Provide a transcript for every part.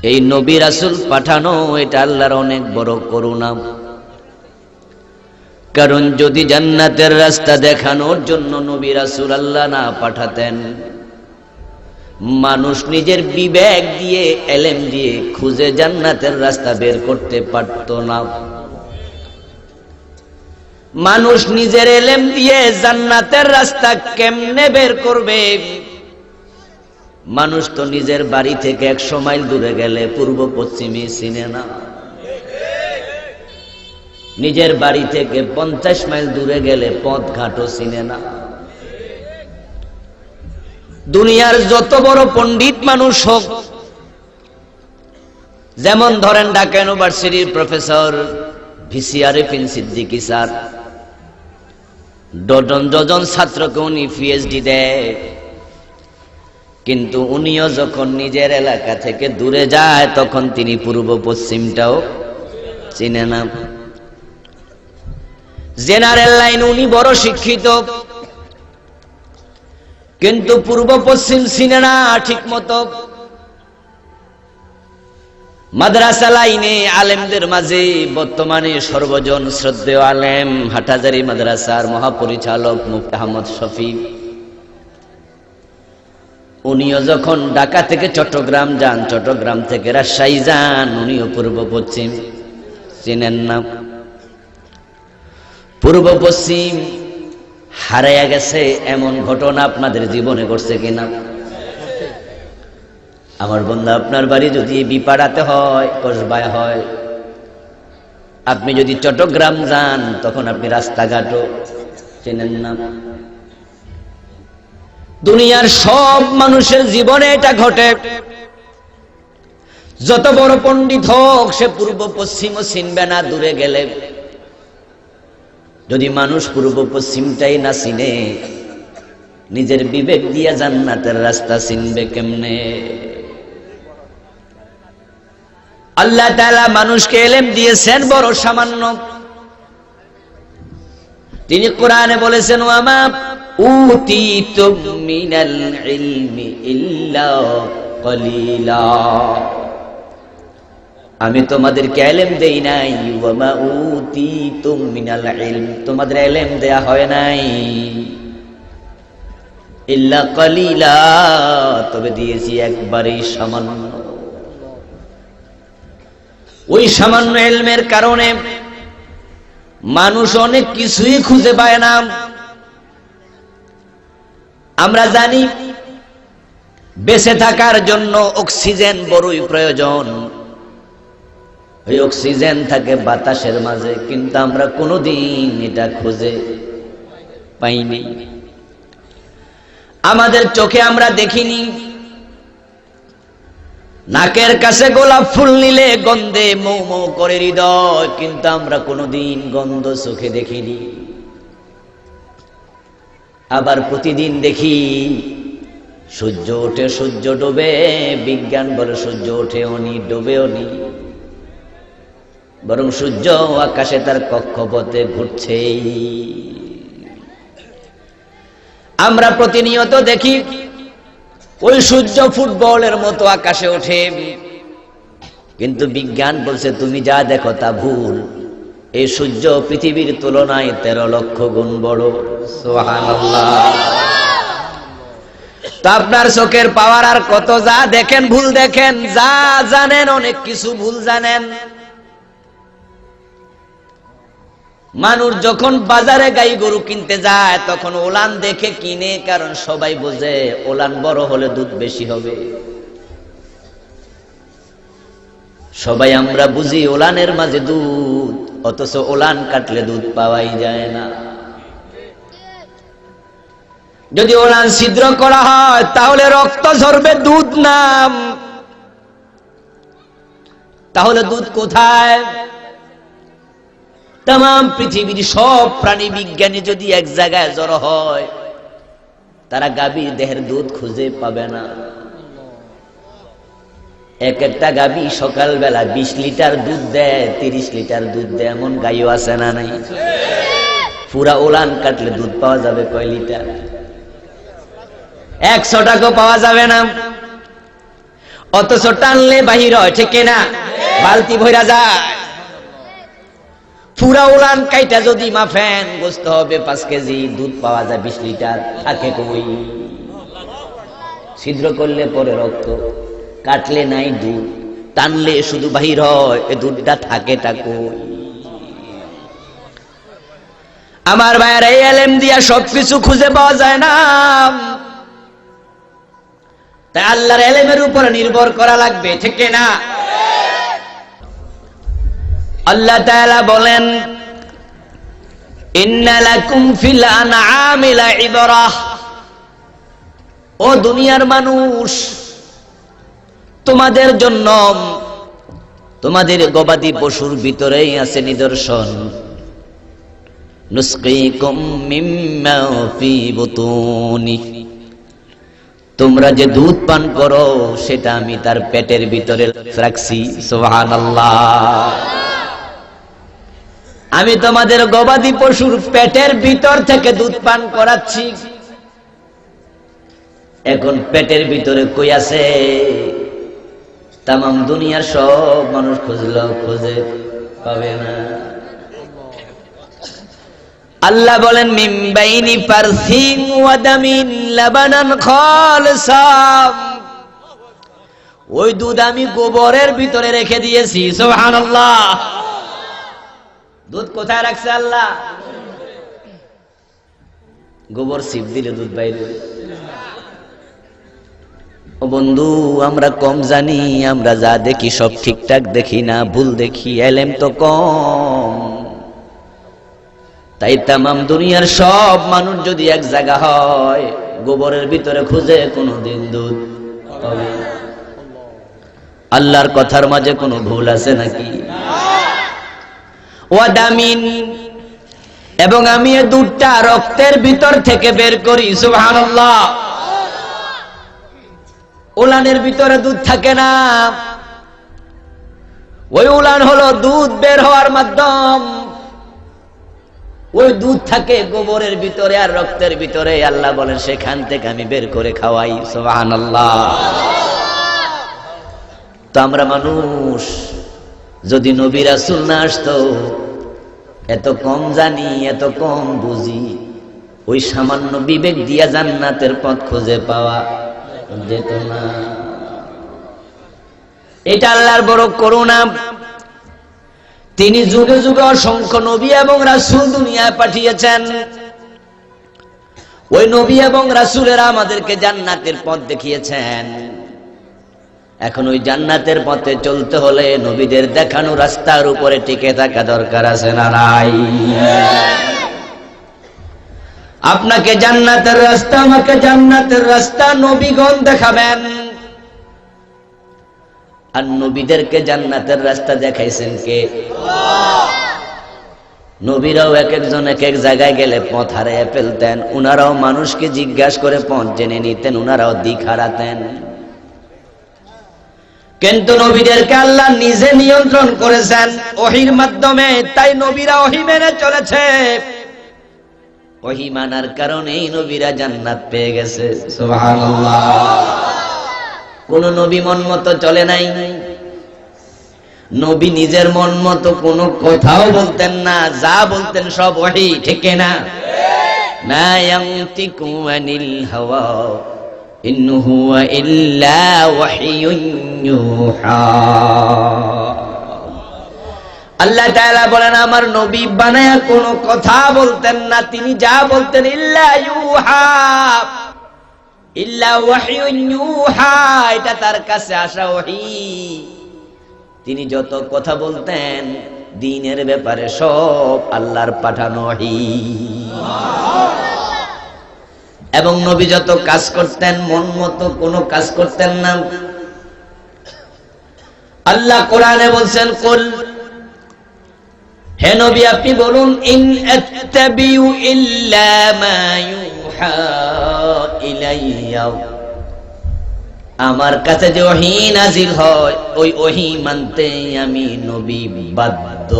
এই নবী রাসূল পাঠানো এটা আল্লাহর অনেক বড় করুণা। কারণ যদি জান্নাতের রাস্তা দেখানোর জন্য নবী রাসূল আল্লাহ না পাঠাতেন, মানুষ নিজের বিবেক দিয়ে এলেম দিয়ে খুঁজে জান্নাতের রাস্তা বের করতে পারত না। মানুষ নিজের এলেম দিয়ে জান্নাতের রাস্তা কেমনে বের করবে? মানুষ তো নিজের বাড়ি থেকে 100 মাইল দূরে গেলে পূর্ব পশ্চিমে চিনে না, নিজের বাড়ি থেকে 50 মাইল দূরে গেলে পথ ঘাটও চিনে না। দুনিয়ার যত বড় পণ্ডিত মানুষ হোক, যেমন ধরেন ঢাকা ইউনিভার্সিটির professor VC Arefin Siddiqui sir, dozen dozen ছাত্রকে উনি পিএইচডি দেয়, কিন্তু উনিও যখন নিজের এলাকা থেকে দূরে যায় তখন তিনি পূর্ব পশ্চিমটাও চিনে না। জেনারেল লাইন উনি বড় শিক্ষিত, কিন্তু পূর্ব পশ্চিম চিনে না ঠিক মতো। মাদ্রাসা লাইনে আলেমদের মাঝে বর্তমানে সর্বজন শ্রদ্ধেয় আলেম হাটহাজারী মাদ্রাসার মহাপরিচালক মুফতি আহমদ শফি, উনিও যখন ঢাকা থেকে চট্টগ্রাম যান, চট্টগ্রাম থেকে রাজশাহী যান, উনিও পূর্ব পশ্চিম চিনেন না। পূর্ব পশ্চিম হারাইয়া গেছে এমন ঘটনা আপনাদের জীবনে ঘটছে কিনা? আমার বন্ধু, আপনার বাড়ি যদি বিপাড়াতে হয়, কসবায় হয়, আপনি যদি চট্টগ্রাম যান তখন আপনি রাস্তাঘাটও চেনেন না। দুনিয়ার সব মানুষের জীবনে এটা ঘটে। যত বড় পণ্ডিত হোক, সে পূর্ব পশ্চিমও চিনবে না দূরে গেলে। যদি মানুষ পূর্ব পশ্চিমটাই না চিনে, নিজের বিবেক দিয়ে জান্নাতের রাস্তা চিনবে কেমনে? আল্লাহ তাআলা মানুষকে ইলম দিয়েছেন বড় সামান্য। তিনি কোরআনে বলেছেন, ওয়ামা উতিতুম মিনাল ইলমি ইল্লা কলিলা, আমি তোমাদেরকে ইলম দেই নাই। ওয়ামা উতিতুম মিনাল ইলম, তোমাদের ইলম দেয়া হয় নাই ইল্লা কলিলা, তবে দিয়েছি একবারেই সামান্য। ওই সামান্য ইলমের কারণে মানুষ অনেক কিছুই খুঁজে পায় না। আমরা জানি বেঁচে থাকার জন্য অক্সিজেন বড়ই প্রয়োজন। ওই অক্সিজেন থাকে বাতাসের মাঝে, কিন্তু আমরা কোনোদিন এটা খুঁজে পাইনি। আমাদের চোখে আমরা দেখিনি। নাকের কাছে গোলাপ ফুল নিলে গন্ধে মৌ মৌ করে হৃদয়, কিন্তু আমরা কোনোদিন গন্ধ চোখে দেখিনি। আবার প্রতিদিন দেখি সূর্য ওঠে, সূর্য ডোবে, বিজ্ঞান বলে সূর্য ওঠেও নি ডোবেও নি, বরং সূর্য আকাশে তার কক্ষপথে ঘুরছেই। আমরা প্রতিনিয়ত দেখি ওই সূর্য ফুটবলের মতো আকাশে ওঠে, কিন্তু বিজ্ঞান বলছে তুমি যা দেখো তা ভুল। এই সূর্য পৃথিবীর তুলনায় 13 লক্ষ গুণ বড়। সুবহানাল্লাহ। তা আপনার চোখের পাওয়ার আর কত? যা দেখেন ভুল দেখেন, যা জানেন অনেক কিছু ভুল জানেন। মানুষ যখন বাজারে গাই গরু কিনতে যায় তখন ওলান দেখে কিনে, কারণ সবাই বোঝে ওলান বড় হলে দুধ বেশি হবে। সবাই আমরা বুঝি ওলানের মাঝে দুধ, অথচ ওলান কাটলে দুধ পাওয়াই যায় না। যদি ওলান ছিদ্র করা হয় তাহলে রক্ত ঝরবে, দুধ নাম। তাহলে দুধ কোথায়? तमाम पृथिवीर सब प्राणी विज्ञानी যদি এক জায়গায় জড়ো হয় তারা গাভীর দেহের দুধ খুঁজে পাবে না। এক একটা গাভী সকাল বেলা 20 লিটার দুধ দেয়, 30 লিটার দুধ দেয়, এমন গাইও আছে না নাই? পুরা ওলান কাটলে দুধ পাওয়া যাবে কয় লিটার? 100 টাকা পাওয়া যাবে না। অথচ টানলে বাহির হয়, ঠিক না? বালতি ভইরা যায়। পুরা উলান কাইটা যদি মাফেন, গোস্ত হবে 5 কেজি, দুধ পাওয়া যায় 20 লিটার, থাকে কই? ছিদ্র করলে পরে রক্ত, কাটলে নাই দুধ, টানলে শুধু বাহির হয়, এ দুধটা থাকে কই? আমার ভাইয়ের এই এলেম দিয়া সবকিছু খুঁজে পাওয়া যায় না, তাই আল্লাহর এলেমের উপরে নির্ভর করা লাগবে, ঠিক না? আল্লাহ তাআলা বলেন, ইন্না লাকুম ফিল আনআমি লাইবরাহ। ও দুনিয়ার মানুষ, তোমাদের জন্য তোমাদের গবাদি পশুর ভিতরেই আছে নিদর্শন। নুসকিকুম মিম্মা ফি বুতুনি, তোমরা যে দুধ পান করো সেটা আমি তার পেটের ভিতরে রাখছি। সুবহানাল্লাহ। আমি তোমাদের গবাদি পশুর পেটের ভিতর থেকে দুধ পান করাচ্ছি। এখন পেটের ভিতরে কই আছে? তামাম দুনিয়ার সব মানুষ খুঁজলেও খুঁজে পাবে না। আল্লাহ বলেন, মিন বাইনি ফারসিন ওয়া দামিন লাবানান খালিসাম। ওই দুধ আমি গোবরের ভিতরে রেখে দিয়েছি। সুবহানাল্লাহ। দুধ কোথায় রাখছে আল্লাহ? গোবর ছিপ দিলে দুধ বাইরে। ও বন্ধু, আমরা কম জানি, আমরা যা দেখি সব ঠিকঠাক দেখি না, ভুল দেখি, এলেম তো কম। তাই তামাম দুনিয়ার সব মানুষ যদি এক জায়গা হয়, গোবরের ভিতরে খুঁজে কোনোদিন দুধ পাবে না। আল্লাহর কথার মাঝে কোনো ভুল আছে নাকি? ওয়াদামিন, এবং আমি এই দুধটা রক্তের ভিতর থেকে বের করি। সুবহানাল্লাহ। উলানের ভিতরে দুধ থাকে না, ওই উলান হলো দুধ বের হওয়ার মাধ্যম। ওই দুধ থাকে গোবরের ভিতরে আর রক্তের ভিতরে। আল্লাহ বলেন, সেখান থেকে আমি বের করে খাওয়াই। সুবহানাল্লাহ। তো আমরা মানুষ, যদি নবী রাসূল না আসতো, এত কম জানি, এত কম বুঝি, ওই সামান্য বিবেক দিয়া জান্নাতের পথ খুঁজে পাওয়া যেত না। এটা আল্লাহর বড় করুণা। তিনি যুগে যুগে অসংখ্য নবী এবং রাসূল দুনিয়ায় পাঠিয়েছেন। ওই নবী এবং রাসূলেরা আমাদেরকে জান্নাতের পথ দেখিয়েছেন। এখন ওই জান্নাতের পথে চলতে হলে নবীদের দেখানো রাস্তার উপরে টিকে থাকা দরকার আছে না নাই? আপনাকে জান্নাতের রাস্তা, আমাকে জান্নাতের রাস্তা নবীগণ দেখাবেন। আর নবীদেরকে জান্নাতের রাস্তা দেখাইছেন কে? নবীরাও এক একজন এক এক জায়গায় গেলে পথ হারিয়ে ফেলতেন। উনারাও মানুষকে জিজ্ঞাসা করে পথ জেনে নিতেন, উনারাও দিক হারাতেন। কিন্তু নবীদেরকে আল্লাহ নিজে নিয়ন্ত্রণ করেছেন ওহীর মাধ্যমে। তাই নবীরা ওহী মেনে চলেছে। ওহী মানার কারণেই নবীরা জান্নাত পেয়ে গেছে। সুবহানাল্লাহ। কোন নবী মন মতো চলে নাই। নবী নিজের মন মতো কোনো কথাও বলতেন না, যা বলতেন সব ওহী, ঠিক না? মা ইয়ানতিকু আনিল হাওয়া ইন হুয়া ইল্লা ওয়াহয়ুন ইউহা। আল্লাহ তাআলা বলেন, আমার নবী বানায়া কোনো কথা বলতেন না, তিনি যা বলতেন ইল্লা ইউহা, ইল্লা ওয়াহয়ুন ইউহা, এটা তার কাছে আসা ওহী। তিনি যত কথা বলতেন দ্বীনের ব্যাপারে সব আল্লাহর পাঠানো ওহী। এবং নবী যত কাজ করতেন মন মতো কোনো কাজ করতেন না। আল্লাহ কোরআনে বলছেন, কুল, হে নবী আপনি বলুন, ইন আত্তাবিউ ইল্লা মা ইউহা ইলাইয়া, আমার কাছে যে ওহী নাযিল হয় ওই ওহী মানতে আমি নবী বাধ্য।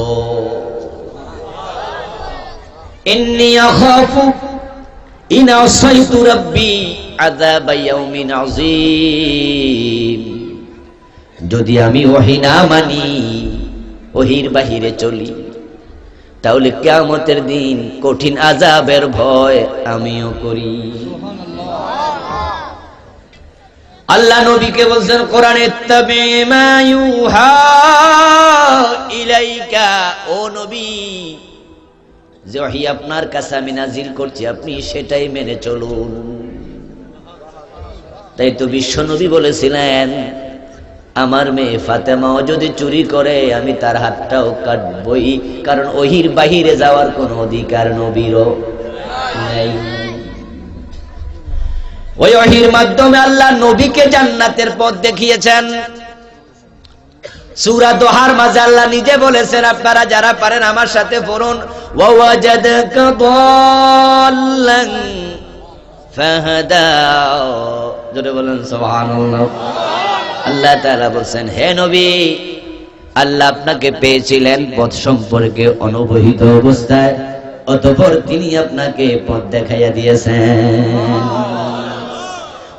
ইন্নী আখাফু ইন আসাইতু রাব্বি আযাবা ইয়াউমিন আযীম। যদি আমি ওহী না মানি, ওহীর বাহিরে চলি, তাহলে কিয়ামতের দিন কঠিন আযাবের ভয় আমিও করি। আল্লাহ নবীকে বলছেন কোরআনে, ইত্তাবি মা ইউহা ইলাইকা, ও নবী, যে ওহী আপনার কাছে আমি নাজিল করছি আপনি সেটাই মেনে চলুন। তাই তো বিশ্ব নবী বলেছিলেন, আমার মেয়ে ফাতেমাও যদি চুরি করে আমি তার হাতটাও কাটবই, কারণ ওহীর বাহিরে যাওয়ার কোনো অধিকার নবীরও নেই। ওই ওহীর মাধ্যমে আল্লাহ নবীকে জান্নাতের পথ দেখিয়েছেন। সূরা দোহার মাঝে আল্লাহ নিজে বলেছেন, আপনারা যারা পারেন আমার সাথে পড়ুন, ওয়া ওয়াজাদাকা দাল্লান ফাহাদা, জোরে বলেন সুবহানাল্লাহ। আল্লাহ তাআলা বলেন, হে নবী, আল্লাহ আপনাকে পেয়েছিলেন পথ সম্পর্কে অনবহিত অবস্থায়, অতঃপর তিনি আপনাকে পথ দেখাইয়া দিয়েছেন।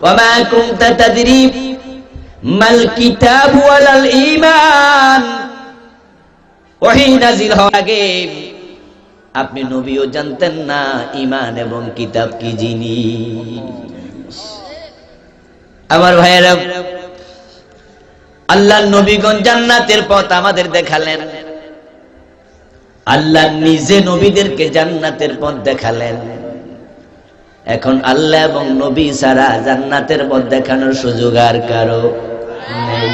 ওয়া মা কুনতা তাদরি মাল কিতাব ওয়ালাল ঈমান, ওহী নাযিল হওয়ার আগে আপনি নবীও জানতেন না ঈমান এবং কিতাব কি জিনিস। আমার ভাইয়েরা, আল্লাহর নবীগণ জান্নাতের পথ আমাদের দেখালেন, আল্লাহ নিজে নবীদেরকে জান্নাতের পথ দেখালেন। এখন আল্লাহ এবং নবী ছাড়া জান্নাতের পথ দেখানোর সুযোগ আর কারো নেই।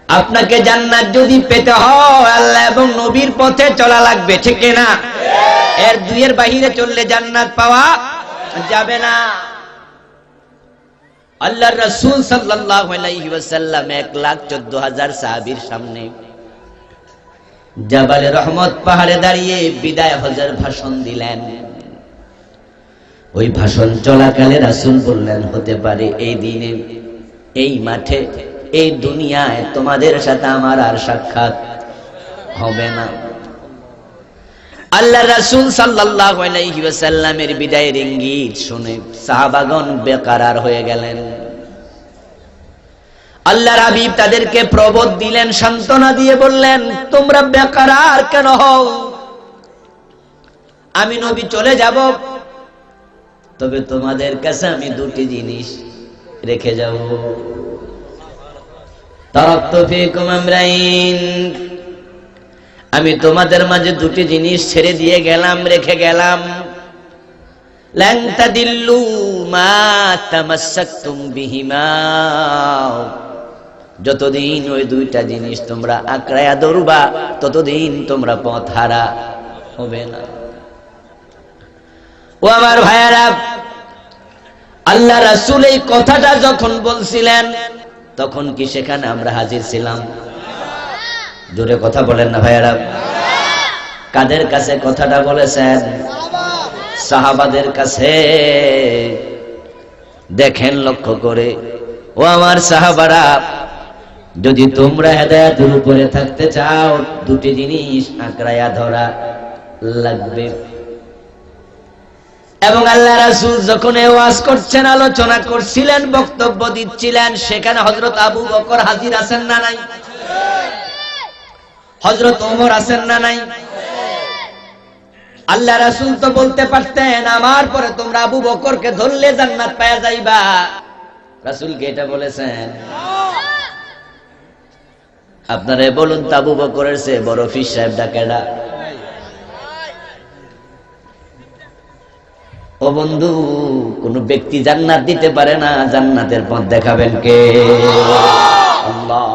আপনাকে জান্নাত যদি পেতে হয় আল্লাহ এবং নবীর পথে চলা লাগবে, ঠিক না? এর দুইয়ের বাহিরে চললে জান্নাত পাওয়া যাবে না। আল্লাহর রাসূল সাল্লাল্লাহু আলাইহি ওয়াসাল্লাম 1,14,000 সাহাবীর সামনে জাবালে রহমত পাহাড়ে দাঁড়িয়ে বিদায় হজের ভাষণ দিলেন। ওই ভাষণ চলাকালে রাসূল বললেন, হতে পারে এই দিনে, এই মাঠে, এই দুনিয়ায় তোমাদের সাথে আমার আর সাক্ষাৎ হবে না। আল্লাহ রাসূল সাল্লাল্লাহু আলাইহি ওয়াসাল্লামের বিদায়ের ইঙ্গিত শুনে সাহাবাগণ বেকরার হয়ে গেলেন। আল্লাহর হাবিব তাদেরকে প্রবোধ দিলেন, সান্ত্বনা দিয়ে বললেন, তোমরা বেকরার কেন হও? আমি নবী চলে যাব, তবে তোমাদের কাছে আমি দুটি জিনিস রেখে যাব। তারাকতু ফীকুম আমরাইন, আমি তোমাদের মাঝে দুটি জিনিস ছেড়ে দিয়ে গেলাম, রেখে গেলাম। লান তাদিল্লু মা তামাসসাকতুম বিহিমা, যতদিন ওই দুইটা জিনিস তোমরা আঁকড়ায়া ধরবা ততদিন তোমরা পথ হারা হবে না। ও আমার ভাইয়ারা, আল্লাহ রাসূল এই কথাটা যখন বলছিলেন তখন কি সেখানে আমরা হাজির ছিলাম? জোরে কথা বলেন না ভাইয়ারা। কাদের কাছে কথাটা বলেছেন? সাহাবাদের কাছে। দেখেন লক্ষ্য করে, ও আমার সাহাবারা, যদি তোমরা হেদায়েতের উপরে থাকতে চাও দুটি জিনিস আঁকড়ায়া ধরা লাগবে। এবং আল্লাহ রাসূল যখন ওয়াজ করছেন, আলোচনা করছিলেন, বক্তব্য দিচ্ছিলেন, সেখানে হযরত আবু বকর হাজির আছেন না নাই? হযরত ওমর আছেন না নাই? আল্লাহ রাসূল তো বলতে পারতেন, আমার পরে তোমরা আবু বকরকে ধরলে জান্নাত পাওয়া যাইবা। রাসূল কি এটা বলেছেন? আপনারা বলুন তো, আবু বকরের চেয়ে বড় পীর সাহেবটা কেডা? ও বন্ধু, কোন ব্যক্তি জান্নাত দিতে পারে না, জান্নাতের পথ দেখাবেন কে? আল্লাহ।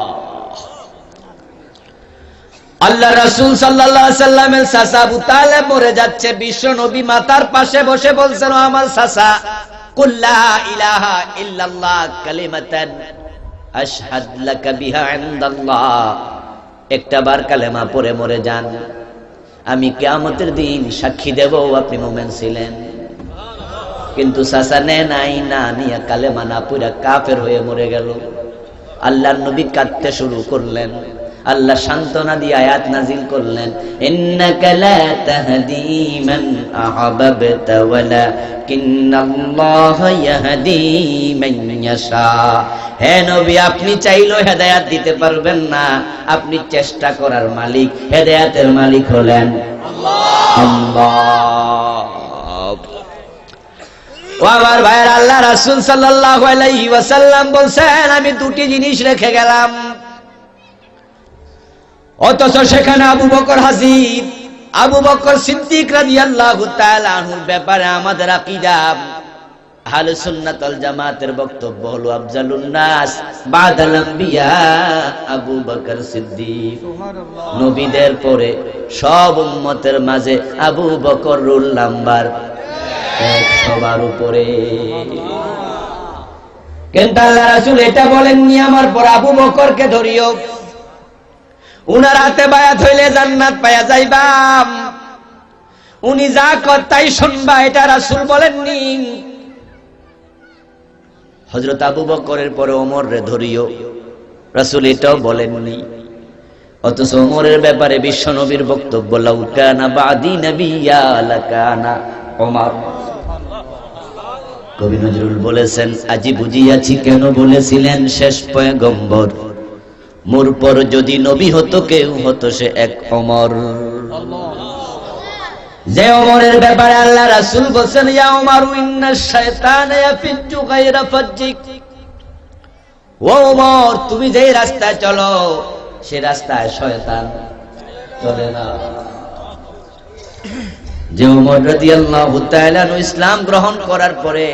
আল্লাহ রাসূল সাল্লাল্লাহু আলাইহি সাল্লামের চাচা আবু তালেব মরে যাচ্ছে, বিশ্ব নবী মাতার পাশে বসে বলছেন, ও আমার চাচা, কুল লা ইলাহা ইল্লাল্লাহ কালিমাতান আশহাদ লাকা বিহা ইনদাল্লাহ, একটা বার কালেমা পড়ে মরে যান, আমি কিয়ামতের দিন সাক্ষী দেব আপনি মুমিন ছিলেন। কিন্তু চাচা নাই, না নিয়ে কালেমা না পড়ে কাফের হয়ে মরে গেল। আল্লাহর নবী কাঁদতে শুরু করলেন। আল্লাহ সান্তনা দিয়ে আয়াত নাজিল করলেন, ইন্নাকা লা তাহদি মান আহবাবতা ওয়ালাকিন্নাল্লাহা ইয়াহদি মান ইয়াশা। হে নবী, আপনি চাইলেও হেদায়েত দিতে পারবেন না, আপনি চেষ্টা করার মালিক, হেদায়েতের মালিক হলেন আল্লাহ। ও আমার ভাইয়ের, আল্লাহ রাসূল সাল্লাল্লাহু আলাইহি ওয়াসাল্লাম বলছেন, আমি দুটি জিনিস রেখে গেলাম, অথচ সেখানে আবু বকর হাজির। আবু বকর সিদ্দিক রাদিয়াল্লাহু তাআলা আনহুর ব্যাপারে আমাদের আকীদা আহলে সুন্নাত ওয়াল জামাতের বক্তব্য হলো, আফজালুন নাস বাদাল আম্বিয়া আবু বকর সিদ্দিক। নবীদের পরে সব উম্মতের মাঝে আবু বকর রুল নাম্বার 1, সবার উপরে। কিন্তু আল্লাহ রাসূল এটা বলেননি আমার পর আবু বকরকে ধরিও, উনার হাতে বায়াত হইলে জান্নাত পায়া যাইবা, উনি যা কর তাই শুনবা, এটা রাসূল বলেননি। হযরত আবু বকরের পরে ওমর রে ধরিও, রাসূল এটাও বলেননি। অথচ ওমরের ব্যাপারে বিশ্ব নবীর বক্তব্য, লাউ কানা বাদি নাবিয়্যা লাকানা ওমর। কবি নজরুল বলেছেন, আজি বুঝিয়াছি কেন বলেছিলেন শেষ পয়গম্বর, মোর পর যদি নবী হতো কেউ হতো সে এক ওমর। যে ওমরের ব্যাপারে আল্লাহ রাসূল বলেন, ইয়া ওমরু ইন্নাশ শায়তানা ইয়াফিজ্জু গায়রা ফাজ্জিক। ও ওমর, তুমি যে রাস্তায় চলো সে রাস্তায় শয়তান চলে না। যে ওমর রাদিয়াল্লাহু তাআলা ইসলাম গ্রহণ করার পরে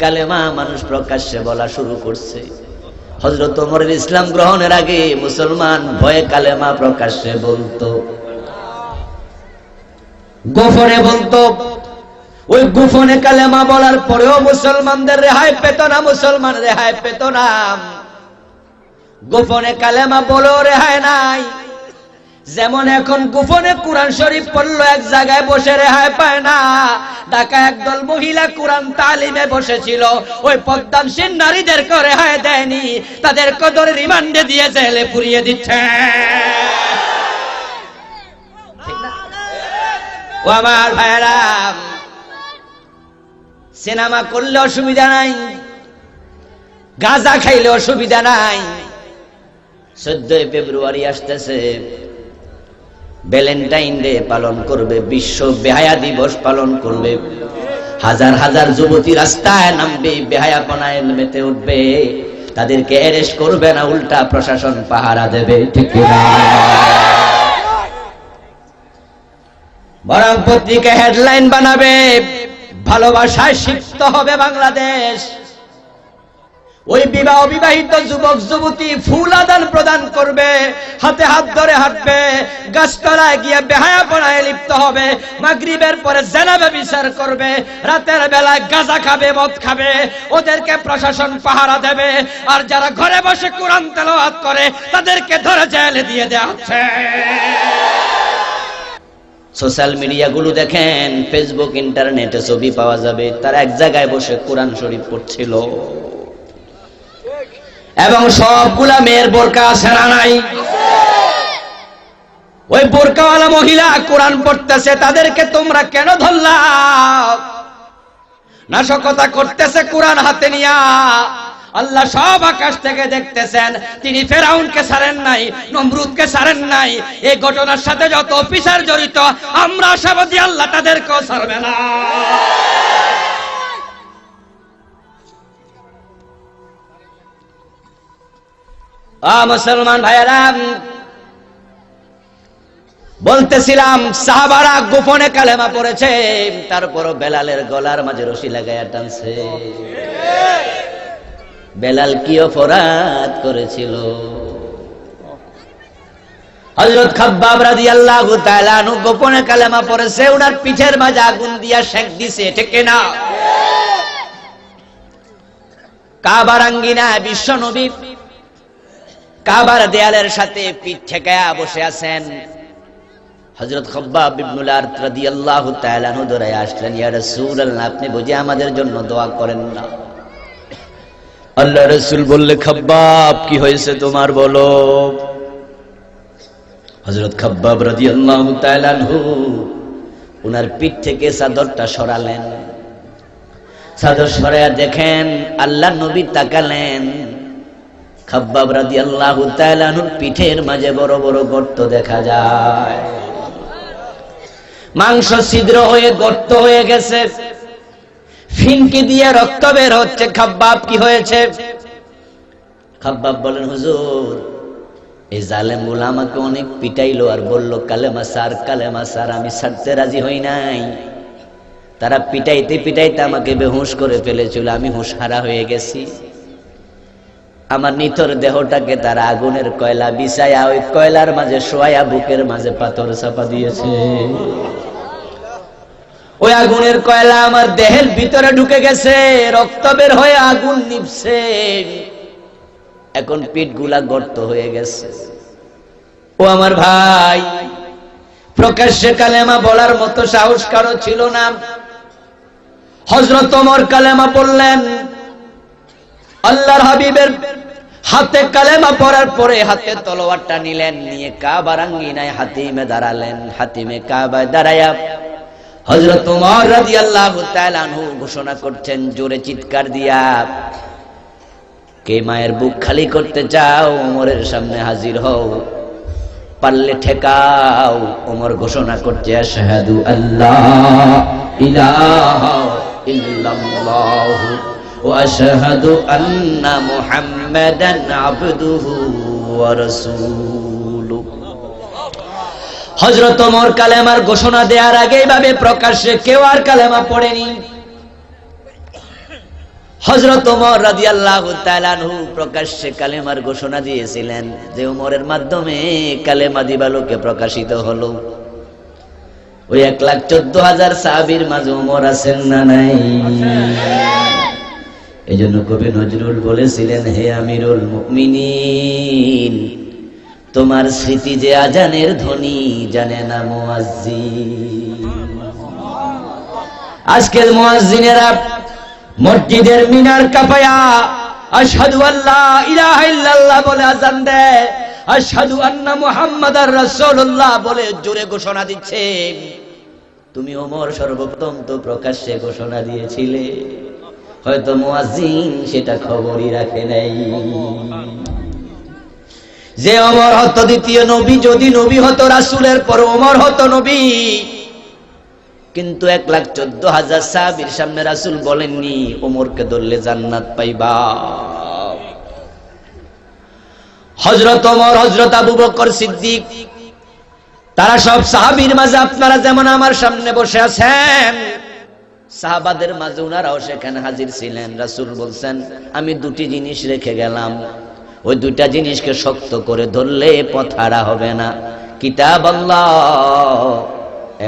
কালেমা মানুষ প্রকাশ্যে বলা শুরু করছে, হযরত ওমরের ইসলাম গ্রহণের আগে মুসলমান ভয়ে কালেমা প্রকাশ্যে বলতো, গোপনে বলতো। ওই গোপনে কালেমা বলার পরেও মুসলমানদের রেহাই পেত না, মুসলমান রেহাই পেত না। গোপনে কালেমা বলেও রেহাই নাই। যেমন এখন গোপনে কোরআন শরীফ পড়লো, এক জায়গায় বসে রেহাই পায় না। ঢাকা একদল মহিলা কোরআন তালিমে বসেছিল, ওই পদ্মানসীন নারীদেরকে রেহাই দেয়নি, তাদেরকে ধরে রিমান্ডে দিয়ে জেলে পুরিয়ে দিচ্ছে। ও আমার ভাইরা, সিনেমা করলে অসুবিধা নাই, গাঁজা খাইলে অসুবিধা নাই। 14 ফেব্রুয়ারি আসতেছে, ভ্যালেন্টাইন ডে পালন করবে, বিশ্ব বেহায়া দিবস পালন করবে। হাজার হাজার যুবতী রাস্তায় নামবে, বেহায়াপনায় মেতে উঠবে, তাদেরকে অ্যারেস্ট করবে না, উল্টা প্রশাসন পাহারা দেবে, ঠিক না? বরং পত্রিকা হেডলাইন বানাবে, ভালোবাসায় সিক্ত হবে বাংলাদেশ। ওই বিবাহিত যুবক যুবতী ফুল আদান প্রদান করবে, হাতে হাত ধরে হাঁটবে, গাছতলায় গিয়ে বেহায়াপনায় লিপ্ত হবে, মাগরিবের পরে জেনা ব্যভিচার করবে, রাতের বেলায় গাঁজা খাবে, মদ খাবে, ওদেরকে প্রশাসন পাহারা দেবে। আর যারা ঘরে বসে কোরআন তেলাওয়াত করে তাদেরকে ধরে জেলে দিয়ে দেওয়া হচ্ছে। সোশ্যাল মিডিয়াগুলো দেখেন, ফেসবুক, ইন্টারনেটে ছবি পাওয়া যাবে, তারা এক জায়গায় বসে কোরআন শরীফ পড়ছিল, এবং সবগুলা মেয়ের বোরকা আছে না নাই? ওই বোরকাওয়ালা মহিলা কোরআন পড়তেছে, তাদেরকে তোমরা কেন ধরলা? নাশকতা করতেছে কোরআন হাতে নিয়া। আল্লাহ সব আকাশ থেকে দেখতেছেন, তিনি ফেরাউনকে ছাড়েন নাই, নমরুদকে ছাড়েন নাই। এই ঘটনার সাথে যত অফিসার জড়িত, আমরা আশাবাদী আল্লাহ তাদেরকেও ছাড়বে না। মুসলমান ভাইয়েরা, বলতেছিলাম সাহাবারা গোপনে কালেমা পড়েছে, তারপরও বেলালের গলার মাঝে রশি লাগাইয়া টানছে। বেলাল কি অপরাধ করেছিল? হযরত খাব্বাব রাদিয়াল্লাহু তাআলা আনহু গোপনে কালেমা পড়েছে, ওনার পিঠের মাঝে আগুন দিয়া সেক দিছে, ঠিক না? কাবার আঙ্গিনায় বিশ্ব নবী কাবার দেয়ালের সাথে পিঠ ঠেকায়া বসে আছেন। হযরত খাব্বাব ইবনুল আরত রাদিয়াল্লাহু তাআলা আনহু দৌড়ায় আসলেন, ইয়া রাসূলুল্লাহ, আপনি বুঝি আমাদের জন্য দোয়া করেন না? আল্লাহ রাসূল বললে, খাব্বাব কি হয়েছে তোমার বলো? হযরত খাব্বাব রাদিয়াল্লাহু তাআলা আনহু উনার পিঠ থেকে চাদরটা সরালেন। চাদর সরায়া দেখেন আল্লাহর নবী তাকালেন, খাব্বাব রাদিয়াল্লাহু তাআলা আনহুর পিঠের মাঝে বড় বড় গর্ত দেখা যায়, মাংস ছিদ্র হয়ে গর্ত হয়ে গেছে, ফিনকি দিয়ে রক্ত বের হচ্ছে। খাব্বাব কি হয়েছে? খাব্বাব বলেন, হুজুর এই জালেমগুলো আমাকে অনেক পিটাইলো আর বলল কালেমা সার, কালেমা সার। আমি ছাড়তে রাজি হই নাই। তারা পিটাইতে পিটাইতে আমাকে বেহুশ করে ফেলেছিল, আমি হুঁশহারা হয়ে গেছি। আমার নিথর দেহটাকে তারা আগুনের কয়লা বিছায়া ওই কয়লার মাঝে শোয়া বুকের মাঝে পাথর চাপা দিয়েছে। ওই আগুনের কয়লা আমার দেহের ভিতরে ঢুকে গেছে, রক্ত বের হয়ে আগুন নিভছে, এখন পিঠগুলা গর্ত হয়ে গেছে। ও আমার ভাই, প্রকাশ্যে কালেমা বলার মতো সাহস কারো ছিল না। হযরত ওমর কালেমা পড়লেন। আল্লাহর হাবিবের হাতে কালেমা পড়ার পরে হাতে তলোয়ারটা নিলেন, নিয়ে কাবার আঙ্গিনায় হাতিমে দাঁড়ালেন। হাতিমে কাবায় দাঁড়ায়া হযরত ওমর রাদিয়াল্লাহু তাআলা আনহু ঘোষণা করছেন জোরে চিৎকার দিয়া, কে মায়ের বুক খালি করতে চাও ওমরের সামনে হাজির হও, পারলে ঠেকাও। ওমর ঘোষণা করছে আশহাদু আল্লা ইলাহা ইল্লাল্লাহু ওয়া আশহাদু আন্না মুহাম্মাদান আবদুহু ওয়া রাসূলুহু। হযরত ওমর কালেমার ঘোষণা দেওয়ার আগে এইভাবে প্রকাশ্যে কেউ আর কালেমা পড়েনি। হযরত ওমর রাদিয়াল্লাহু তাআলা আনহু প্রকাশ্যে কালেমার ঘোষণা দিয়েছিলেন, যে ওমরের মাধ্যমে কালেমা দিবালোকে প্রকাশিত হলো। ওই 1,14,000 সাহাবীর মাঝে ওমর আছেন না নাই? এজন্য কবি নজরুল বলেছিলেন, হে আমিরুল মুমিনিন, তোমার স্মৃতি যে আজানের ধ্বনি জানে না মুয়াজ্জিন। আজকের মুয়াজ্জিনেরা মসজিদের মিনার কাঁপায়া আশহাদু আল্লা ইলাহা ইল্লাল্লাহ বলে আযান দেয়, আশহাদু আন্না মুহাম্মাদার রাসূলুল্লাহ বলে জোরে ঘোষণা দিচ্ছে। তুমি ওমর সর্বপ্রথম তো প্রকাশ্যে ঘোষণা দিয়েছিলে, হয়তো মুয়াজ্জিন সেটা খবরই রাখে নাই। যে ওমর হতো দ্বিতীয় নবী, যদি নবী হতো রাসূলের পর ওমর হতো নবী। কিন্তু 1,14,000 সাহাবীর সামনে রাসূল বলেননি ওমরকে ধরলে জান্নাত পাইবা। হযরত ওমর, হযরত আবু বকর সিদ্দিক, তারা সব সাহাবীর মাঝে আপনারা যেমন আমার সামনে বসে আছেন, সাহাবাদের মাঝে ওনারাও সেখানে হাজির ছিলেন। রাসূল বলছেন, আমি দুটি জিনিস রেখে গেলাম, ওই দুইটা জিনিসকে শক্ত করে ধরলে পথ হারা হবে না। কিতাব আল্লাহ,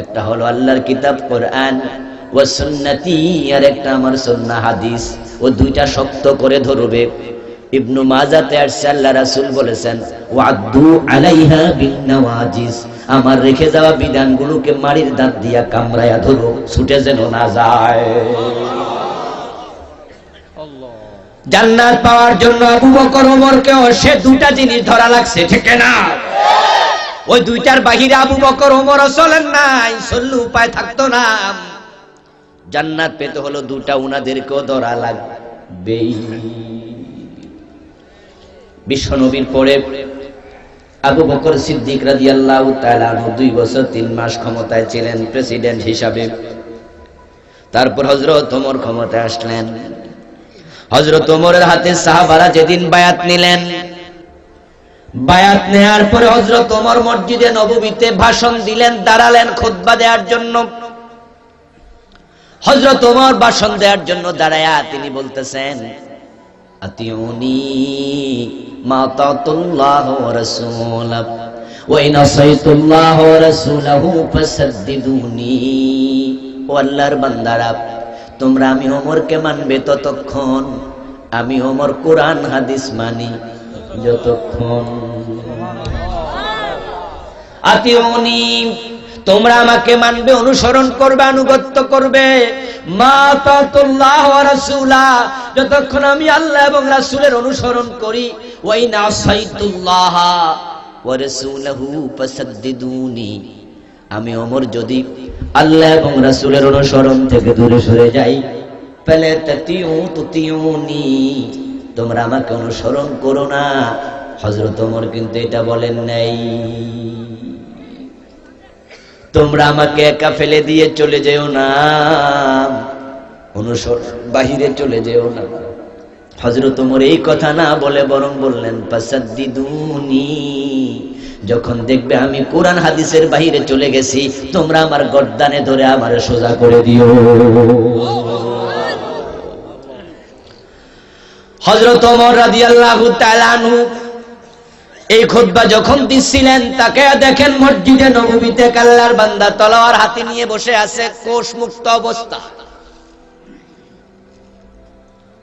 একটা হলো আল্লাহর কিতাব কোরআন, ওয়া সুন্নতি, আর একটা আমার সুন্নাহ হাদিস। ও দুইটা শক্ত করে ধরবে। ইবনু মাজাতে আসছে, আল্লাহ রাসূল বলেছেন, ওয়াদু আলাইহা বিন্নাওয়াজিস, আমার রেখে যাওয়া বিধানগুলোকে মাড়ির দাঁত দিয়া কামড়ায়া ধরো, ছুটে যেন না যায়। জান্নাত পাওয়ার জন্য আবু বকর ওমরকে সে দুটা জিনিস ধরা লাগছে, ঠিক না? ওই দুইটার বাহিরে আবু বকর ওমরও চলেন নাই, চললে উপায় থাকতো না। জান্নাত পেতে হলো দুটা, উনাদেরকেও ধরা লাগবে। বিশ্বনবীর পরে আবু বকর সিদ্দিক রাদিয়াল্লাহু তাআলা 2 বছর 3 মাস ক্ষমতায় ছিলেন প্রেসিডেন্ট হিসাবে। তারপর হযরত ওমর ক্ষমতায় আসলেন। হযরত ওমরের হাতে সাহাবারা যেদিন বায়াত নিলেন, বায়াত নেয়ার পরে হযরত ওমর মসজিদে নববীতে ভাষণ দিলেন, দাঁড়ালেন খুতবা দেওয়ার জন্য। হযরত ওমর ভাষণ দেওয়ার জন্য দাঁড়ায়া তিনি বলতেছেন, আতিউনি মা তাতুল্লাহ ওয়া রাসূলাহু ওয়া ইন আসাইতুল্লাহ ওয়া রাসূলাহু ফাসাদ্দিদুনি। ও আল্লাহর বান্দারা, তোমরা আমি ওমরকে মানবে ততক্ষণ, আমি ওমর কোরআন হাদিস মানি যতক্ষণ। আতিউনি, তোমরা আমাকে মানবে, অনুসরণ করবে, আনুগত্য করবে। মা তাতুল্লাহ ওয়া রাসূলা, যতক্ষণ আমি আল্লাহ এবং রাসূলের অনুসরণ করি। ওয়া ইন আসাইতুল্লাহ, ওয়া রাসূলহু ফাসাদ্দিদুনি, আমি ওমর যদি আল্লাহ এবং রাসূলের অনুসরণ থেকে দূরে সরে যাই, ফালা তুতিউনি, তোমরা আমাকে অনুসরণ করো না। হযরত ওমর কিন্তু এটা বলেন নাই, তোমরা আমাকে একা ফেলে দিয়ে চলে যেও না, অনুসরণ বাহিরে চলে যেও না। হযরত ওমর এই কথা না বলে বরং বললেন ফাসাদ্দিদুনি, যখন দেখবে আমি কোরআন হাদিসের বাহিরে চলে গেছি, তোমরা আমার গর্দানে ধরে আমারে সোজা করে দিও। হযরত ওমর রাদিয়াল্লাহু তাআলা আনহু এই খুতবা যখন দিচ্ছিলেন, তাকে দেখেন মসজিদে নববীতে আল্লাহর বান্দা তলোয়ার হাতে নিয়ে বসে আছে, কোষ মুক্ত অবস্থা।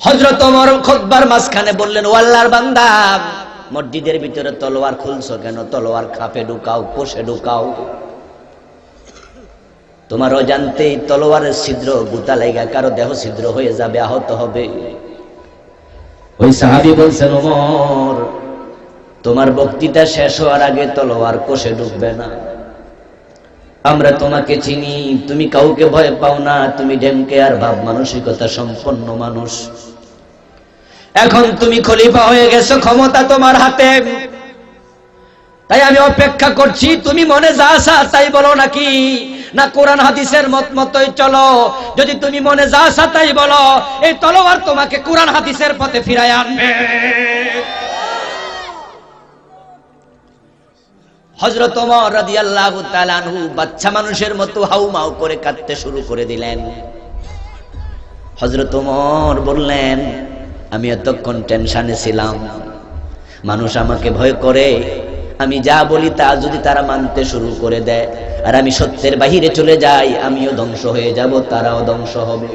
হযরত ওমর খুতবার মাঝখানে বললেন, ও আল্লাহর বান্দা, মসজিদের ভিতরে তলোয়ার খুলছো কেন? তলোয়ার খাপে ঢুকাও, কোষে ঢুকাও। তোমার অজান্তেই তলোয়ারের ছিদ্র গুতা লাগা কারো দেহ ছিদ্র হয়ে যাবে, আহত হবে। ওই সাহাবী বলছেন, ওমর, তোমার বক্তৃতা শেষ হওয়ার আগে তলোয়ার কোষে ঢুকবে না। আমরা তোমাকে চিনি, তুমি কাউকে ভয় পাও না, তুমি ঢেমকে আর ভাব মানসিকতা সম্পন্ন মানুষ। এখন তুমি খলিফা হয়ে গেছো, ক্ষমতা তোমার হাতে, তাই আমি অপেক্ষা করছি তুমি মনে যা আসা তাই বলো নাকি, না কোরআন হাদিসের মত মতই চলো। যদি তুমি মনে যা আসা তাই বলো, এই তলোয়ার তোমাকে কোরআন হাদিসের পথে ফিরায় আনবে। হযরত ওমর রাদিয়াল্লাহু তাআলা আনহু বাচ্চা মানুষের মতো হাউমাউ করে কাঁদতে শুরু করে দিলেন। হযরত ওমর বললেন, আমি এতক্ষণ টেনশনে ছিলাম, মানুষ আমাকে ভয় করে, আমি যা বলি তা যদি তারা মানতে শুরু করে দেয় আর আমি সত্যের বাহিরে চলে যাই, আমিও ধ্বংস হয়ে যাব, তারাও ধ্বংস হবে।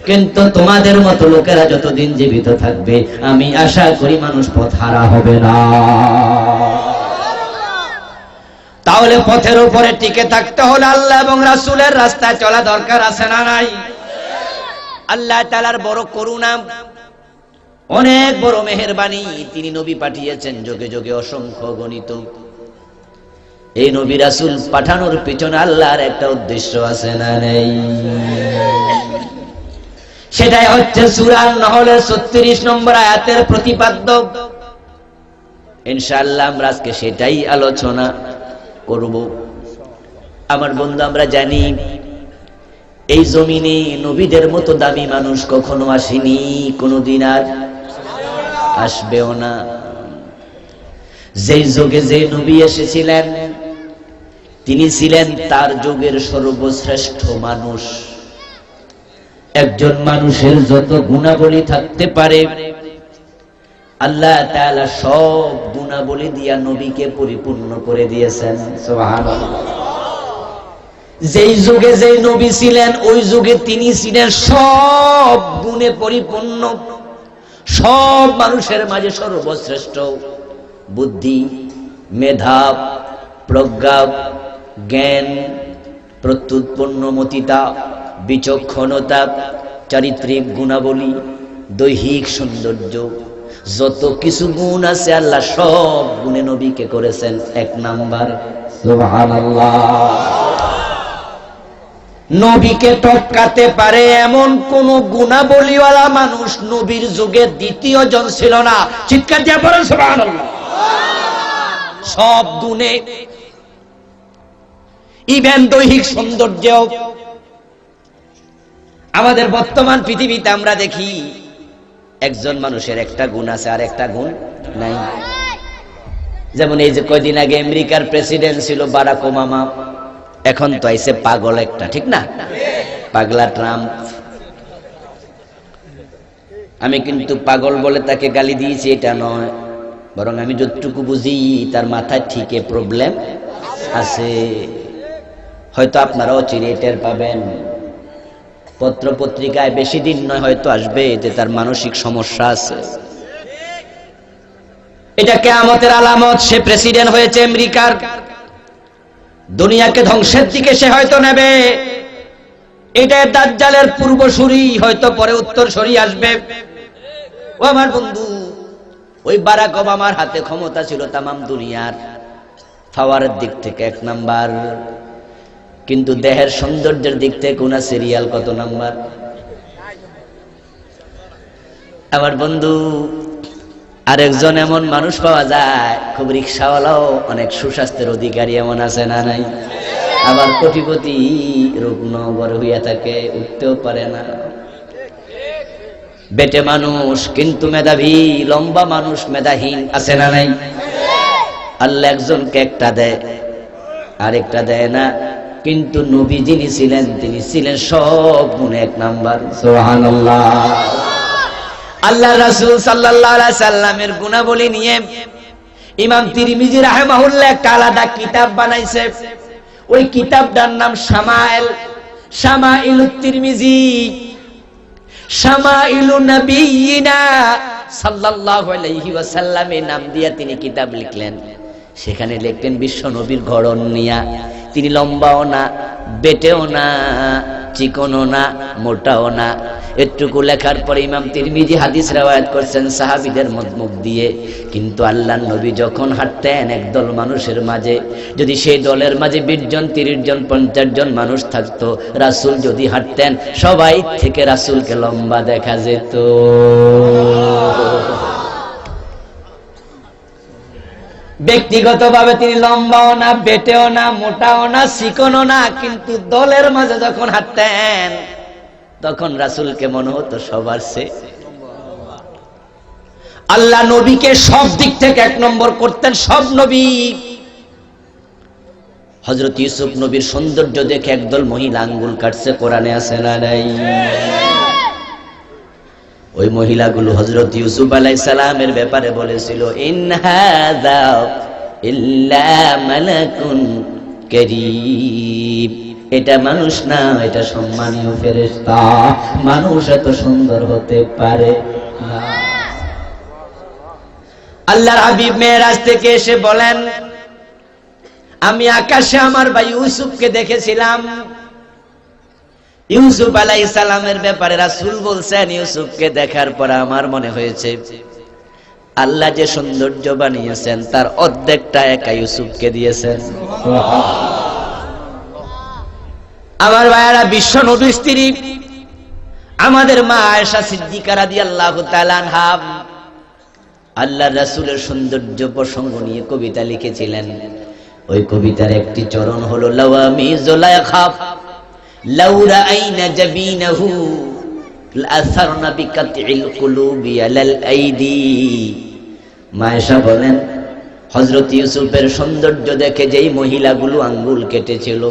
কিন্তু তোমাদের মতো লোকেরা যতদিন জীবিত থাকবে, আমি আশা করি মানুষ পথ হারা হবে না। তাহলে পথের উপরে টিকে থাকতে হলে আল্লাহ এবং রাসূলের রাস্তায় চলা দরকার আছে না নাই? আল্লাহ তাআলার বড় করুণা, অনেক বড় মেহেরবানি, তিনি নবী পাঠিয়েছেন যুগে যুগে অসংখ্য গণিত। এই নবী রাসূল পাঠানোর পিছনে আল্লাহর একটা উদ্দেশ্য আছে না নেই? সেটাই হচ্ছে সূরা নহলের 36 নম্বর আয়াতের প্রতিপাদ্য। ইনশাআল্লাহ আমরা আজকে সেটাই আলোচনা করব। আমার বন্ধু, আমরা জানি এই জমিনে নবীদের মতো দামি মানুষ কখনো আসেনি, কোনোদিন আর আসবেও না। যেই যুগে যে নবী এসেছিলেন, তিনি ছিলেন তার যুগের সর্বশ্রেষ্ঠ মানুষ। একজন মানুষের যত গুণাবলী থাকতে পারে, আল্লাহ তাআলা সব গুণাবলী দিয়া নবীকে পরিপূর্ণ করে দিয়েছেন। সুবহানাল্লাহ। যেই যুগে যেই নবী ছিলেন, ওই যুগে তিনি ছিলেন সব গুণে পরিপূর্ণ, সব মানুষের মাঝে সর্বশ্রেষ্ঠ। বুদ্ধি, মেধা, প্রজ্ঞা, জ্ঞান, প্রত্যুৎপন্নমতিতা, বিচক্ষণতা, চারিত্রিক গুণাবলী, দৈহিক সৌন্দর্য, যত কিছু গুণ আছে আল্লাহ সব গুণে নবীকে করেছেন এক নাম্বার। সুবহানাল্লাহ। নবীকে টপকাতে পারে এমন কোন গুণাবলীওয়ালা মানুষ নবীর যুগে দ্বিতীয় জন ছিল না। চিৎকার দিয়ে বলেন সুবহানাল্লাহ। সব গুণে, ইভেন দৈহিক সৌন্দর্য। আমাদের বর্তমান পৃথিবীতে আমরা দেখি একজন মানুষের একটা গুণ আছে আর একটা গুণ নাই। যেমন এই যে কয়দিন আগে আমেরিকার প্রেসিডেন্ট ছিল বারাক ওবামা, এখন তো আইছে পাগল একটা, ঠিক না? পাগলা ট্রাম্প। আমি কিন্তু পাগল বলে তাকে গালি দিয়েছি এটা নয়, বরং আমি যতটুকু বুঝি তার মাথায় ঠিকই প্রবলেম আছে। হয়তো আপনারাও চিনি, টের পাবেন। পত্র পত্রিকায় বেশি দিন নয় হয়তো আসবে যে তার মানসিক সমস্যা আছে। এটা কিয়ামতের আলামত। সে প্রেসিডেন্ট হয়েছে আমেরিকার, দুনিয়াকে ধ্বংসের দিকে সে হয়তো নেবে। এটা দাজ্জালের পূর্বসূরি, হয়তো পরে উত্তরসূরি আসবে। ও আমার বন্ধু, ওই বারাক ওবামার হাতে ক্ষমতা ছিল তামাম দুনিয়ার। পাওয়ারের দিক থেকে 1 নাম্বার, কিন্তু দেহের সৌন্দর্যের দিক থেকে ওনার সিরিয়াল কত নাম্বার? আমার বন্ধু, আরেকজন এমন মানুষ পাওয়া যায়, খুব রিক্সাওয়ালাও অনেক সুস্বাস্থ্যের অধিকারী এমন আছে না নাই? আবার কোটিপতি রুগ্ন বড় হইয়া থাকে, উঠতেও পারে না। বেটে মানুষ কিন্তু মেধাবী, লম্বা মানুষ মেধাহীন আছে না নাই? আল্লাহ একজনকে একটা দেয়, আরেকটা দেয় না, কিন্তু নবী যিনি ছিলেন তিনি ছিলেন সব গুণে 1 নাম্বার। সুবহানাল্লাহ। আল্লাহ রাসূল সাল্লাল্লাহু আলাইহি সাল্লামের গুণাবলী নিয়ে ইমাম তিরমিজি রাহিমাহুল্লাহ একটা আলাদা কিতাব বানাইছে। ওই কিতাবটার নাম শামাইলুত তিরমিজি, শামাইলুন নবিয়িনা সাল্লাল্লাহু আলাইহি ওয়াসাল্লামের নাম দিয়া তিনি কিতাব লিখলেন। সেখানে লিখলেন বিশ্ব নবীর গড়ন নিয়া, তিনি লম্বাও না, বেটেও না, চিকনও না, মোটাও না। এটুকু লেখার পরে ইমাম তিরমিজি হাদিস রওয়ায়াত করছেন সাহাবীদের মুখ দিয়ে, কিন্তু আল্লাহর নবী যখন হাঁটতেন একদল মানুষের মাঝে, যদি সেই দলের মাঝে 20 জন, 30 জন, 50 জন মানুষ থাকতো, রাসূল যদি হাঁটতেন সবাই থেকে রাসূলকে লম্বা দেখা যেত। ব্যক্তিগতভাবে তিনি লম্বাও না, বেটেও না, মোটাও না, চিকনও না, কিন্তু দলের মাঝে যখন হাঁটতেন তখন রাসূলকে মনে হতো সবার চেয়ে। আল্লাহ নবীকে সব দিক থেকে 1 নম্বর করতেন, সব নবী। হযরত ইউসুফ নবীর সৌন্দর্য দেখে একদল মহিলা আঙ্গুল কাটছে, কোরআনে আছে না নাই? ওই মহিলাগুলো হযরত ইউসুফ আলাইহিস সালামের ব্যাপারে বলেছিল, ইন হাযা ইল্লা মালাকুন কারীম, এটা মানুষ না, এটা সম্মানীয় ফেরেশতা, মানুষ এত সুন্দর হতে পারে না। আল্লাহর হাবিব মেরাজ থেকে এসে বলেন, আমি আকাশে আমার ভাই ইউসুফকে দেখেছিলাম। ইউসুফ আলাইহিস সালামের ব্যাপারে রাসূল বলছেন, ইউসুফকে দেখার পর আমার মনে হয়েছে আল্লাহ যে সৌন্দর্য বানিয়েছেন তার অর্ধেকটা একা ইউসুফকে দিয়েছেন। আমার ভাইয়ারা, বিশ্ব নবীর স্ত্রী আমাদের মা আয়েশা সিদ্দিকা রাদিয়াল্লাহু তাআলা আনহা আল্লাহর রাসূলের সৌন্দর্য প্রসঙ্গ নিয়ে কবিতা লিখেছিলেন। ওই কবিতার একটি চরণ হলো লাওয়ামি জুলাইখা লাউ রাআইনা জাবিনাহু লাআসারনা বিকাতিল কুলুবি আলাল আইদি। মা আয়েশা বলেন, হযরত ইউসুফের সৌন্দর্য দেখে যেই মহিলাগুলো আঙ্গুল কেটেছিল,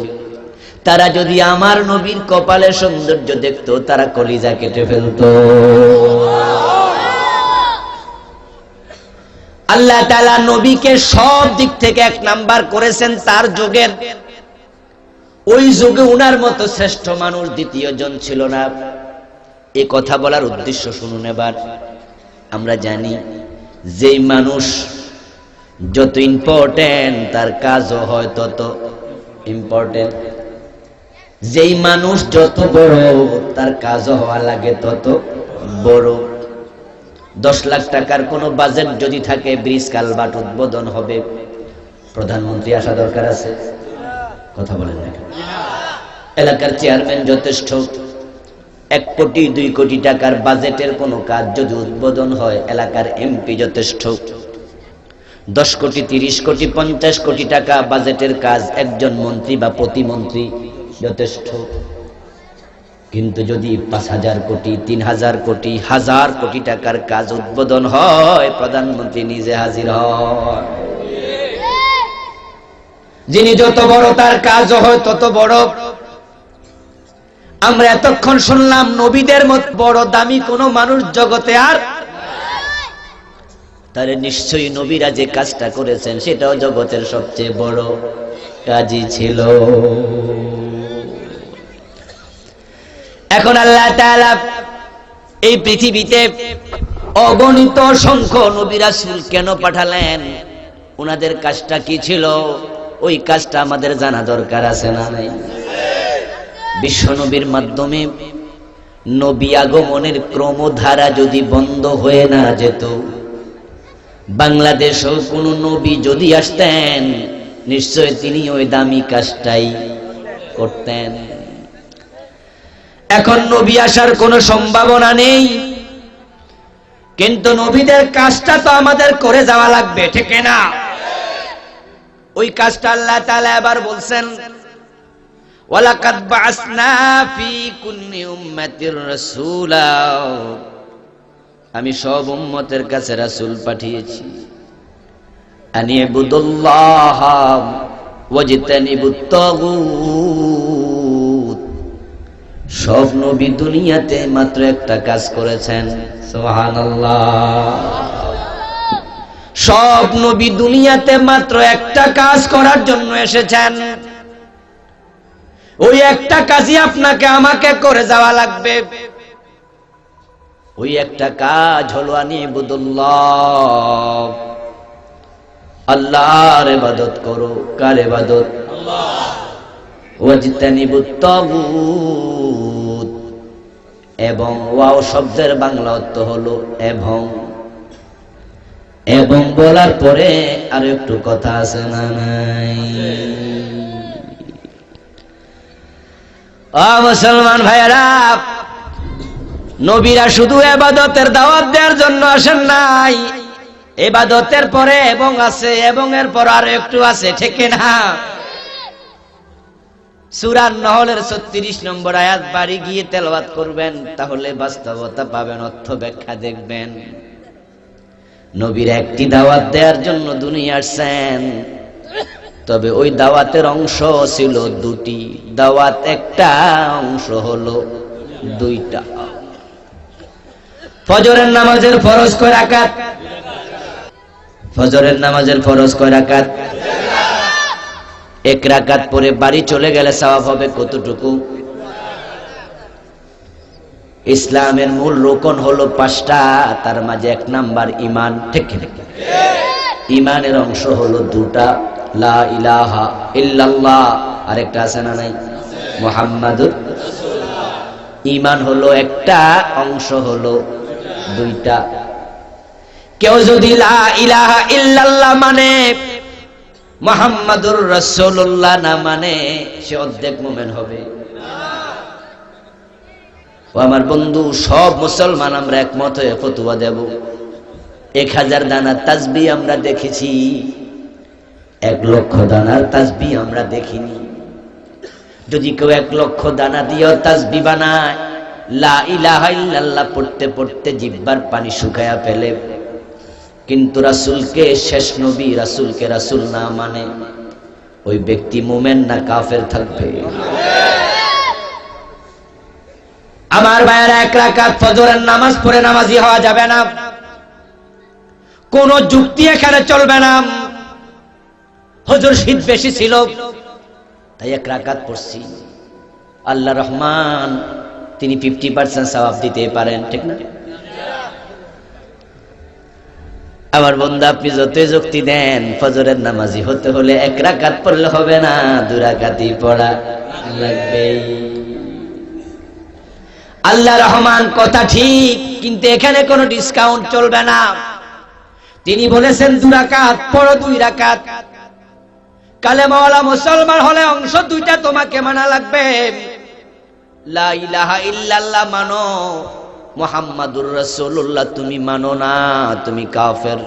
তারা যদি আমার নবীর কপালের সৌন্দর্য দেখতো তারা কলিজা কেটে ফেলতো। আল্লাহ তাআলা নবীকে সব দিক থেকে 1 নাম্বার করেছেন তার যুগের। ওই যুগে উনার মতো শ্রেষ্ঠ মানুষ দ্বিতীয় জন ছিল না। এই কথা বলার উদ্দেশ্য শুনুন এবার। আমরা জানি যেই মানুষ যত ইম্পর্টেন্ট তার কাজও হয় তত ইম্পর্টেন্ট। যেই মানুষ যত বড় তার কাজও হওয়া লাগে তত বড়। 10 লাখ টাকার কোনো বাজেট যদি থাকে, ব্রিজ কালভার্ট উদ্বোধন হবে, প্রধানমন্ত্রী আসা দরকার আছে? কথা বলেন না। এলাকার চেয়ারম্যান যথেষ্ট। 1 কোটি 2 কোটি টাকার বাজেটের কোনো কাজ যদি উদ্বোধন হয়, এলাকার এমপি যথেষ্ট। 10 কোটি 30 কোটি 50 কোটি টাকা বাজেটের কাজ একজন মন্ত্রী বা প্রতিমন্ত্রী যথেষ্ট। কিন্তু যদি 5000 কোটি 3000 কোটি 1000 কোটি টাকার কাজ উদ্বোধন হয়, প্রধানমন্ত্রী নিজে হাজির হয়। যিনি যত বড় তার কাজ হয় তত বড়। আমরা এতক্ষণ শুনলাম নবীদের মতো বড় দামি কোন মানুষ জগতে আর, তাহলে নিশ্চয়ই নবীরা যে কাজটা করেছেন সেটাও জগতের সবচেয়ে বড় কাজই ছিল। এখন আল্লাহ তাআলা এই পৃথিবীতে অগণিত সংখ্য নবী রাসূল কেন পাঠালেন? ওনাদের কাজটা কি ছিল? ওই কাজটা আমাদের জানা দরকার আছে না নাই? বিশ্ব নবীর মাধ্যমে নবী আগমনের ক্রমধারা যদি বন্ধ হয়ে না যেত, বাংলাদেশেও কোন নবী যদি আসতেন নিশ্চয় তিনি ওই দামি কাজটাই করতেন। এখন নবী আসার কোনো সম্ভাবনা নেই, কিন্তু নবীদের কাজটা তো আমাদের করে যাওয়া লাগবে, ঠিক না? ওই কাজটা আল্লাহ তাআলা এবার বলছেন, ওয়ালাকাদ বাআসনা ফি কুল্লি উম্মাতির রাসূলা, আমি সব উম্মতের কাছে রাসূল পাঠিয়েছি, আনিবুদুল্লাহ ওয়াজতানিবুত তাগুত। সব নবী দুনিয়াতে মাত্র একটা কাজ করেছেন, সুবহানাল্লাহ। সব নবী দুনিয়াতে মাত্র একটা কাজ করার জন্য এসেছেন। ওই একটা কাজই আপনাকে আমাকে করে যাওয়া লাগবে। ওই একটা কাজ হলো আনিবুদুল্লাহ, আল্লাহর ইবাদত করো। কার ইবাদত? আল্লাহ। ওয়াজতানিবুত তাগুত, এবং ওয়াও শব্দের বাংলা অর্থ হলো এবং। এবং বলার পরে আর একটু কথা আছে না নাই? ও মুসলমান ভাইয়েরা, নবীরা শুধু ইবাদতের দাওয়াত দেওয়ার জন্য আসেন নাই, ইবাদতের পরে এবং আছে, এবং এর পর আরো একটু আছে, ঠিক না? সূরা নহলের 36 নম্বর আয়াত বাড়ি গিয়ে তেলাওয়াত করবেন, তাহলে বাস্তবতা পাবেন, অর্থ ব্যাখ্যা দেখবেন। নবীর একটি দাওয়াত দেওয়ার জন্য দুনিয়া আসছেন, তবে ওই দাওয়াতের অংশ ছিল দুটি। দাওয়াত একটা, অংশ হলো দুইটা। ফজরের নামাজের ফরজ কয় রাকাত? ফজরের নামাজের ফরজ কয় রাকাত? এক রাকাত পরে বাড়ি চলে গেলে সওয়াব হবে কতটুকু? ইসলামের মূল রোকন হলো 5টা, তার মাঝে 1 নাম্বার ঈমান, ঠিক ঠিক? ঈমানের অংশ হলো 2টা, লা ইলাহা ইল্লাল্লাহ, আরেকটা আছে না নাই? মুহাম্মাদুর রাসূলুল্লাহ। ঈমান হলো একটা, অংশ হলো 2টা। কেউ যদি লা ইলাহা ইল্লাল্লাহ মানে, মুহাম্মাদুর রাসূলুল্লাহ না মানে, সে অর্ধেক মুমিন হবে। ও আমার বন্ধু, সব মুসলমান আমরা একমত হয়ে ফতোয়া দেব। 1000 দানার তাসবিহ আমরা দেখেছি, 1 লক্ষ দানার তাসবিহ আমরা দেখিনি। যদি কেউ 1 লক্ষ দানা দিয়েও তাসবিহ বানায়, লা ইলাহা ইল্লাল্লাহ পড়তে পড়তে জিহ্বার পানি শুকায়া ফেলে, কিন্তু রাসূলকে শেষ নবী, রাসূলকে রাসূল না মানে, ওই ব্যক্তি মুমিন না কাফের থাকবে? আমার ভাইয়েরা, 1 রাকাত ফজরের নামাজ পড়ে নামাজি হওয়া যাবে না, কোন যুক্তি এখানে চলবে না। হুজুর শীত বেশি ছিল তাই 1 রাকাত পড়ছি, আল্লাহ রহমান তিনি 50% সওয়াব দিতে পারেন, ঠিক না? আমার বন্ধু, আপনি যতই যুক্তি দেন, ফজরের নামাজি হতে হলে 1 রাকাত পড়লে হবে না, 2 রাকাতই পড়া লাগবে। আল্লাহ রহমান কথা ঠিক, কিন্তু এখানে কোনো ডিসকাউন্ট চলবে না। তিনি বলেছেন 2 রাকাত পড়ো, 2 রাকাত। কালেমাওয়ালা মুসলমান হলে অংশ 2টা তোমাকে মানা লাগবে। লা ইলাহা ইল্লাল্লাহ মানো, মুহাম্মাদুর রাসূলুল্লাহ তুমি মানো না, তুমি কাফের।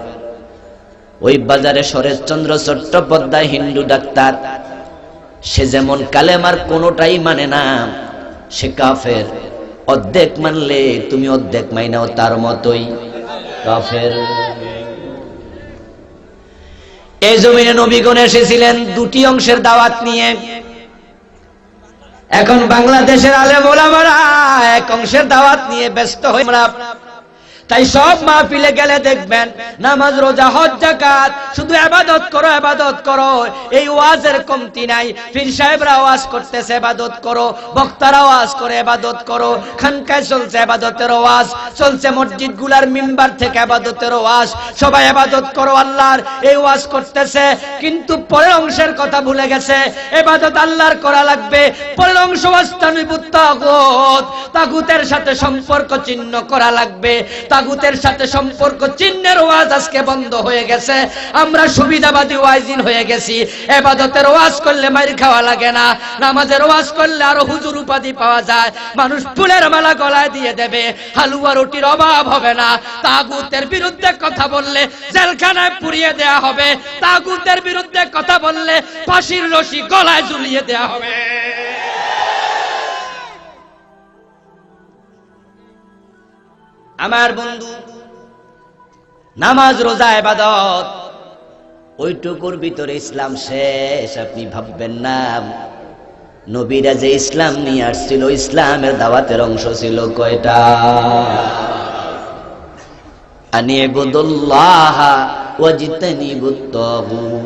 ওই বাজারে শরৎচন্দ্র চট্টোপাধ্যায় হিন্দু ডাক্তার, সে যেমন কালেমার কোনোটাই মানে না, সে কাফের। অর্ধেক মানলে তুমি অর্ধেক মাইনাও তার মতোই কাফের। এই জমিনে নবীগণ এসেছিলেন 2টি অংশের দাওয়াত নিয়ে। এখন বাংলাদেশের আলেম ওলামারা 1 অংশের দাওয়াত নিয়ে ব্যস্ত হয়ে আমরা। তাই সব মাহফিলে গেলে দেখবেন নামাজ, রোজা, হজ, যাকাত, শুধু ইবাদত করো, ইবাদত করো। এই ওয়াজের কমতি নাই। পীর সাহেবরা ওয়াজ করতেছে ইবাদত করো, বক্তারা ওয়াজ করে ইবাদত করো, খানকায় চলছে ইবাদতের ওয়াজ, চলছে মসজিদগুলার মিম্বার থেকে ইবাদতের ওয়াজ। সবাই ইবাদত করো আল্লাহর, এই ওয়াজ করতেছে, কিন্তু পরের অংশের কথা ভুলে গেছে। ইবাদত আল্লাহর করা লাগবে, পরের অংশ ওয়াস্তানিবুত তাগুত, তাগুতের সাথে সম্পর্ক চিহ্ন করা লাগবে। তাগুতের সাথে সম্পর্ক চিহ্নের ওয়াজ আজকে বন্ধ হয়ে গেছে। আমরা সুবিধাবাদী ওয়াইজিন হয়ে গেছি। ইবাদতের ওয়াজ করলে মাইর খাওয়া লাগে না, নামাজের ওয়াজ করলে আরো হুজুর উপাধি পাওয়া যায়, মানুষ ফুলের মালা গলায় দিয়ে দেবে, হালুয়া রুটির অভাব হবে না। তাগুতের বিরুদ্ধে কথা বললে জেলখানায় পুড়িয়ে দেয়া হবে, তাগুতের বিরুদ্ধে কথা বললে ফাঁসির রশি গলায় ঝুলিয়ে দেয়া হবে। আমার বন্ধু, নামাজ রোজা ইবাদত ওইটুকুর ভিতরে ইসলাম শেষ আপনি ভাববেন না। নবীরা যে ইসলাম নিয়ে আসছিল, ইসলামের দাওয়াতের অংশ ছিল কয়টা? আনিবুদুল্লাহ ওয়াজতানিবুত তাগুত।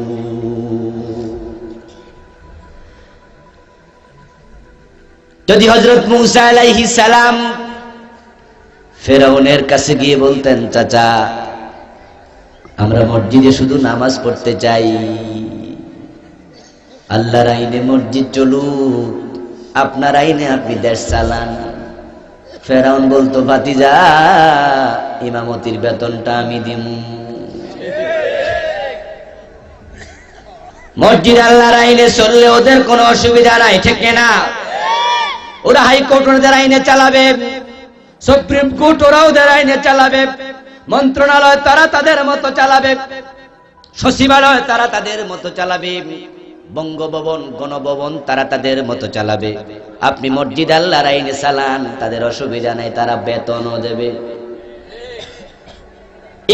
যদি হযরত মূসা আলাইহিস সালাম ফেরাউনের কাছে গিয়ে বলতেন, চাচা আমরা মসজিদে শুধু নামাজ পড়তে চাই, আল্লাহর আইনে মসজিদ চলুক, আপনার আইনে আপনি দেশ চালান। ফেরাউন বলতো, ভাতিজা ইমামতির বেতনটা আমি দিমু। মসজিদ আল্লাহর আইনে চললে ওদের কোনো অসুবিধা নাই, ঠিক না? ওরা হাইকোর্ট ওদের আইনে চালাবে, সুপ্রিম কোর্ট ওরা ওদের আইনে চালাবে, মন্ত্রণালয় তারা তাদের মতো চালাবে, সচিবালয় তারা তাদের মতো চালাবে, বঙ্গভবন গণভবন তারা তাদের মতো চালাবে। আপনি মসজিদ আল্লাহর আইনে চালান, তাদের অসুবিধা নাই, তারা বেতনও দেবে।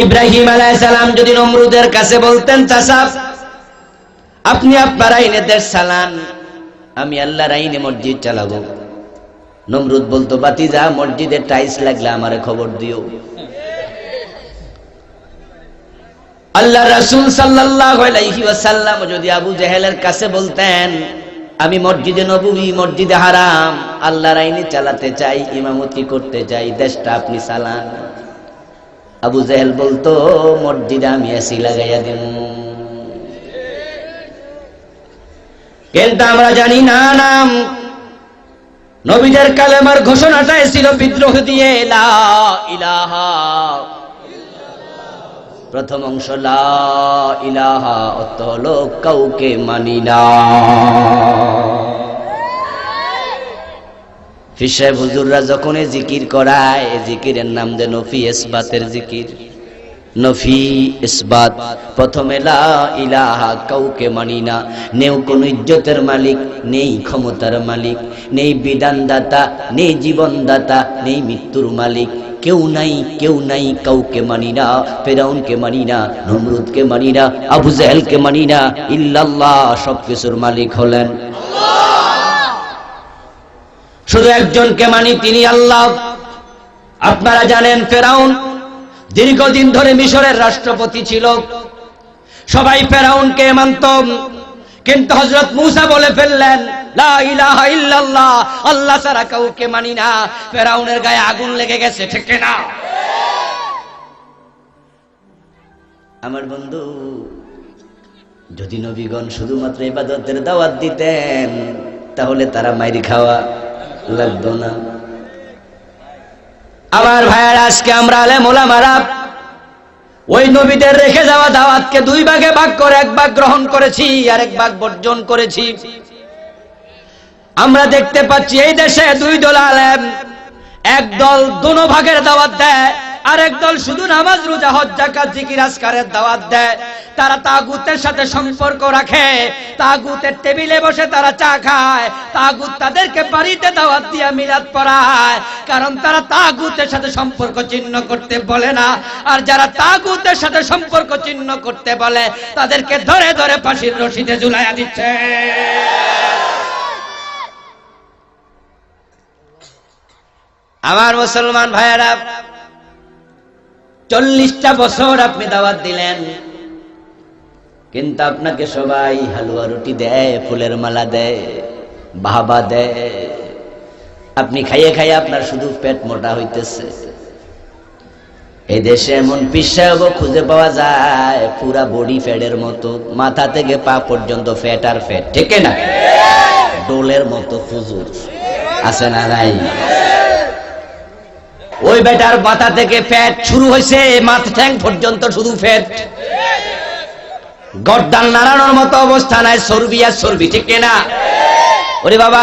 ইব্রাহিম আলাইহিস সালাম যদি নমরুদের কাছে বলতেন, চাচা আপনি আপনার আইনে দেশ চালান, আমি আল্লাহর আইনে মসজিদ চালাবো, নমরুদ বলতো, ভাতিজা মসজিদে টাইলস লাগলে আমারে খবর দিও। আল্লাহ রাসূল সাল্লাল্লাহু আলাইহি ওয়াসাল্লাম যদি আবু জেহেলের কাছে বলতেন, আমি মসজিদে নববী মসজিদে হারাম আল্লাহর আইনে চালাতে চাই, ইমামতি করতে চাই, দেশটা আপনি চালান, আবু জেহেল বলতো, মসজিদে আমি এসি লাগাইয়া দিব। কিন্তু আমরা জানি না, নাম নবীদের কালেমার ঘোষণাটাই ছিল বিদ্রোহ দিয়ে, লা ইলাহা, প্রথম অংশ লা ইলাহা, অর্থ হলো কাউকে মানি না। পীর সাহেব হুজুররা যখন জিকির করায়, জিকিরের নাম দেয় নফি ইসবাতের জিকির, নফি ইসবাত। প্রথমে লা ইলাহা, কাউকে মানি না, নেই কোন ইজ্জতের মালিক, নেই ক্ষমতার মালিক, নেই বিধানদাতা, নেই জীবনদাতা, নেই মৃত্যুর মালিক, কেউ নাই, কেউ নাই, কাউকে মানি না। ফেরাউনকে মানি না, নমরুদকে মানি না, আবু জেহেলকে মানি না, ইল্লাল্লাহ, সবকিছুর মালিক হলেন আল্লাহ। শুধু একজনকে মানি, তিনি আল্লাহ। আপনারা জানেন ফেরাউন দীর্ঘদিন ধরে মিশরের রাষ্ট্রপতি ছিল, সবাই ফেরাউনকে মানত, কিন্তু হযরত মূসা বলে ফেললেন, লা ইলাহা ইল্লাল্লাহ, আল্লাহ ছাড়া কাউকে মানি না। ফেরাউনের গায়ে আগুন লেগে গেছে, ঠিক না? আমার বন্ধু, যদি নবীগণ শুধুমাত্র ইবাদতের দাওয়াত দিতেন, তাহলে তারা মাইর খাওয়া লাগতো না। আমার ভাইয়েরা, আজকে আমরা আলেম ওলামারা ওই নবীদের রেখে যাওয়া দাওয়াতকে দুই ভাগে ভাগ করে এক ভাগ গ্রহণ করেছি, আর এক ভাগ বর্জন করেছি। আমরা দেখতে পাচ্ছি এই দেশে দুই দল আলেম, এক দল দোনো ভাগের দাওয়াত দেয়, আর এক দল শুধু নামাজ রোজা হজ যাকাত জিকির আজকারের দাওয়াত দেয়। তারা তাগুতের সাথে সম্পর্ক রাখে, তাগুতের টেবিলে বসে তারা চা খায়, তাগুত তাদেরকে বাড়িতে দাওয়াত দিয়ে মিলাদ পড়ায়, কারণ তারা তাগুতের সাথে সম্পর্ক চিহ্ন করতে বলে না। আর যারা তাগুতের সাথে সম্পর্ক চিহ্ন করতে বলে, তাদেরকে ধরে ধরে ফাঁসির রশিতে ঝুলাইয়া দিচ্ছে। আমার মুসলমান ভাইয়েরা, 40টা বছর আপনি দাওয়াত দিলেন, কিন্তু আপনাকে সবাই হালুয়া রুটি দেয়, ফুলের মালা দেয়, বাহাবা দেয়। আপনি খাইয়ে খাইয়ে আপনার শুধু পেট মোটা হইতেছে। এই দেশে এমন পীর সাহেব খুঁজে পাওয়া যায়, পুরা বডি ফ্যাটের মতো, মাথা থেকে পা পর্যন্ত ফ্যাট আর ফ্যাট, ঠিক না? ডোলের মতো হুজুর আছে না নাই? ওই বেটার মাথা থেকে ফ্যাট শুরু হয়েছে, মাথা ঠ্যাং পর্যন্ত শুধু ফ্যাট, গর্দান নাড়ানোর মতো অবস্থা নাই, চর্বি আর চর্বি, ঠিক কিনা? ওরে বাবা,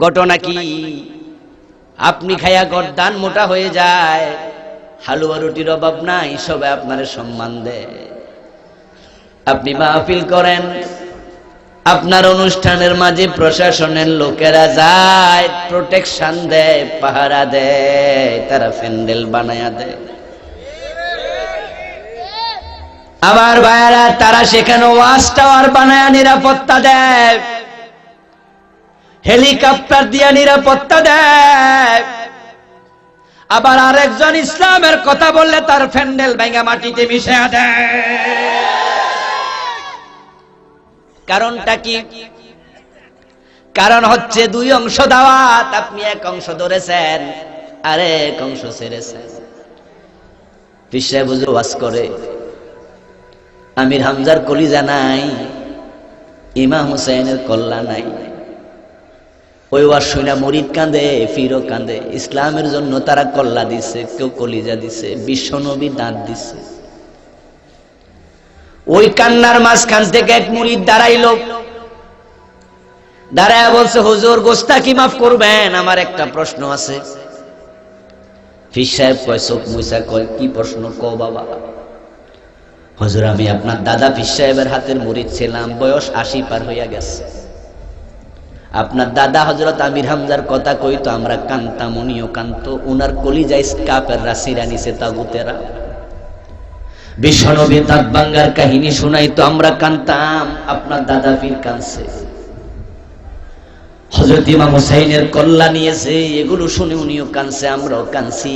ঘটনা কি? আপনি খাইয়া গর্দান মোটা হয়ে যায়, হালুয়া রুটির অভাব নাই, সবাই আপনার সম্মান দেয়। আপনি মাহফিল করেন, আপনার অনুষ্ঠানের মাঝে প্রশাসনের লোকেরা যায়, প্রোটেকশন দেয়, পাহারা দেয়, তারা প্যান্ডেল বানায়া দেয়। আমার ভাইয়েরা, তারা সেখানে ওয়াচ টাওয়ার বানায়া নিরাপত্তা দেয়, হেলিকপ্টার দিয়ে নিরাপত্তা দেয়। আবার আরেকজন ইসলামের কথা বললে তার প্যান্ডেল ভেঙে মাটিতে মিশিয়ে দেয়। কারণটা কি? কারণ হচ্ছে দুই অংশ দাওয়াত, আপনি এক অংশ ধরেছেন, আরেক অংশ ছেড়েছেন। পীর সাহেব হুজুর ওয়াজ করে, আমির হামজার কলিজা নাই, ইমাম হুসাইনের কল্লা নাই। ওই ওয়াজ শুনে মুরিদ কাঁদে, পীরও কাঁদে। ইসলামের জন্য তারা কল্লা দিছে, কেউ কলিজা দিছে, বিশ্বনবী দাঁত দিছে। ওই কান্নার মাঝখান থেকে এক মুরিদ দাঁড়াইলো, দাঁড়ায় বলছে, হুজুর গোস্তাকি মাফ করবেন, আমার একটা প্রশ্ন আছে। পীর সাহেব কয়, চোখ মুইসা কয়, কি প্রশ্ন? কও বাবা। হুজুর, আমি আপনার দাদা পীর সাহেবের হাতের মুরিদ ছিলাম, বয়স 80 পার হইয়া গেছে। আপনার দাদা হযরত আমির হামজার কথা কইতো, আমরা কানতাম, উনিও কানতো। উনার কলিজায় কাফের রাসিরা নিছে, তাগুতেরা। বিশ্বনবী দাঁত ভাঙ্গার কাহিনী শুনাইতো, আমরা কানতাম, আপনার দাদা পীর কানছে। হযরত ইমাম হুসাইনের কল্লা নিয়েছে, এগুলো শুনে উনিও কানছে, আমরাও কানছি।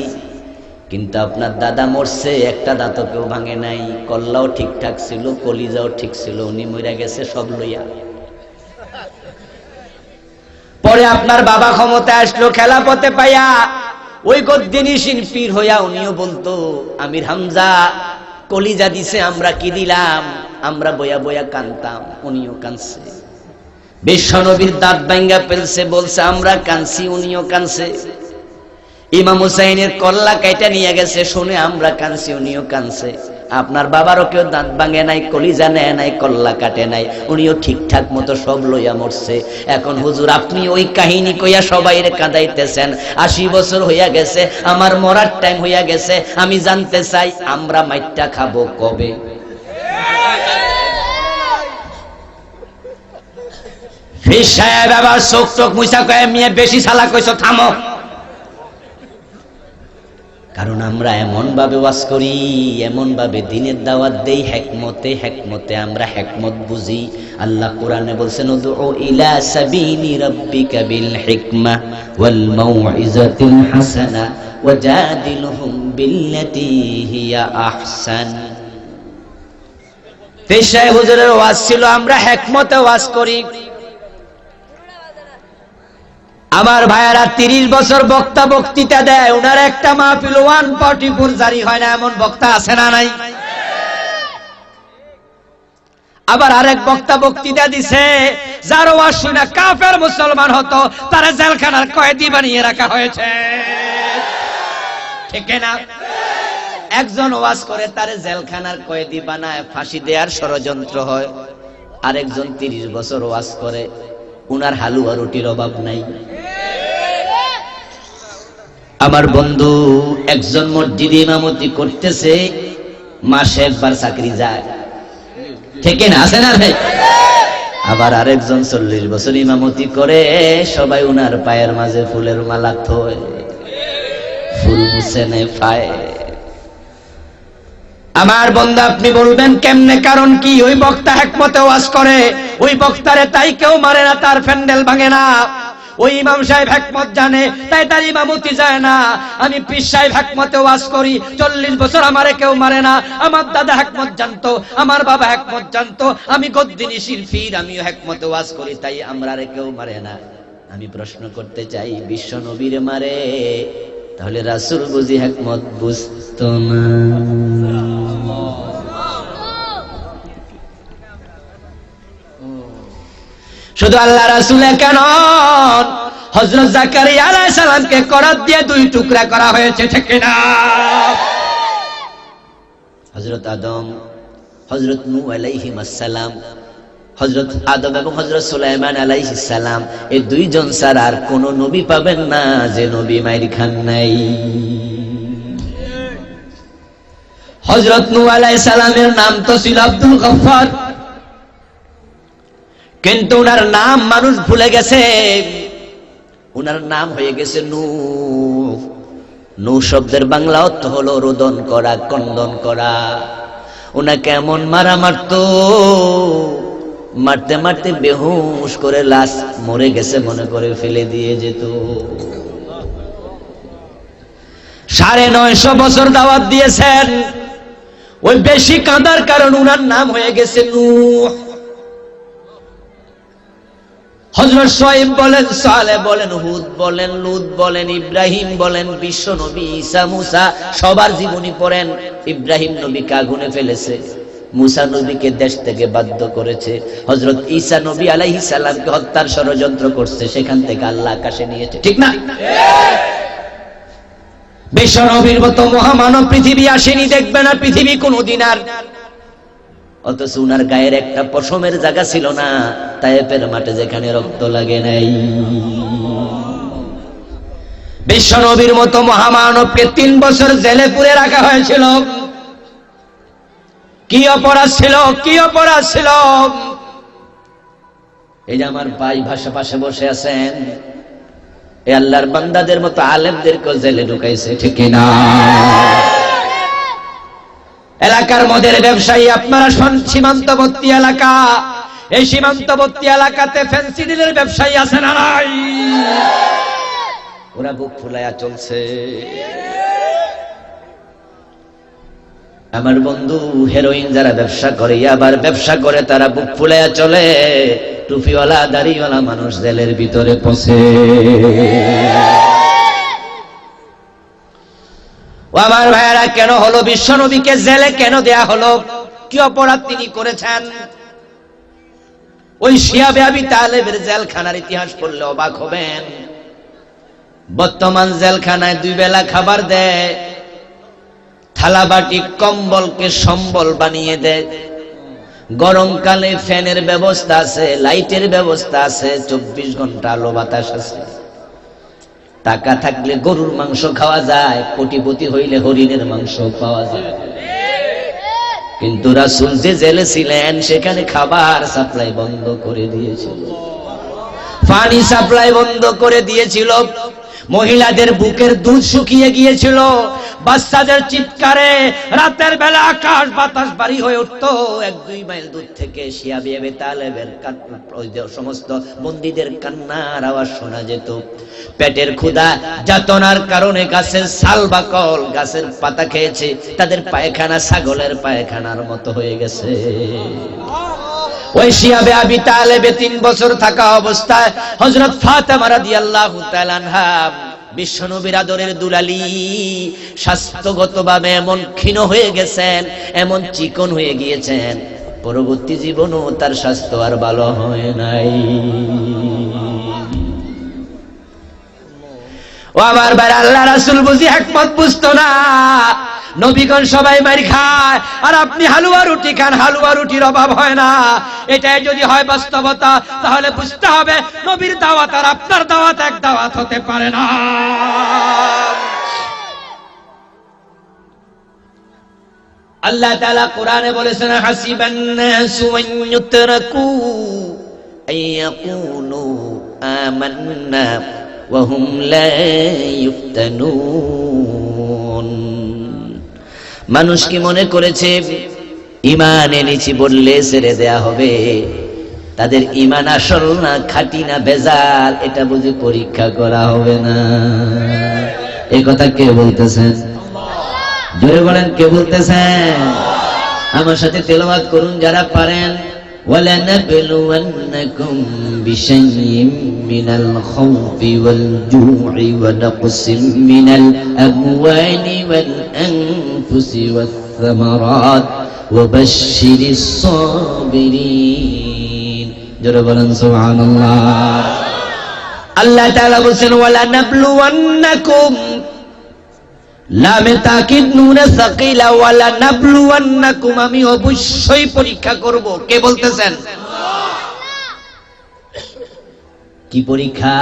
কিন্তু আপনার দাদা মরছে, একটা দাঁতও কেউ ভাঙে নাই, কল্লাও ঠিকঠাক ছিল, কলিজাও ঠিক ছিল, উনি মরে গেছে সব লইয়া। পরে আপনার বাবা ক্ষমতা আসলো, খেলাপথে পাইয়া ওই গদ্দিনীশীন পীর হইয়া উনিও বলতো, আমির হামজা কলিজা দিছে, আমরা কি দিলাম? আমরা বয়া বয়া কানতাম, উনিও কানছে। বিশ্বনবীর দাঁত ভাঙ্গা ফেলছে, বলছে আমরা কানছি, উনিও কানছে। ইমাম হুসাইনের কল্লা কাইটা নিয়ে গেছে, শুনে আমরা কানছি, উনিও কানছে। আপনার বাবারও কেউ দাঁত ভাঙে নাই, কলিজা নেয় নাই, কল্লা কাটে নাই, উনিও ঠিকঠাক মতো সব লইয়া মরছে। এখন হুজুর, আপনি ওই কাহিনী কইয়া সবাইরে কাঁদাইতেছেন। 80 বছর হইয়া গেছে, আমার মরার টাইম হইয়া গেছে। আমি জানতে চাই, আমরা মাইটটা খাবো কবে? পীর সাহেব আবার চোখ চোখ মুইসা কয়ে, মিয়া বেশি সালা কইছো, থামো। কারণ আমরা এমন ভাবে ওয়াজ করি, এমন ভাবে দিনের দাওয়াত দেই, হিকমতে হিকমতে আমরা হিকমত বুঝি। আল্লাহ কোরআনে বলছেন, উদউ ইলা সাবিলি রাব্বিকা বিল হিকমা ওয়াল মাউইজাতিল হাসানা ওয়াজাদিলহুম বিল্লাতী হিয়া আহসান। পীর সাহেব হুজুরের ওয়াজ ছিল, আমরা হিকমতে ওয়াজ করি। আমার ভাইয়েরা 30 বছর বক্তা বক্তৃতা দেয়, ওনার একটা মাহফিল 144 জারি হয় না, এমন বক্তা আছে না নাই? আবার আরেক বক্তা বক্তৃতা দিছে, যার ওয়াজ শুনে কাফের মুসলমান হতো, তারা জেলখানার কয়েদি বানিয়ে রাখা হয়েছে, ঠিক না? একজন ওয়াজ করে, তারে জেলখানার কয়েদি বানায়, ফাঁসি দেওয়ার ষড়যন্ত্র হয়। আরেকজন 30 বছর ওয়াজ করে, উনার হালুয়া রুটির অভাব নাই। আমার বন্ধু একজন মসজিদে ইমামতি করতেছে, মাসে একবার চাকরি যায়, ঠিক না? আছে না ভাই? আবার আরেকজন 40 বছর ইমামতি করে, সবাই উনার পায়ের মাঝে ফুলের মালা থয়, ফুল মুছে নেয় পায়ে। আমার বন্ধু, আপনি বলবেন কেমনে? কারণ কি? ওই বক্তা হিকমতে ওয়াজ করে, ওই বক্তারে তাই কেউ মারে না, তার প্যান্ডেল ভাঙে না। ওই ইমাম সাহেব হিকমত জানে, তাই তার ইমামতি যায় না। আমি পীর সাহেব হিকমতে ওয়াজ করি, 40 বছর আমারে কেউ মারে না। আমার দাদা হিকমত জানতো, আমার বাবা হিকমত জানতো, আমি গদ্দিনীশীল পীর, আমিও হিকমতে ওয়াজ করি, তাই আমরারে কেউ মারে না। আমি প্রশ্ন করতে চাই, বিশ্ব নবীরে মারে, তাহলে রাসূল বুঝি হিকমত বুঝতো না? শুধু আল্লাহ রাসূলে কেন, হযরত জাকারিয়া আলাইহিস সালামকে করাত দিয়ে দুই টুকরা করা হয়েছে, ঠিক না? হযরত আদম, হযরত নূহ আলাইহিস সালাম, হযরত আদম এবং হযরত সুলাইমান আলাইহিস সালাম, এই দুইজন ছাড়া আর কোন নবী পাবেন না যে নবী মাইর খান নাই। হযরত নূহ আলাইহিস সালামের নাম তো ছিল আব্দুল গফফার, কিন্তু ওনার নাম মানুষ ভুলে গেছে। ওনার নাম হয়ে গেছে নূহ। নূহ শব্দের বাংলা অর্থ হলো রোদন করা, কন্দন করা। ওনাকে এমন মারা মারতো, মারতে মারতে বেহুশ করে লাশ মরে গেছে মনে করে ফেলে দিয়ে যেত। 950 বছর দাওয়াত দিয়েছেন, ওই বেশি কাঁদার কারণ উনার নাম হয়ে গেছে নূহ। হযরত শুআয়ব বলেন, সালেহ বলেন, হুদ বলেন, লূত বলেন, ইব্রাহিম বলেন, বিশ্ব নবী ঈসা, মুসা, সবার জীবনী পড়েন। ইব্রাহিম নবীকে আগুনে ফেলেছে, মুসা নবীকে দেশ থেকে বাধ্য করেছে, হযরত ঈসা নবী আলাইহিস সালামকে হত্যার ষড়যন্ত্র করছে, সেখান থেকে আল্লাহ আকাশে নিয়েছে, ঠিক না? বিশ্ব নবীর মতো মহামানব পৃথিবী আসেনি, দেখবে না পৃথিবী কোনদিন আর। অথচ উনার গায়ের একটা পশমের জায়গা ছিল না তায়েফের মাঠে, যেখানে রক্ত লাগে নাই। বিশ্ব নবীর মতো মহামানবকে 3 বছর জেলে পুরে রাখা হয়েছিল। কি অপরাধ ছিল, কি অপরাধ ছিল? এই যে আমার ভাই পাশে বসে আছেন, এই আল্লাহর বান্দাদের মতো আলেমদেরকে জেলে ঢুকাইছে, ঠিক না? এলাকার মদের ব্যবসায়ী, আপনারা সীমান্তবর্তী এলাকা, এই সীমান্তবর্তী এলাকাতে ফেন্সিডিলের ব্যবসায়ী আছে না নাই? ওরা বুক ফুলাইয়া চলছে। আমার বন্ধু হেরোইন যারা ব্যবসা করে, আবার ব্যবসা করে, তারা বুক ফুলাইয়া চলে। টুপিওয়ালা দাড়িওয়ালা মানুষ জেলের ভিতরে পৌঁছে। ও আমার ভাইয়েরা, কেন হলো বিশ্ব নবীকে জেলে কেন দেয়া হলো? কি অপরাধ তিনি করেছেন? ওই শিয়াবে আবি তালেবের জেলখানার ইতিহাস পড়লে অবাক হবেন। বর্তমান জেলখানায় 2 বেলা খাবার দেয়, থালাবাটি কম্বলকে সম্বল বানিয়ে দেয়, গরমকালে ফ্যানের ব্যবস্থা আছে, লাইটের ব্যবস্থা আছে, 24 ঘন্টা আলো বাতাস আছে। টাকা থাকলে গরুর মাংস খাওয়া যায়, কোটিপতি হইলে হরিণের মাংস পাওয়া যায়। কিন্তু রাসূল যে জেলে ছিলেন, সেখানে খাবার সাপ্লাই বন্ধ করে দিয়েছিল, পানি সাপ্লাই বন্ধ করে দিয়েছিল, মহিলাদের বুকের দুধ শুকিয়ে গিয়েছিল, বাচ্চাদের চিৎকারে রাতের বেলা আকাশ বাতাস ভারী হয়ে উঠত। 1-2 মাইল দূর থেকে শিয়াবে আবি তালেবের সমস্ত বন্দীদের কান্নার আওয়াজ শোনা যেত। পেটের ক্ষুধা যাতনার কারণে গাছের ছাল বাকল, গাছের পাতা খেয়েছে, তাদের পায়খানা ছাগলের পায়খানার মতো হয়ে গেছে। ওই শিয়াবে আবি তালেবে 3 বছর থাকা অবস্থায় হযরত ফাতেমা রাদিয়াল্লাহু তাআলা আনহা, বিশ্বনবীর আদরের দুলালি, স্বাস্থ্যগতভাবে এমন ক্ষীণ হয়ে গেছেন, এমন চিকন হয়ে গিয়েছেন, পরবর্তী জীবনও তার স্বাস্থ্য আর ভালো হয় নাই। ও আমার ভাই, আল্লাহ রাসূল বুঝি হিকমত বুঝতো না। নবীগণ সবাই মার খায়, আর আপনি হালুয়া রুটি খান, হালুয়া রুটির অভাব হয় না। এটাই যদি হয় বাস্তবতা, তাহলে বুঝতে হবে নবীর দাওয়াত আর আপনার দাওয়াত এক দাওয়াত হতে পারে না। আল্লাহ তাআলা কোরআনে বলেছেন, হাসিবান নাসু আন ইউতরাকু আইয়াকুলু আমান্না ওয়া হুম লা ইফতানুন। মানুষ কি মনে করেছে ঈমান এনেছি বললে ছেড়ে দেয়া হবে? তাদের ঈমান আসল না খাঁটি না ভেজাল, এটা বুঝি পরীক্ষা করা হবে না? এই কথা কে বলতেছেন? জোরে বলেন, কে বলতেছেন? আমার সাথে তেলাওয়াত করুন যারা পারেন। وَلَنَبْلُوَنَّكُمْ بِشَيْءٍ مِّنَ الْخَوْفِ وَالْجُوعِ وَنَقْصٍ مِّنَ الْأَمْوَالِ وَالْأَنفُسِ وَالثَّمَرَاتِ وَبَشِّرِ الصَّابِرِينَ। জোরে বলেন সুবহানাল্লাহ। আল্লাহ তাআলা বলেন ওয়ালা নাবলুওয়ান্নাকুম, লামে তাকিদ নুনে সাকিলা, ওয়ালা নাবলুওয়ান্নাকুম, আমি অবশ্যই পরীক্ষা করব। কে বলতেছেন? কি পরীক্ষা?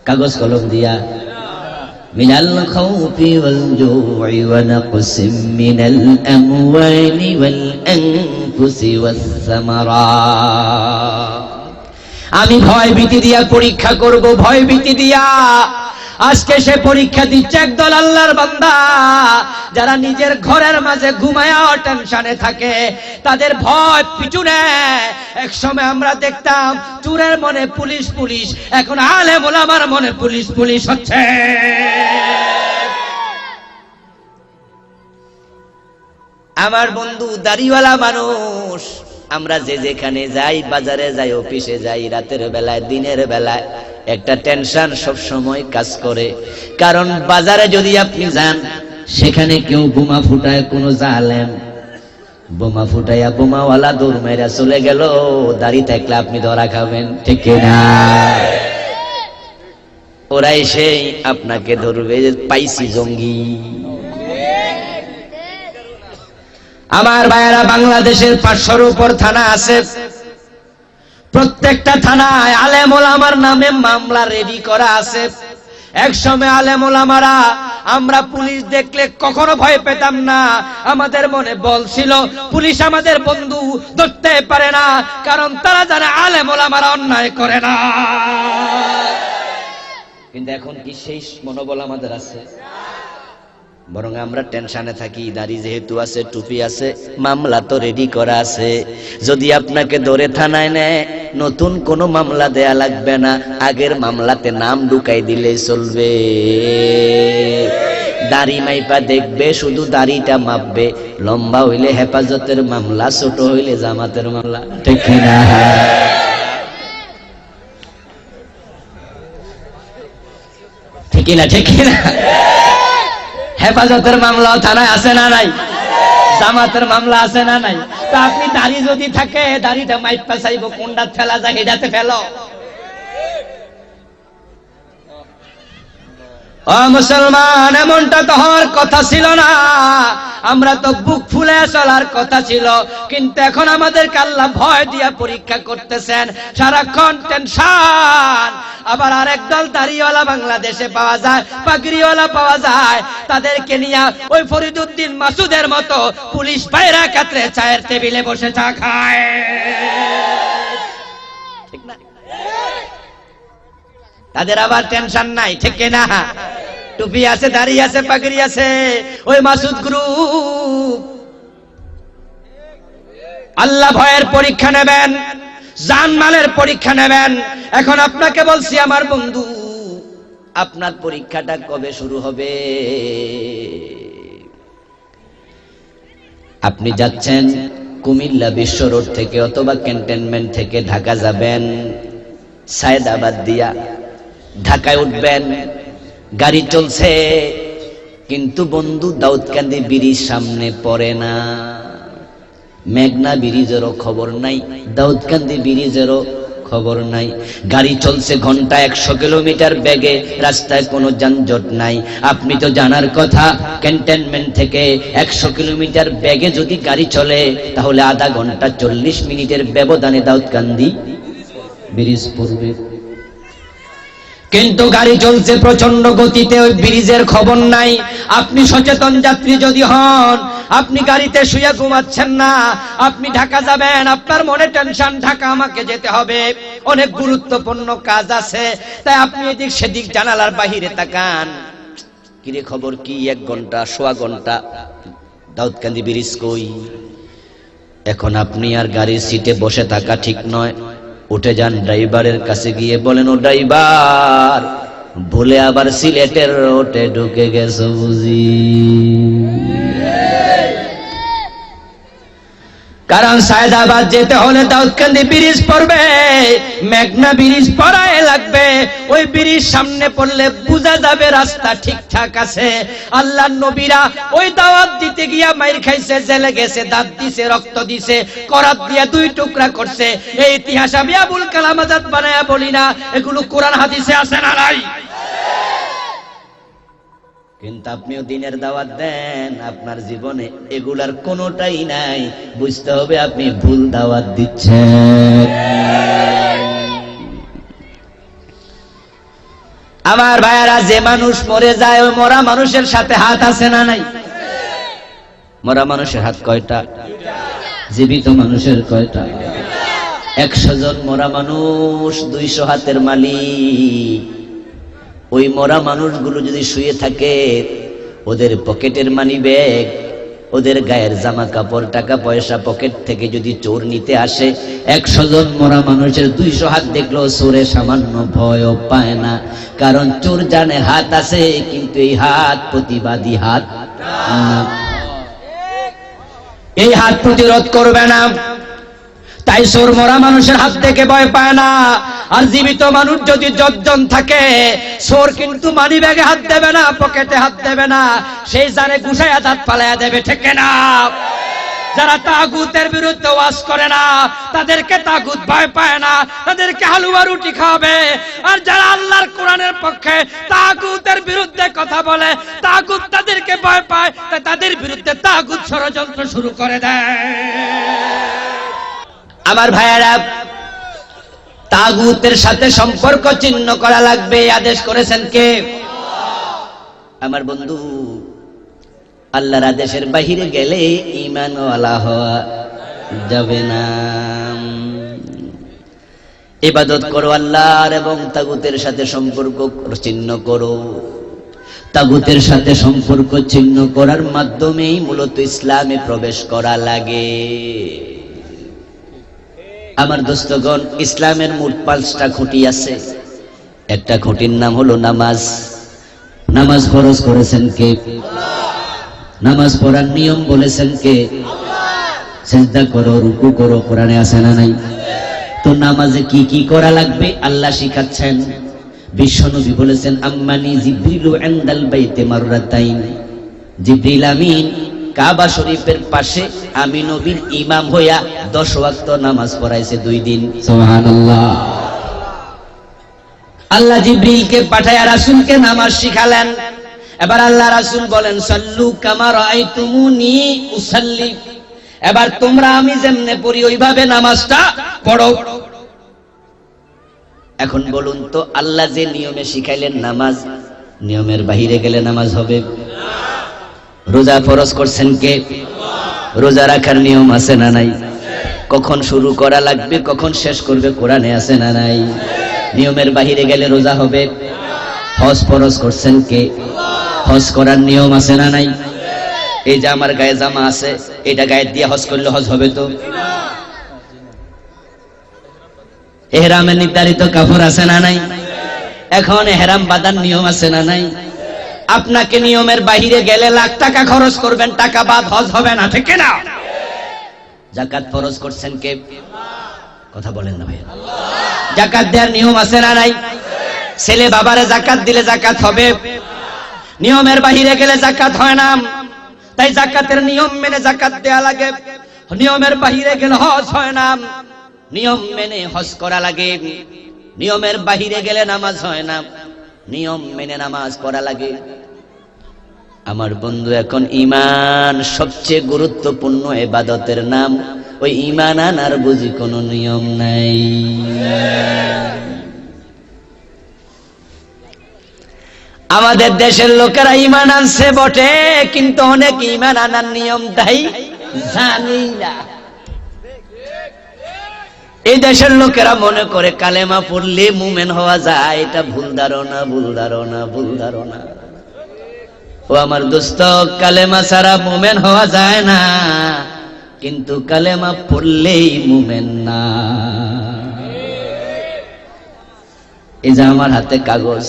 কাগজ কলম দিয়া। মিনাল খাউফি ওয়াল জু'i ওয়া নাকসিম মিনাল আমওয়ালি ওয়াল আনফুসি ওয়াস সামারাত, আমি ভয় ভীতি দিয়া পরীক্ষা করব, ভয় ভীতি দিয়া। আজকে সে পরীক্ষা দিচ্ছে একদল আল্লাহর বান্দা যারা নিজের ঘরের মাঝে ঘুমায়া টেনশনে থাকে, তাদের ভয় পিছু নেয়। এক সময় আমরা দেখতাম চোরের মনে পুলিশ পুলিশ, এখন আলেম ওলামার মনে পুলিশ পুলিশ হচ্ছে। আমার বন্ধু দাড়িওয়ালা মানুষ, আমরা যে যেখানে যাই, বাজারে যাই, অফিসে যাই, রাতের বেলায় দিনের বেলায় একটা টেনশন সব সময় কাজ করে। কারণ বাজারে যদি আপনি যান, সেখানে কেউ বোমা ফুটায়, কোন জালেম বোমা ফুটাইয়া বোমাওয়ালা দৌড় মেরা চলে গেল, দাড়ি থাকলে আপনি ধরা খাবেন, ঠিক না? ওরা এসে আপনাকে ধরবে, পাইছি জঙ্গি। আমার ভাইয়েরা, বাংলাদেশের 500-র উপর থানা আছে। প্রত্যেকটা থানায় আলেম ওলামার নামে মামলা রেডি করা আছে। এক সময় আলেম ওলামারা, আমরা পুলিশ দেখলে কখনো ভয় পেতাম না। আমাদের মনে বল ছিল, পুলিশ আমাদের বন্ধু, ধরতে পারে না, কারণ তারা জানে আলেম ওলামারা অন্যায় করে না। কিন্তু এখন কি সেই মনোবল আমাদের আছে? বরং আমরা টেনশনে থাকি। দাড়ি যেহেতু আছে, টুপি আছে, মামলা তো রেডি করা আছে। যদি আপনাকে ধরে থানায় নেয়, নতুন কোনো মামলা দেয়া লাগবে না, আগের মামলাতে নাম ঢুকাই দিলেই চলবে। দাড়ি মাইপা দেখবে, শুধু দাড়িটা মাপবে। লম্বা হইলে হেফাজতের মামলা, ছোট হইলে জামাতের মামলা, ঠিক না? ঠিক না? ঠিক না? হেফাজতের মামলা থানায় আছে না নাই? জামাতের মামলা আছে না নাই? তা আপনি দাড়ি যদি থাকে, দাড়িটা মাইপা চাইব, কোনটা ফেলা যায় এটাতে ফেলো। ও মুসলমান, এমনটা তো হওয়ার কথা ছিল না। আমরা তো বুক ফুলে চলার কথা ছিল, কিন্তু এখন আমাদেরকে আল্লাহ ভয় দিয়া পরীক্ষা করতেছেন, সারাক্ষণ টেনশন। আবার আরেক দল দাড়িওয়ালা বাংলাদেশে পাওয়া যায়, পাগড়িওয়ালা পাওয়া যায়, তাদেরকে নিয়ে ওই ফরিদউদ্দিন মাসুদের মতো পুলিশ বাইরা কাতরে চায়ের টেবিলে বসে চা খায়, ঠিক না? তাদের আবার টেনশন নাই, ঠিক না? টুপি আছে, দাড়ি আছে, পাগড়ি আছে। ওই মাসুদ গ্রুপ আল্লাহ ভয়ের পরীক্ষা নেবেন, জানমালের পরীক্ষা নেবেন। এখন আপনাকে বলছি আমার বন্ধু, আপনার পরীক্ষাটা কবে শুরু হবে? আপনি যাচ্ছেন কুমিল্লা বিশ্ব রোড থেকে অথবা ক্যান্টনমেন্ট থেকে ঢাকা যাবেন, সায়েদাবাদ দিয়া ঢাকায় উঠবেন। গাড়ি চলছে, কিন্তু বন্ধু দাউদকান্দি ব্রিজ সামনে পড়ে না, মেঘনা ব্রিজেরও খবর নাই, দাউদকান্দি ব্রিজেরও খবর নাই। গাড়ি চলছে ঘন্টা 100 কিলোমিটার বেগে, রাস্তায় কোনো যানজট নাই। আপনি তো জানার কথা, ক্যান্টনমেন্ট থেকে 100 কিলোমিটার বেগে যদি গাড়ি চলে, তাহলে আধা ঘন্টা 40 মিনিটের ব্যবধানে দাউদকান্দি ব্রিজ পড়বে। কিন্তু গাড়ি চলছে প্রচন্ড গতিতে, ওই ব্রিজের খবর নাই। আপনি সচেতন যাত্রী যদি হন, আপনি গাড়িতে শুয়ে ঘুমাচ্ছেন না, আপনি ঢাকা যাবেন, আপনার মনে টেনশন, ঢাকা আমাকে যেতে হবে, অনেক গুরুত্বপূর্ণ কাজ আছে। তাই আপনি এদিক সেদিক জানালার বাহিরে তাকান, কিরে খবর কি? 1 ঘন্টা, সোয়া ঘন্টা, দাউদকান্দি ব্রিজ কই? এখন আপনি আর গাড়ির সিটে বসে থাকা ঠিক নয়। উঠে যান, ড্রাইভারের কাছে গিয়ে বলেন, ও ড্রাইভার, ভুলে আবার সিলেটের রোডে ঢুকে গেছো বুঝি? কারণ সায়দাবাদ যেতে হলে দাউদকান্দি ব্রিজ পড়বে, মেঘনা ব্রিজ পড়ায় লাগবে। ওই ব্রিজ সামনে পড়লে বোঝা যাবে রাস্তা ঠিকঠাক আছে। আল্লাহর নবীরা ওই দাওয়াত দিতে গিয়া মাইর খাইছে, জেলে গেছে, দাঁত দিছে, রক্ত দিছে, করাত দিয়া 2 টুকরা করছে। এই ইতিহাস আমি আবুল কালাম আজাদ বানায়া বলি না, এগুলো কোরআন হাদিসে আছে না নাই? কিন্তু আপনিও দিনের দাওয়াত দেন, আপনার জীবনে এগুলার কোনোটাই নাই, বুঝতে হবে আপনি ভুল দাওয়াত দিচ্ছেন। আমার ভাইয়ারা, যে মানুষ মরে যায় ওই মরা মানুষের সাথে হাত আছে না নাই? মরা মানুষের হাত কয়টা? জীবিত মানুষের কয়টা? 100 জন মরা মানুষ 200 হাতের মালিক। ওই মরা মানুষগুলো যদি শুয়ে থাকে, ওদের পকেটের মানি ব্যাগ, ওদের গায়ের জামা কাপড়, টাকা পয়সা পকেট থেকে যদি চোর নিতে আসে, 100 জন মরা মানুষের 200 হাত দেখলেও চোরে সামান্য ভয়ও পায় না। কারণ চোর জানে হাত আছে, কিন্তু এই হাত প্রতিবাদী হাত না, এই হাত প্রতিরোধ করবে না। তাই চোর মরা মানুষের হাত থেকে ভয় পায় না। আর জীবিত মানুষ যদি 10 জন থাকে, চোর কিন্তু মানি ব্যাগে হাত দেবে না, পকেটে হাত দেবে না, সেই জানে গুছাইয়া দাঁত ফালাইয়া দেবে, ঠিক না? যারা তাগুতের বিরুদ্ধে ওয়াজ করে না, তাদেরকে তাগুত ভয় পায় না, তাদেরকে হালুয়া রুটি খাওয়াবে। আর যারা আল্লাহর কোরআনের পক্ষে তাগুতের বিরুদ্ধে কথা বলে, তাগুত তাদেরকে ভয় পায়, তাই তাদের বিরুদ্ধে তাগুত ষড়যন্ত্র শুরু করে দেয়। আমার ভাইয়েরা, তাগুতের সাথে সম্পর্ক ছিন্ন করা লাগবে, আদেশ করেছেন কে? আমার বন্ধু, আল্লাহর আদেশের বাহিরে গেলে ঈমানওয়ালা হওয়া যাবে না। ইবাদত করো আল্লাহর, এবং তাগুতের সাথে সম্পর্ক ছিন্ন করো। তাগুতের সাথে সম্পর্ক ছিন্ন করার মাধ্যমেই মূলত ইসলামে প্রবেশ করা লাগে। আমার দোস্তগণ, ইসলামের মোট 5টা খুঁটি আছে। একটা খুঁটির নাম হলো নামাজ। নামাজ ফরজ করেছেন কে? নামাজ পড়ার নিয়ম বলেছেন কে? সিজদা করো, রুকু করো, কোরআনে আছে না নাই? তো নামাজে কি কি করা লাগবে আল্লাহ শিখাচ্ছেন। বিশ্বনবী বলেছেন, আম্মানি জিবরিলু ইনদাল বাইতে মাররাতাইন। জিবরিল আমিন কাবা শরীফের পাশে আমি নবীর ইমাম হইয়া 10 ওয়াক্ত নামাজ পড়াইছে 2 দিন। সুবহানাল্লাহ। আল্লাহ জিবরিলকে পাঠায়া রাসূলকে নামাজ শিখালেন। এবার আল্লাহ রাসূল বলেন, সাল্লু কামা রাআইতুমুনি উসাল্লি। এবার তোমরা আমি যেমনে পড়ি ওইভাবে নামাজটা পড়ো। এখন বলুন তো, আল্লাহ যে নিয়মে শিখাইলেন নামাজ, নিয়মের বাহিরে গেলে নামাজ হবে না। রোজা ফরজ করছেন কে? রোজা রাখার নিয়ম আছে না নাই? কখন শুরু করা লাগবে, কখন শেষ করবে, কোরআনে আছে না নাই? নিয়মের বাহিরে গেলে রোজা হবে। হজ ফরজ করছেন কে? হজ করার নিয়ম আছে না নাই? এই যে আমার গায়ে জামা আছে, এটা গায়ে দিয়ে হজ করলে হজ হবে তো? ইহরামের নির্ধারিত কাপড় আছে না নাই? এখন ইহরাম বাঁধার নিয়ম আছে না নাই? আপনাকে নিয়মের বাহিরে গেলে লাখ টাকা খরচ করবেন, টাকা বাদ হজ হবে না, ঠিক না? যাকাত ফরজ করছেন কে? কথা বলেন না ভাই। যাকাত দেওয়ার নিয়ম আছে না নাই? ছেলে বাবারে যাকাত দিলে যাকাত হবে। নিয়মের বাহিরে গেলে যাকাত হয় না। তাই যাকাতের নিয়ম মেনে যাকাত দেয়া লাগে। নিয়মের বাহিরে গেলে হজ হয় না। নিয়ম মেনে হজ করা লাগে। নিয়মের বাহিরে গেলে নামাজ হয় না, নিয়ম মেনে নামাজ পড়া লাগে। আমার বন্ধু, এখন ঈমান সবচেয়ে গুরুত্বপূর্ণ ইবাদতের নাম। ওই ঈমান আনার বুঝি কোনো নিয়ম নাই। আমাদের দেশের লোকেরা ঈমান আনছে বটে, কিন্তু অনেক ঈমান আনার নিয়মটাই জানি না। এই দেশের লোকেরা মনে করে কালেমা পড়লে মুমিন হওয়া যায়। এটা ভুল ধারণা, ভুল ধারণা, ভুল ধারণা। ও আমার দোস্ত, কালেমা ছাড়া মুমিন হওয়া যায় না, কিন্তু কালেমা পড়লেই মুমিন না। এই যে আমার হাতে কাগজ,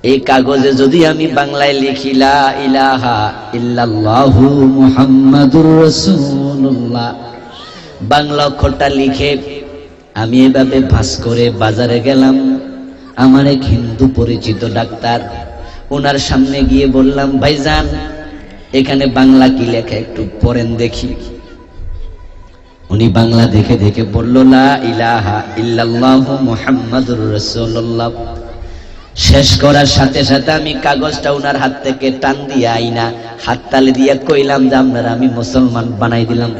এই কাগজে যদি আমি বাংলায় লিখি লা ইলাহা ইল্লাল্লাহু মুহাম্মাদুর রাসূলুল্লাহ, বাংলা অক্ষরটা লিখে আমি এভাবে ভাঁজ করে বাজারে গেলাম। আমার এক হিন্দু পরিচিত ডাক্তার, ওনার সামনে গিয়ে বললাম, ভাইজান এখানে বাংলা কি লেখা একটু পড়েন দেখি। উনি বাংলা দেখে দেখে বলল লা ইলাহা ইল্লাল্লাহু মুহাম্মাদুর রাসূলুল্লাহ। শেষ করার সাথে সাথে আমি কাগজটা ওনার হাত থেকে টান দিয়ে আইনা হাততালি দিয়ে কইলাম যে আপনারা আমি মুসলমান বানাই দিলাম।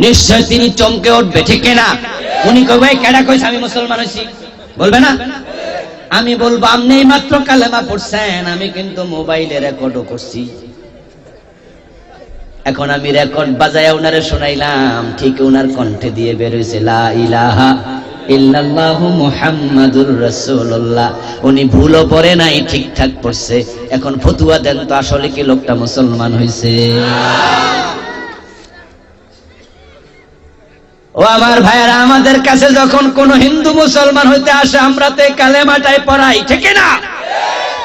নিশ্চয় তিনি চমকে উঠবে, ঠিক না? উনি কইবে কেডা কইছে আমি মুসলমান হইছি, বলবে না? আমি বলবো আপনি মাত্র কালেমা পড়ছেন, আমি কিন্তু মোবাইলে রেকর্ডও করছি। এখন আমি রেকর্ড বাজায় ওনারে শোনাইলাম, ঠিক ওনার কণ্ঠে দিয়ে বের হইছে লা ইলাহা ইল্লাল্লাহু মুহাম্মাদুর রাসূলুল্লাহ। উনি ভুলও পড়ে নাই, ঠিকঠাক পড়ছে। এখন ফতুয়া দেন তো আসলে কি লোকটা মুসলমান হইছে? ও আমার ভাইয়েরা, আমাদের কাছে যখন কোন হিন্দু মুসলমান হইতে আসে আমরা তো এই কালেমাটাই পড়াই, ঠিক না?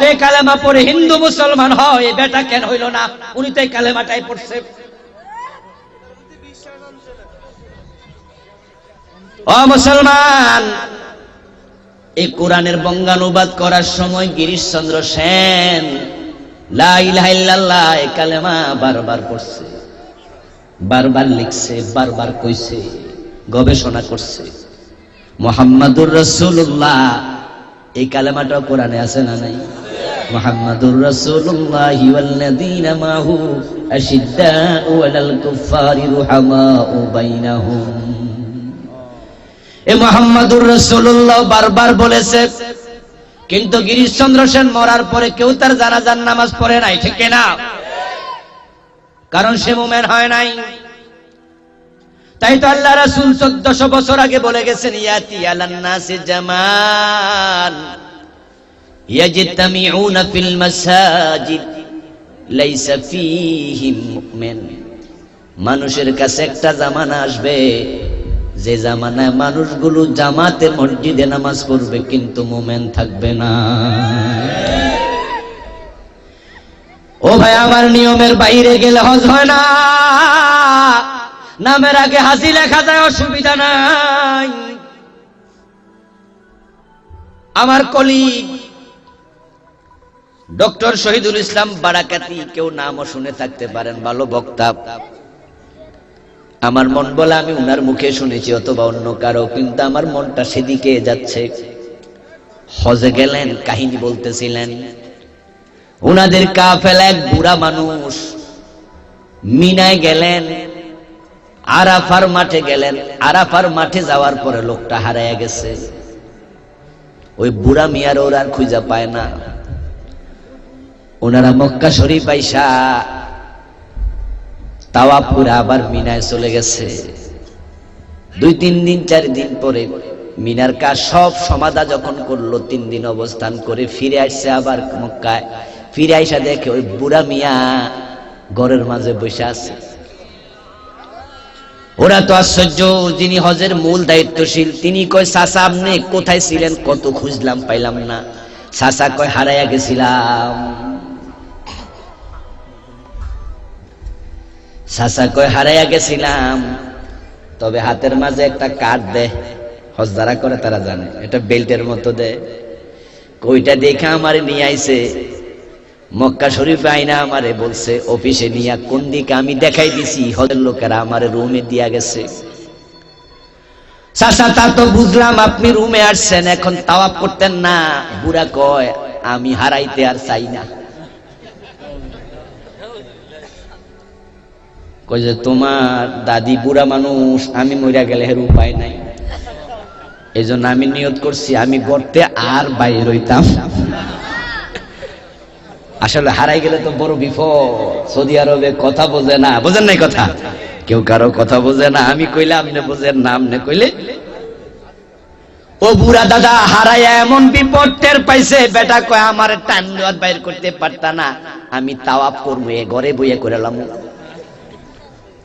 এই কালেমা পড়ে হিন্দু মুসলমান হয়, বেটা কেন হইল না? উনি তো এই কালেমাটাই পড়ছে। ও মুসলমান, এই কোরআনের বঙ্গানুবাদ করার সময় গিরিশচন্দ্র সেন লা ইলাহা ইল্লাল্লাহ এই কালেমা বারবার পড়ছে, বারবার লিখছে, বারবার কইছে, গবেষণা করছে। মুহাম্মাদুর রাসূলুল্লাহ এই কালেমাটা কোরআনে আছে না নাই? মুহাম্মাদুর রাসূলুল্লাহ ওয়াল্লাযীনা মাহু আশিদ্দাউ আলাল কুফফারি রুহামাউ বাইনাহুম। এই মুহাম্মাদুর রাসূলুল্লাহ বারবার বলেছে, কিন্তু গিরিশচন্দ্র সেন মরার পরে কেউ তার জানাজার নামাজ পড়ে নাই, ঠিক না? কারণ সে মুমিন হয় নাই। তাই তো আল্লাহ রাসূল 1400 বছর আগে বলে গেছেন, ইয়াতি আলান নাসি জামান ইয়াজতামিউনা ফিল মাসাজিদ লাইসা ফীহিম মুমিন। মানুষের কাছে একটা জামানা আসবে, যে জামানায় মানুষগুলো জামাতে মসজিদে নামাজ পড়বে কিন্তু মুমিন থাকবে না। ও ভাই আমার, নিয়মের বাইরে গেলে হজ হয় না, নামের আগে হাসি লেখা যায়, অসুবিধা নাই। আমার কলিগ ডক্টর শহীদুল ইসলাম বারাকাতি, কেউ নামও শুনে থাকতে পারেন, ভালো বক্তা। আমার মন বলে আমি উনার মুখে শুনেছি অথবা অন্য কারো, কিন্তু আমার মনটা সেদিকে যাচ্ছে। হজে গেলেন, কাহিনী বলতেছিলেন, উনাদের কাফেলা এক বুড়া মানুষ মিনায় গেলেন, আরাফার মাঠে গেলেন। আরাফার মাঠে যাওয়ার পরে লোকটা হারায়া গেছে। ওই বুড়া মিয়ার ওরা আর খুঁজে পায় না। ওনারা মক্কা শরীফ আইসা তাওয়াফ করে আবার মিনায় চলে গেছে। 2-3 দিন 4 দিন পরে মিনার কাজ সব সমাধা যখন করলো, 3 দিন অবস্থান করে ফিরে আসছে আবার মক্কায়। ফিরে আইসা দেখে ওই বুড়া মিয়া ঘরের মাঝে বসে আছে। ওরা তো আশ্চর্য, যিনি হজের মূল দায়িত্বশীল তিনি কয়, চাচা আপনি কোথায় ছিলেন? কত খুঁজলাম পাইলাম না। চাচা কয়, হারাইয়া গেছিলাম। চাচা কয়, হারাইয়া গেছিলাম, তবে হাতের মাঝে একটা কার্ড দেয়, হজ যারা করে তারা জানে, এটা বেল্টের মতো দেয়। কইটা দেখা আমারে নিয়ে আইছে মক্কা শরীফে আইনা আমারে বলছে অফিসে নিয়া কোন দিকে, আমি দেখাই দিছি, হজের লোকেরা আমারে রুমে দিয়া গেছে। চাচা তা তো বুঝলাম, আপনি রুমে আসছেন, এখন তাওয়াফ করতেন না। বুড়া কয়, আমি হারাইতে আর চাই না। কই যে তোমার দাদি বুড়া মানুষ, আমি মইরা গেলে হের উপায় নাই, এই জন্য আমি নিয়ত করছি আমি গর্তে আর বাইরে হইতাম। আসলে হারাই গেলে তো বড় বিপদ। সৌদি আরবে কথা বোঝে না, বোঝেন নাই কথা, কেউ কারো কথা বোঝে না। আমি কইলে আপনি বোঝেন না, আপনি কইলে। ও বুড়া দাদা হারাইয়া এমন বিপদ টের পাইছে, বেটা কয় আমার টাইম দেওয়ার বাইর করতে পারতা না, আমি তাওয়াফ করবো, এ ঘরে বইয়ে করেলাম।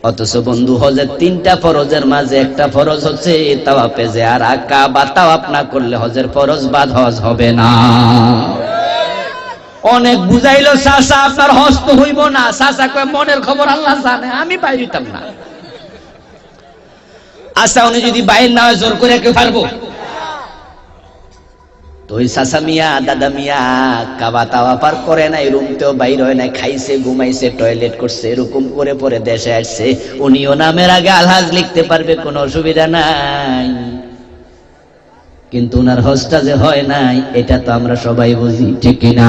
অথচ বন্ধু হজের 3টা ফরজের মাঝে একটা ফরজ হচ্ছে তাওয়াফে জিয়ারা, কাবা তাওয়াফ না করলে হজের ফরজ বাদ হজ হবে না। অনেক বুঝাইলো চাচা আপনার হজ তো হইব না, চাচা কয় মনের খবর আল্লাহ জানে, আমি বাইরিতাম না। আচ্ছা উনি যদি বাইর না হয় জোর করে কেউ পারবো? তো ওই চাচা মিয়া দাদা মিয়া কাবা তাওয়াফ আর করে নাই, রুমতেও বাইর হয় নাই, খাইছে ঘুমাইছে টয়লেট করছে, এরকম করে পরে দেশে আসছে। উনিও নামের আগে আলহাজ লিখতে পারবে, কোনো অসুবিধা নাই, কিন্তু উনার হজটা যে হয় নাই এটা তো আমরা সবাই বুঝি, ঠিক কিনা?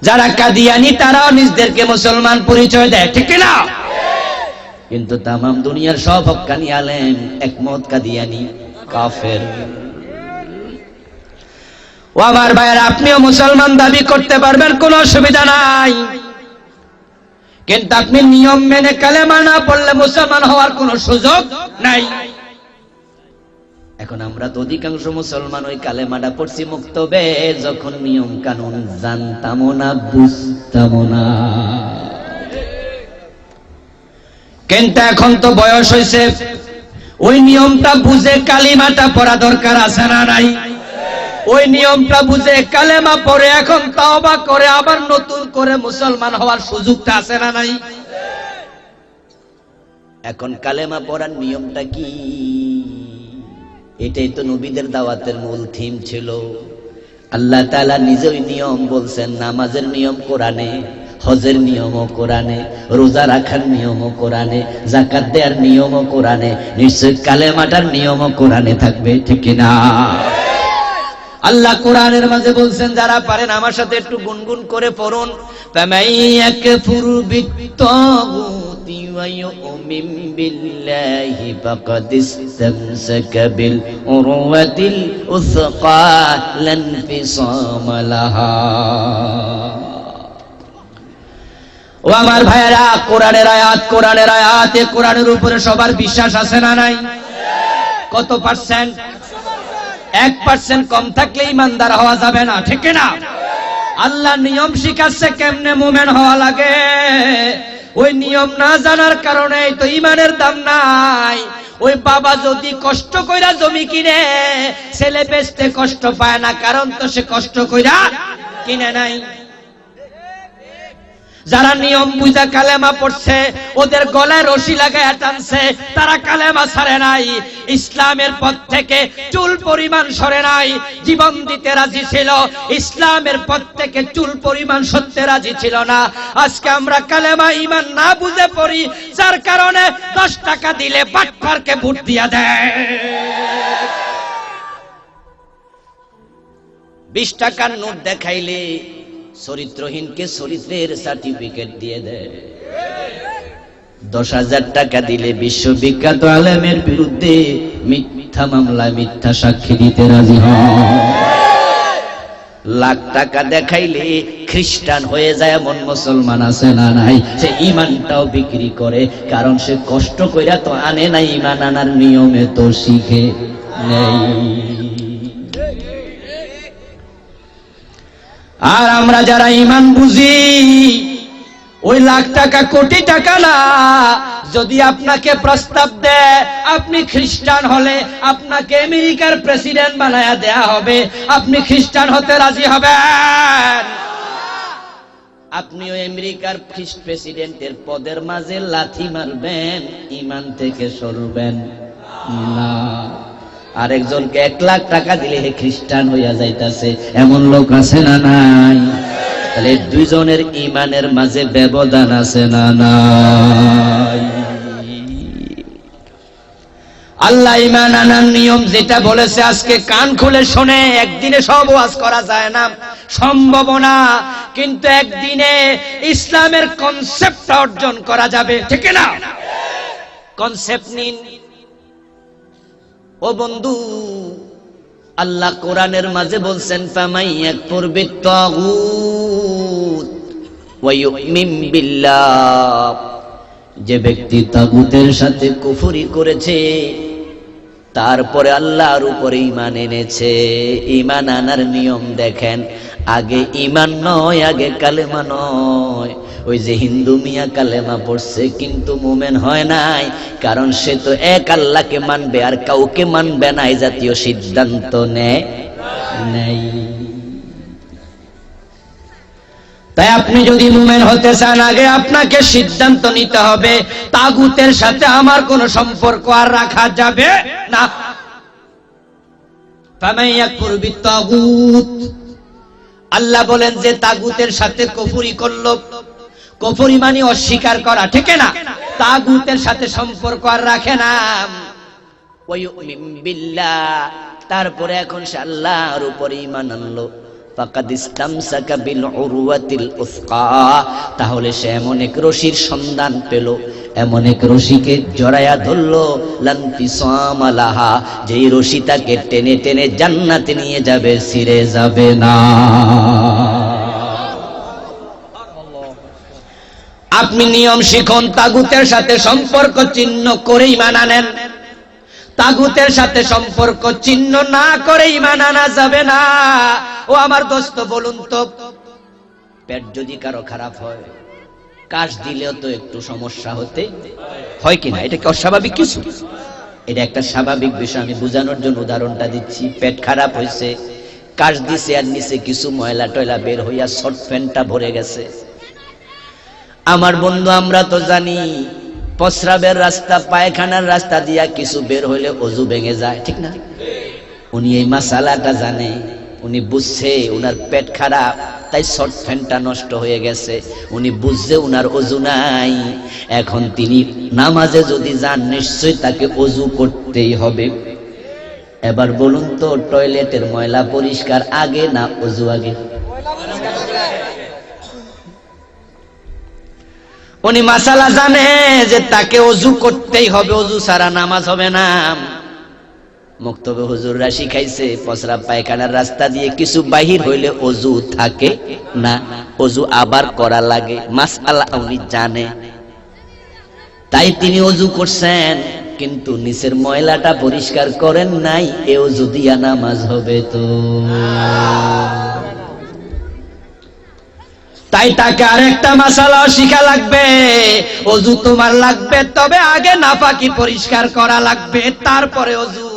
যারা কাদিয়ানি তারাও নিজদেরকে মুসলমান পরিচয় দেয়, ঠিক কিনা? কিন্তু তামাম দুনিয়ার সব হক্কানি আলেম একমত কাদিয়ানি কাফের। ও আমার ভাইয়েরা, আপনিও মুসলমান দাবি করতে পারবেন, কোনো অসুবিধা নাই, কিন্তু আপনি নিয়ম মেনে কালেমা না পড়লে মুসলমান হওয়ার কোনো সুযোগ নাই। এখন আমরা তো অধিকাংশ মুসলমান ওই কালেমাটা পড়ছি মুক্তবে, যখন নিয়ম কানুন জানতাম না বুঝতাম না। কিন্তু এখন তো বয়স হয়েছে, ওই নিয়মটা বুঝে কালিমাটা পড়া দরকার আছে না নাই? ওই নিয়মটা বুঝে কালেমা পড়ে এখন তওবা করে আবার নতুন করে মুসলমান হওয়ার সুযোগটা আছে না নাই? এখন কালেমা পড়ার নিয়মটা কি? এটাই তো নবীদের দাওয়াতের মূল থিম ছিল। আল্লাহ তাআলা নিজেই নিয়ম বলছেন, নামাজের নিয়ম কোরআনে, হজের নিয়মও কোরআনে, রোজা রাখার নিয়মও কোরআনে, যাকাত দেওয়ার নিয়মও কোরআনে, নিশ্চয় কালেমাটার নিয়মও কোরআনে থাকবে, ঠিক না? আল্লাহ কোরআনের মাঝে বলছেন, যারা পারেন আমার সাথে একটু গুনগুন করে পড়ুন, ফামাইয়াকফুরু বিত-তাগুতি ওয়া ইউমিন বিল্লাহি ফাকাদ ইসতামসাকা বিল উরওয়াতিল উসকা লা ইনফিসামা লাহা। ও আমার ভাইয়েরা, কোরআনের আয়াত, কোরআনের আয়াতে কোরআনের উপরে সবার বিশ্বাস আছে না নাই? কত পার্সেন্ট? 1% কম থাকলে ইমানদার হওয়া যাবে না, ঠিক না? আল্লাহ নিয়ম শিখাচ্ছে কেমনে মুমিন হওয়া লাগে, ওই নিয়ম না জানার কারণে তো ইমানের দাম নাই। ওই বাবা যদি কষ্ট কইরা জমি কিনে, ছেলে বেচতে কষ্ট পায় না, কারণ তো সে কষ্ট কইরা কিনে নাই। যারা নিয়ম বুঝা কালেমা পড়ছে, ওদের গলায় রশি লাগায় টানছে, তারা কালেমা ছাড়ে নাই, ইসলামের পথ থেকে চুল পরিমাণ সরে নাই, জীবন দিতে রাজি ছিল, ইসলামের পথ থেকে চুল পরিমাণ সত্যে রাজি ছিল না। আজকে আমরা কালেমা ইমান না বুঝে পড়ি, যার কারণে 10 টাকা দিলে বাটপারকে ভোট দিয়া দেয়, 20 টাকার নোট দেখাইলে চরিত্রহীনকে চরিত্রের সার্টিফিকেট দিয়ে দেয়, 10,000 টাকা দিলে বিশ্ববিখ্যাত আলেমের বিরুদ্ধে মিথ্যা মামলায় মিথ্যা সাক্ষী দিতে রাজি হয়, লাখ টাকা দেখাইলে খ্রিস্টান হয়ে যায় এমন মুসলমান আছে না নাই? সে ইমানটাও বিক্রি করে, কারণ সে কষ্ট কইরা তো আনে নাই, ইমান আনার নিয়মে তো শিখে নেই। আর আমরা যারা ইমান বুঝি, ওই লাখ টাকা কোটি টাকা না, যদি আপনাকে প্রস্তাব দেয় আপনি খ্রিস্টান হলে আপনাকে আমেরিকার প্রেসিডেন্ট বানায়া দেয়া হবে, আপনি খ্রিস্টান হতে রাজি হবেন? আপনি ওই আমেরিকার প্রেসিডেন্টের পদের মাঝে লাথি মারবেন, ইমান থেকে সরবেন না। আরেকজনকে 1 লাখ টাকা দিলে হে খ্রিস্টান হইয়া যাইতাছে, এমন লোক আছে না নাই? তাহলে দুইজনের ইমানের মাঝে ব্যবধান আছে না নাই? আল্লাহ ইমান আনার নিয়ম যেটা বলেছে, আজকে কান খুলে শোনে, একদিনে সব ওয়াজ করা যায় না, সম্ভব না, কিন্তু একদিনে ইসলামের কনসেপ্ট অর্জন করা যাবে, ঠিক না? কনসেপ্ট নিন। ও বন্ধু, আল্লাহ কোরআনের মাঝে বলছেন, ফামাইয়াকফুর বিত-তাগুত ওয়া ইউমিন বিল্লাহ, যে ব্যক্তি তাগুতের সাথে কুফরি করেছে, তারপরে আল্লাহর উপরে ঈমান এনেছে। ঈমান আনার নিয়ম দেখেন, আগে ঈমান নয়, আগে কালেমা নয়। ওই যে হিন্দু মিয়া কালেমা পড়ছে কিন্তু মুমিন হয় নাই, কারণ সে তো এক আল্লাহকে মানবে আর কাউকে মানবে না, এই জাতীয় সিদ্ধান্ত নেয় নাই। তাই আপনি যদি মুমিন হতে চান, আগে আপনাকে সিদ্ধান্ত নিতে হবে তাগুতের সাথে আমার কোনো সম্পর্ক আর রাখা যাবে না। ফামান ইয়াকফুর বিত্তাগুত, আল্লাহ বলেন যে তাগুতের সাথে কুফরি করলো, কুফরি মানে অস্বীকার করা, ঠিক না? তাগুতের সাথে সম্পর্ক আর রাখে না। ওয়া ইউমিন বিল্লাহ, তারপরে এখন সে আল্লাহর উপর ঈমান আনলো, ফাকাদ ইসতামসাকা বিল উরওয়াতিল উসকা, তাহলে সে এমন এক রশির সন্ধান পেল, এমন এক রশিকে জড়ায়া ধরলো, লান ফিসাম লাহা, যেই রশি তাকে টেনে টেনে জান্নাতে নিয়ে যাবে, ছিঁড়ে যাবে না। আপনি নিয়ম শিখুন, তাগুতের সাথে সম্পর্ক চিহ্ন করে ঈমান আনেন। তাগুতের সাথে সম্পর্ক চিহ্ন না করে ঈমান আনা যাবে না। ও আমার দোস্ত, বলুন তো, পেট যদি কারো খারাপ হয়, কাশ দিলেও তো একটু সমস্যা হতে হয় কিনা? এটা কি অস্বাভাবিক কিছু? এটা একটা স্বাভাবিক বিষয়। আমি বোঝানোর জন্য উদাহরণটা দিচ্ছি। পেট খারাপ হয়েছে, কাশ দিছে, আর নিচে কিছু ময়লা টয়লা বের হইয়া শর্ট প্যান্টটা ভরে গেছে। আমার বন্ধু, আমরা তো জানি প্রস্রাবের রাস্তা, পায়খানার রাস্তা দিয়া কিছু বের হইলে ওযু ভেঙে যায়, ঠিক না? উনি এই মাসালাটা জানে, উনি বুঝছে উনার পেট খারাপ, তাই শর্ট প্যান্টটা নষ্ট হয়ে গেছে। উনি বুঝছে উনার ওযু নাই। এখন তিনি নামাজে যদি যান, নিশ্চয়ই তাকে ওযু করতেই হবে। এবার বলুন তো, টয়লেটের ময়লা পরিষ্কার আগে না ওযু আগে? উনি মাসালা জানে যে তাকে ওযু করতেই হবে, ওযু ছাড়া নামাজ হবে না। মুক্তবে হুজুররা শিখাইছে, প্রস্রাব পায়খানার রাস্তা দিয়ে কিছু বাহির হইলে ওযু থাকে না, ওযু আবার করা লাগে। মাসআলা উনি জানে, তাই তিনি ওযু করছেন, কিন্তু নিচের ময়লাটা পরিষ্কার করেন নাই। এ ওযু দিয়া নামাজ হবে তো? তাই তাকে আরেকটা মাসালা শিখা লাগবে। ওযু তোমার লাগবে, তবে আগে নাপাকি পরিষ্কার করা লাগবে, তারপরে ওযু।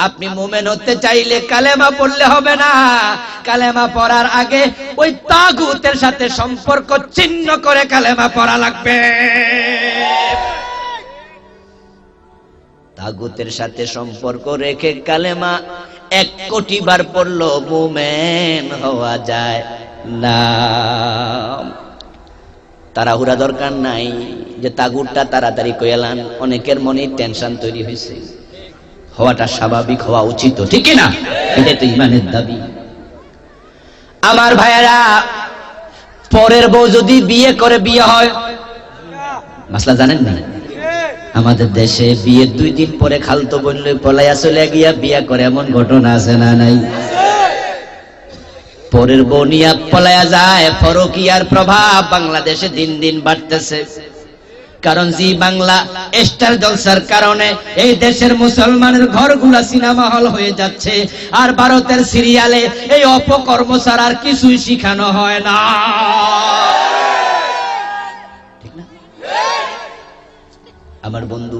আপনি মুমিন হতে চাইলে কালেমা পড়লে হবে না। কালেমা পড়ার আগে ওই তাগুতের সাথে সম্পর্ক ছিন্ন করে কালেমা পড়া লাগবে। তাগুতের সাথে সম্পর্ক রেখে কালেমা 1 কোটি বার পড়লো মুমিন হওয়া যায় না। তাড়াহুড়া দরকার নাই যে তাগুতটা তাড়াতাড়ি কইলাম। অনেকের মনে টেনশন তৈরি হয়েছে, হওয়াটা স্বাভাবিক, হওয়া উচিত, ঠিক না? এটা তো ঈমানের দাবি। আমার ভাইয়েরা, পরের বউ যদি বিয়ে করে, বিয়ে হয়, মাসলা জানেন না? আমাদের দেশে বিয়ের 2 দিন পরে খালতো বললে পলাইয়া চলে গিয়া বিয়ে করে, এমন ঘটনা আছে না নাই? পরের বউ নিয়া পলাইয়া যায়। পরকীয়ার প্রভাব বাংলাদেশে দিন দিন বাড়তেছে। কারণ জি বাংলা স্টার জলসার কারণে এই দেশের মুসলমানের ঘরগুলা সিনেমা হল হয়ে যাচ্ছে, আর ভারতের সিরিয়ালে এই অপকর্ম ছাড়া আর কিছুই শিখানো হয় না, ঠিক না? আমার বন্ধু,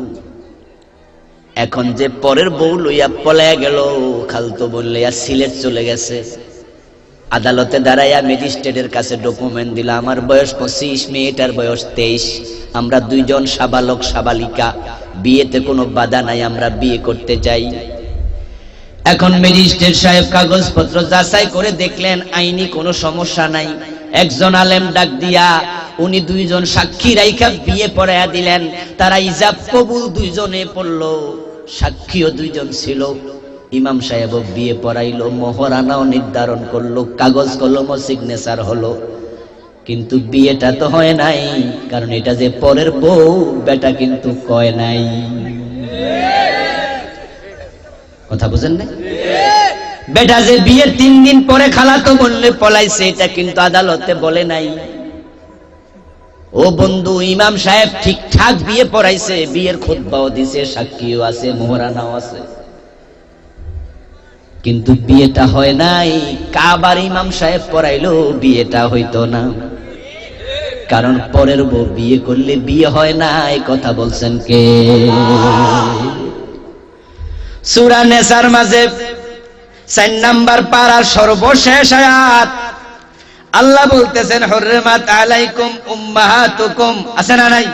এখন যে পরের বউ লইয়া পলাইয়া গেল, খালতো বললে সিলেট চলে গেছে, আদালতে দাঁড়াইয়া ম্যাজিস্ট্রেটের কাছে ডকুমেন্ট দিল, আমার বয়স 25, মেয়েটার বয়স 23, আমরা 2 জন সাবালক সাবালিকা, বিয়েতে কোনো বাধা নাই, আমরা বিয়ে করতে চাই। এখন ম্যাজিস্ট্রেট সাহেব কাগজপত্র যাচাই করে দেখলেন আইনি কোনো সমস্যা নাই। একজন আলেম ডাক দিয়া উনি 2 জন সাক্ষী রাইখা বিয়ে পড়াইয়া দিলেন। তারা ইজাব কবুল 2 জনে পড়লো, সাক্ষীও 2 জন ছিল। ইমাম সাহেব বিয়ে পড়াইলো, মোহরানাও নির্ধারণ করলো, কাগজ কলমও সিগনেচার হলো, কিন্তু বিয়েটা তো হয় নাই। কারণ এটা যে পরের বউ, বেটা কিন্তু কয় নাই। কথা বুঝেন না? বেটা যে বিয়ের 3 দিন পরে খালাতো বললে পলাইছে, এটা কিন্তু আদালতে বলে নাই। ও বন্ধু, ইমাম সাহেব ঠিকঠাক বিয়ে পড়াইছে, বিয়ের খুতবাও দিছে, সাক্ষীও আছে, মোহরানাও আছে, কিন্তু বিয়েটা হয় নাই। কাবার ইমাম সাহেব পড়াইলো, বিয়েটা হইতো না। কারণ পরের বউ বিয়ে করলে বিয়ে হয় না, এই কথা বলছেন কে? সূরা নেসার মাঝে 4 নাম্বার পারার সর্বশেষ আয়াত আল্লাহ বলতেছেন, হুররিমাত আলাইকুম উম্মাহাতুকুম, আছে না নাই?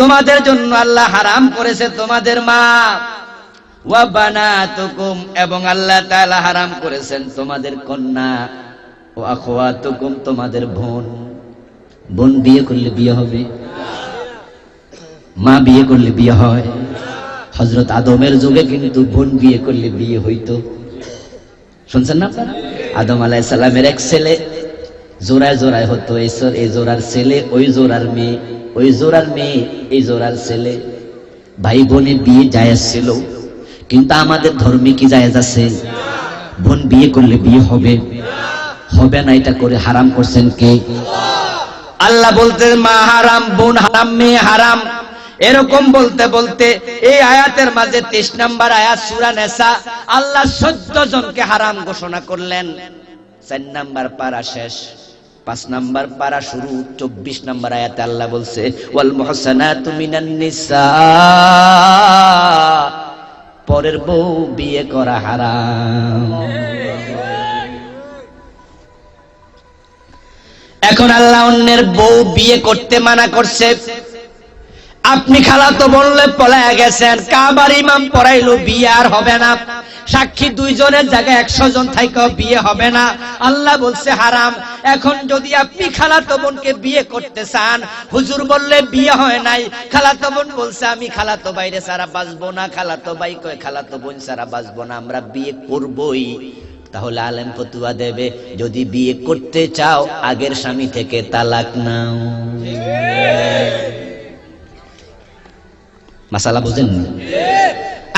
তোমাদের জন্য আল্লাহ হারাম করেছে তোমাদের মা, ওয়া বানাতুকুম, এবং আল্লাহ তাআলা হারাম করেছেন তোমাদের কন্যা, ওয়া আখওয়াতুকুম, তোমাদের বোন। বোন বিয়ে করলে বিয়ে হবে? মা বিয়ে করলে বিয়ে হয়? হযরত আদমের যুগে কিন্তু বোন বিয়ে করলে বিয়ে হইতো। শুনছেন না আপনারা? আদম আলাইহিস সালামের এক ছেলে জোড়ায় জোড়ায় হতো, এই জোড়ার ছেলে ওই জোড়ার মেয়ে, ওই জোড়ার মেয়ে এই জোড়ার ছেলে। ভাই বোনে বিয়ে জায়েজ ছিল, কিন্তু আমাদের ধর্মে কি জায়েজ আছে? বোন বিয়ে করলে বিয়ে হবে? হবে না, এটা করে হারাম করছেন কে? আল্লাহ বলতেন মা হারাম, বোন হারাম, মেয়ে হারাম। এরকম বলতে বলতে এই আয়াতের মাঝে 23 নাম্বার আয়াত সূরা নিসা, আল্লাহ 14 জনকে হারাম ঘোষণা করলেন। 4 নাম্বার পারা শেষ, 5 নাম্বার পারা শুরু। 24 নাম্বার আয়াতে আল্লাহ বলছে, ওয়াল মুহসানাতু মিনান নিসা, পরের বউ বিয়ে করা হারাম। এখন আল্লাহ অন্যের বউ বিয়ে করতে মানা করছে। আপনি খালাতো বললে পলায় গেছেন, কাবার ইমাম পড়াইলো, বিয়ে আর হবে না। সাক্ষী 2 জনের জায়গায় 100 জন থাইকাও বিয়ে হবে না। আল্লাহ বলছে হারাম। এখন যদি আপনি খালাতো বোনকে বিয়ে করতে চান, হুজুর বললে বিয়ে হয় নাই, খালাতো বোন বলছে আমি খালাতো ভাইরে ছাড়া বাঁচবো না, খালাতো ভাই কয় খালাতো বোন ছাড়া বাঁচবো না, আমরা বিয়ে করবই। তাহলে আলেম ফতুয়া দেবে, যদি বিয়ে করতে চাও আগের স্বামী থেকে তালাক নাও। মাসালা বুঝেন?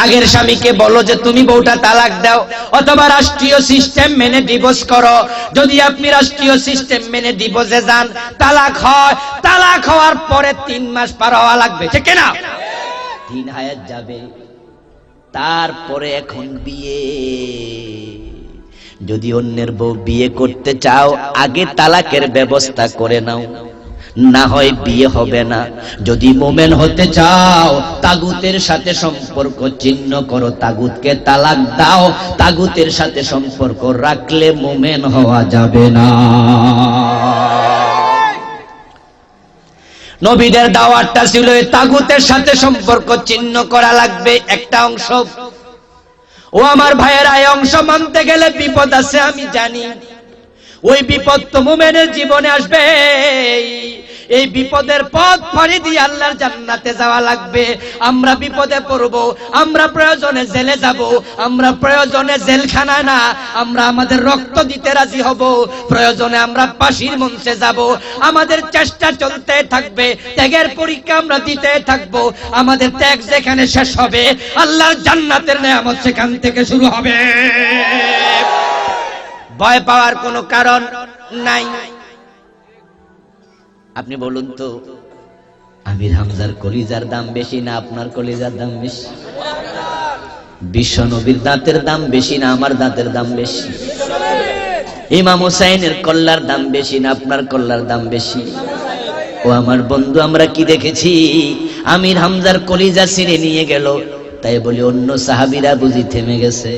আগের স্বামীকে বলো যে তুমি বউটা তালাক দাও, অথবা রাষ্ট্রীয় সিস্টেম মেনে ডিভোর্স করো। যদি আপনি রাষ্ট্রীয় সিস্টেম মেনে ডিভোর্সে যান, তালাক হয়, তালাক হওয়ার পরে 3 মাস পার হওয়া লাগবে, ঠিক না? 3 হায়াত যাবে, তারপরে এখন বিয়ে। যদি অন্যের বউ বিয়ে করতে চাও, আগে তালাকের ব্যবস্থা করে নাও, না হয় বিয়ে হবে না। যদি মোমেন হতে চাও, তাগুতের সাথে সম্পর্ক ছিন্ন করো, তাগুতকে তালাক দাও। তাগুতের সাথে সম্পর্ক রাখলে মোমেন হওয়া যাবে না। নবীদের দাওয়াতটা ছিল তাগুতের সাথে সম্পর্ক ছিন্ন করা লাগবে, একটা অংশ। ও আমার ভাইয়েরা, এই অংশ মানতে গেলে বিপদ আছে, আমি জানি। ওই বিপদ তো মুমিনের জীবনে আসবে। এই বিপদের পথ পাড়ি দিয়ে আল্লাহর জান্নাতে যাওয়া লাগবে। আমরা বিপদে পড়ব, আমরা প্রয়োজনে জেলে যাব, আমরা প্রয়োজনে জেলখানায় না, আমরা আমাদের রক্ত দিতে রাজি হব, প্রয়োজনে আমরা ফাঁসির মঞ্চে যাব। আমাদের চেষ্টা চলতে থাকবে, ত্যাগের পরীক্ষা আমরা দিতে থাকব। আমাদের ত্যাগ যেখানে শেষ হবে, আল্লাহর জান্নাতের নেয়ামত সেখান থেকে শুরু হবে। ভয় পাওয়ার কোনো কারণ নাই। আপনি বলুন তো, আমির হামজার কলিজার দাম বেশি না আপনার কলিজার দাম বেশি? বিশ্ব নবীর দাঁতের দাম বেশি না আমার দাঁতের দাম বেশি? ইমাম হুসাইনের কল্লার দাম বেশি না আপনার কল্লার দাম বেশি? ও আমার বন্ধু, আমরা কি দেখেছি? আমির হামজার কলিজা ছিঁড়ে নিয়ে গেল, তাই বলি অন্য সাহাবীরা বুঝি থেমে গেছে?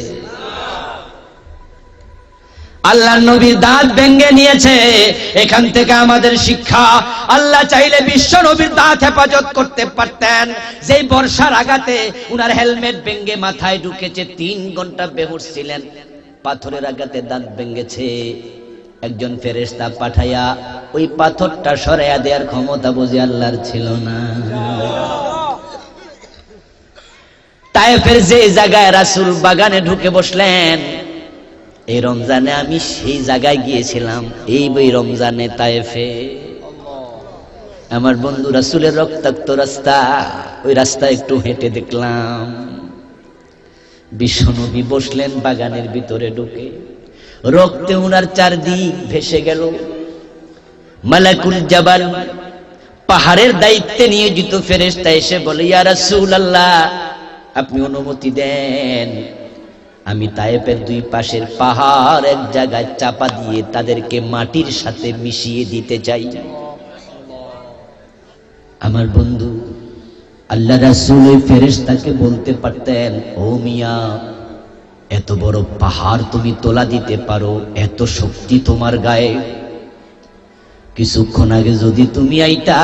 আল্লাহর নবীর দাঁত ভেঙে নিয়েছে। এখান থেকে আমাদের শিক্ষা, আল্লাহ চাইলে বিশ্ব নবীর দাঁত হেফাজত করতে পারতেন। যেই বর্ষার আঘাতে উনার হেলমেট ভেঙে মাথায় ঢুকেছে, 3 ঘন্টা বেহুশ ছিলেন, পাথরের আঘাতে দাঁত ভেঙেছে। একজন ফেরেশতা পাঠাইয়া ওই পাথরটা সরাইয়া দেওয়ার ক্ষমতা বুঝি আল্লাহর ছিল না? তায়েফের যে জায়গায় রাসূল বাগানে ঢুকে বসলেন, এই রমজানে আমি সেই জায়গায় গিয়েছিলাম, এই বই রমজানে তায়েফে। আমার বন্ধু, রাসূলের রক্তাক্ত রাস্তা, ওই রাস্তা একটু হেঁটে দেখলাম। বিশ্বনবী বসলেন বাগানের ভিতরে ঢুকে, রক্তে উনার চারদিক ভেসে গেল। মালাকুল জাবাল, পাহাড়ের দায়িত্বে নিয়োজিত ফেরেশতা এসে বলে, ইয়া রাসূলুল্লাহ, আপনি অনুমতি দেন, আমি তায়েফের দুই পাশের পাহাড় এক জায়গায় চাপা দিয়ে তাদেরকে মাটির সাথে মিশিয়ে দিতে চাই। আমার বন্ধু আল্লাহ রাসূল ওই ফেরেশতাকে বলতে পারতেন, ও মিয়া, এত বড় পাহাড় তুমি তোলা দিতে পারো, এত শক্তি তোমার গায়ে, কিছুক্ষণ আগে যদি তুমি আইতা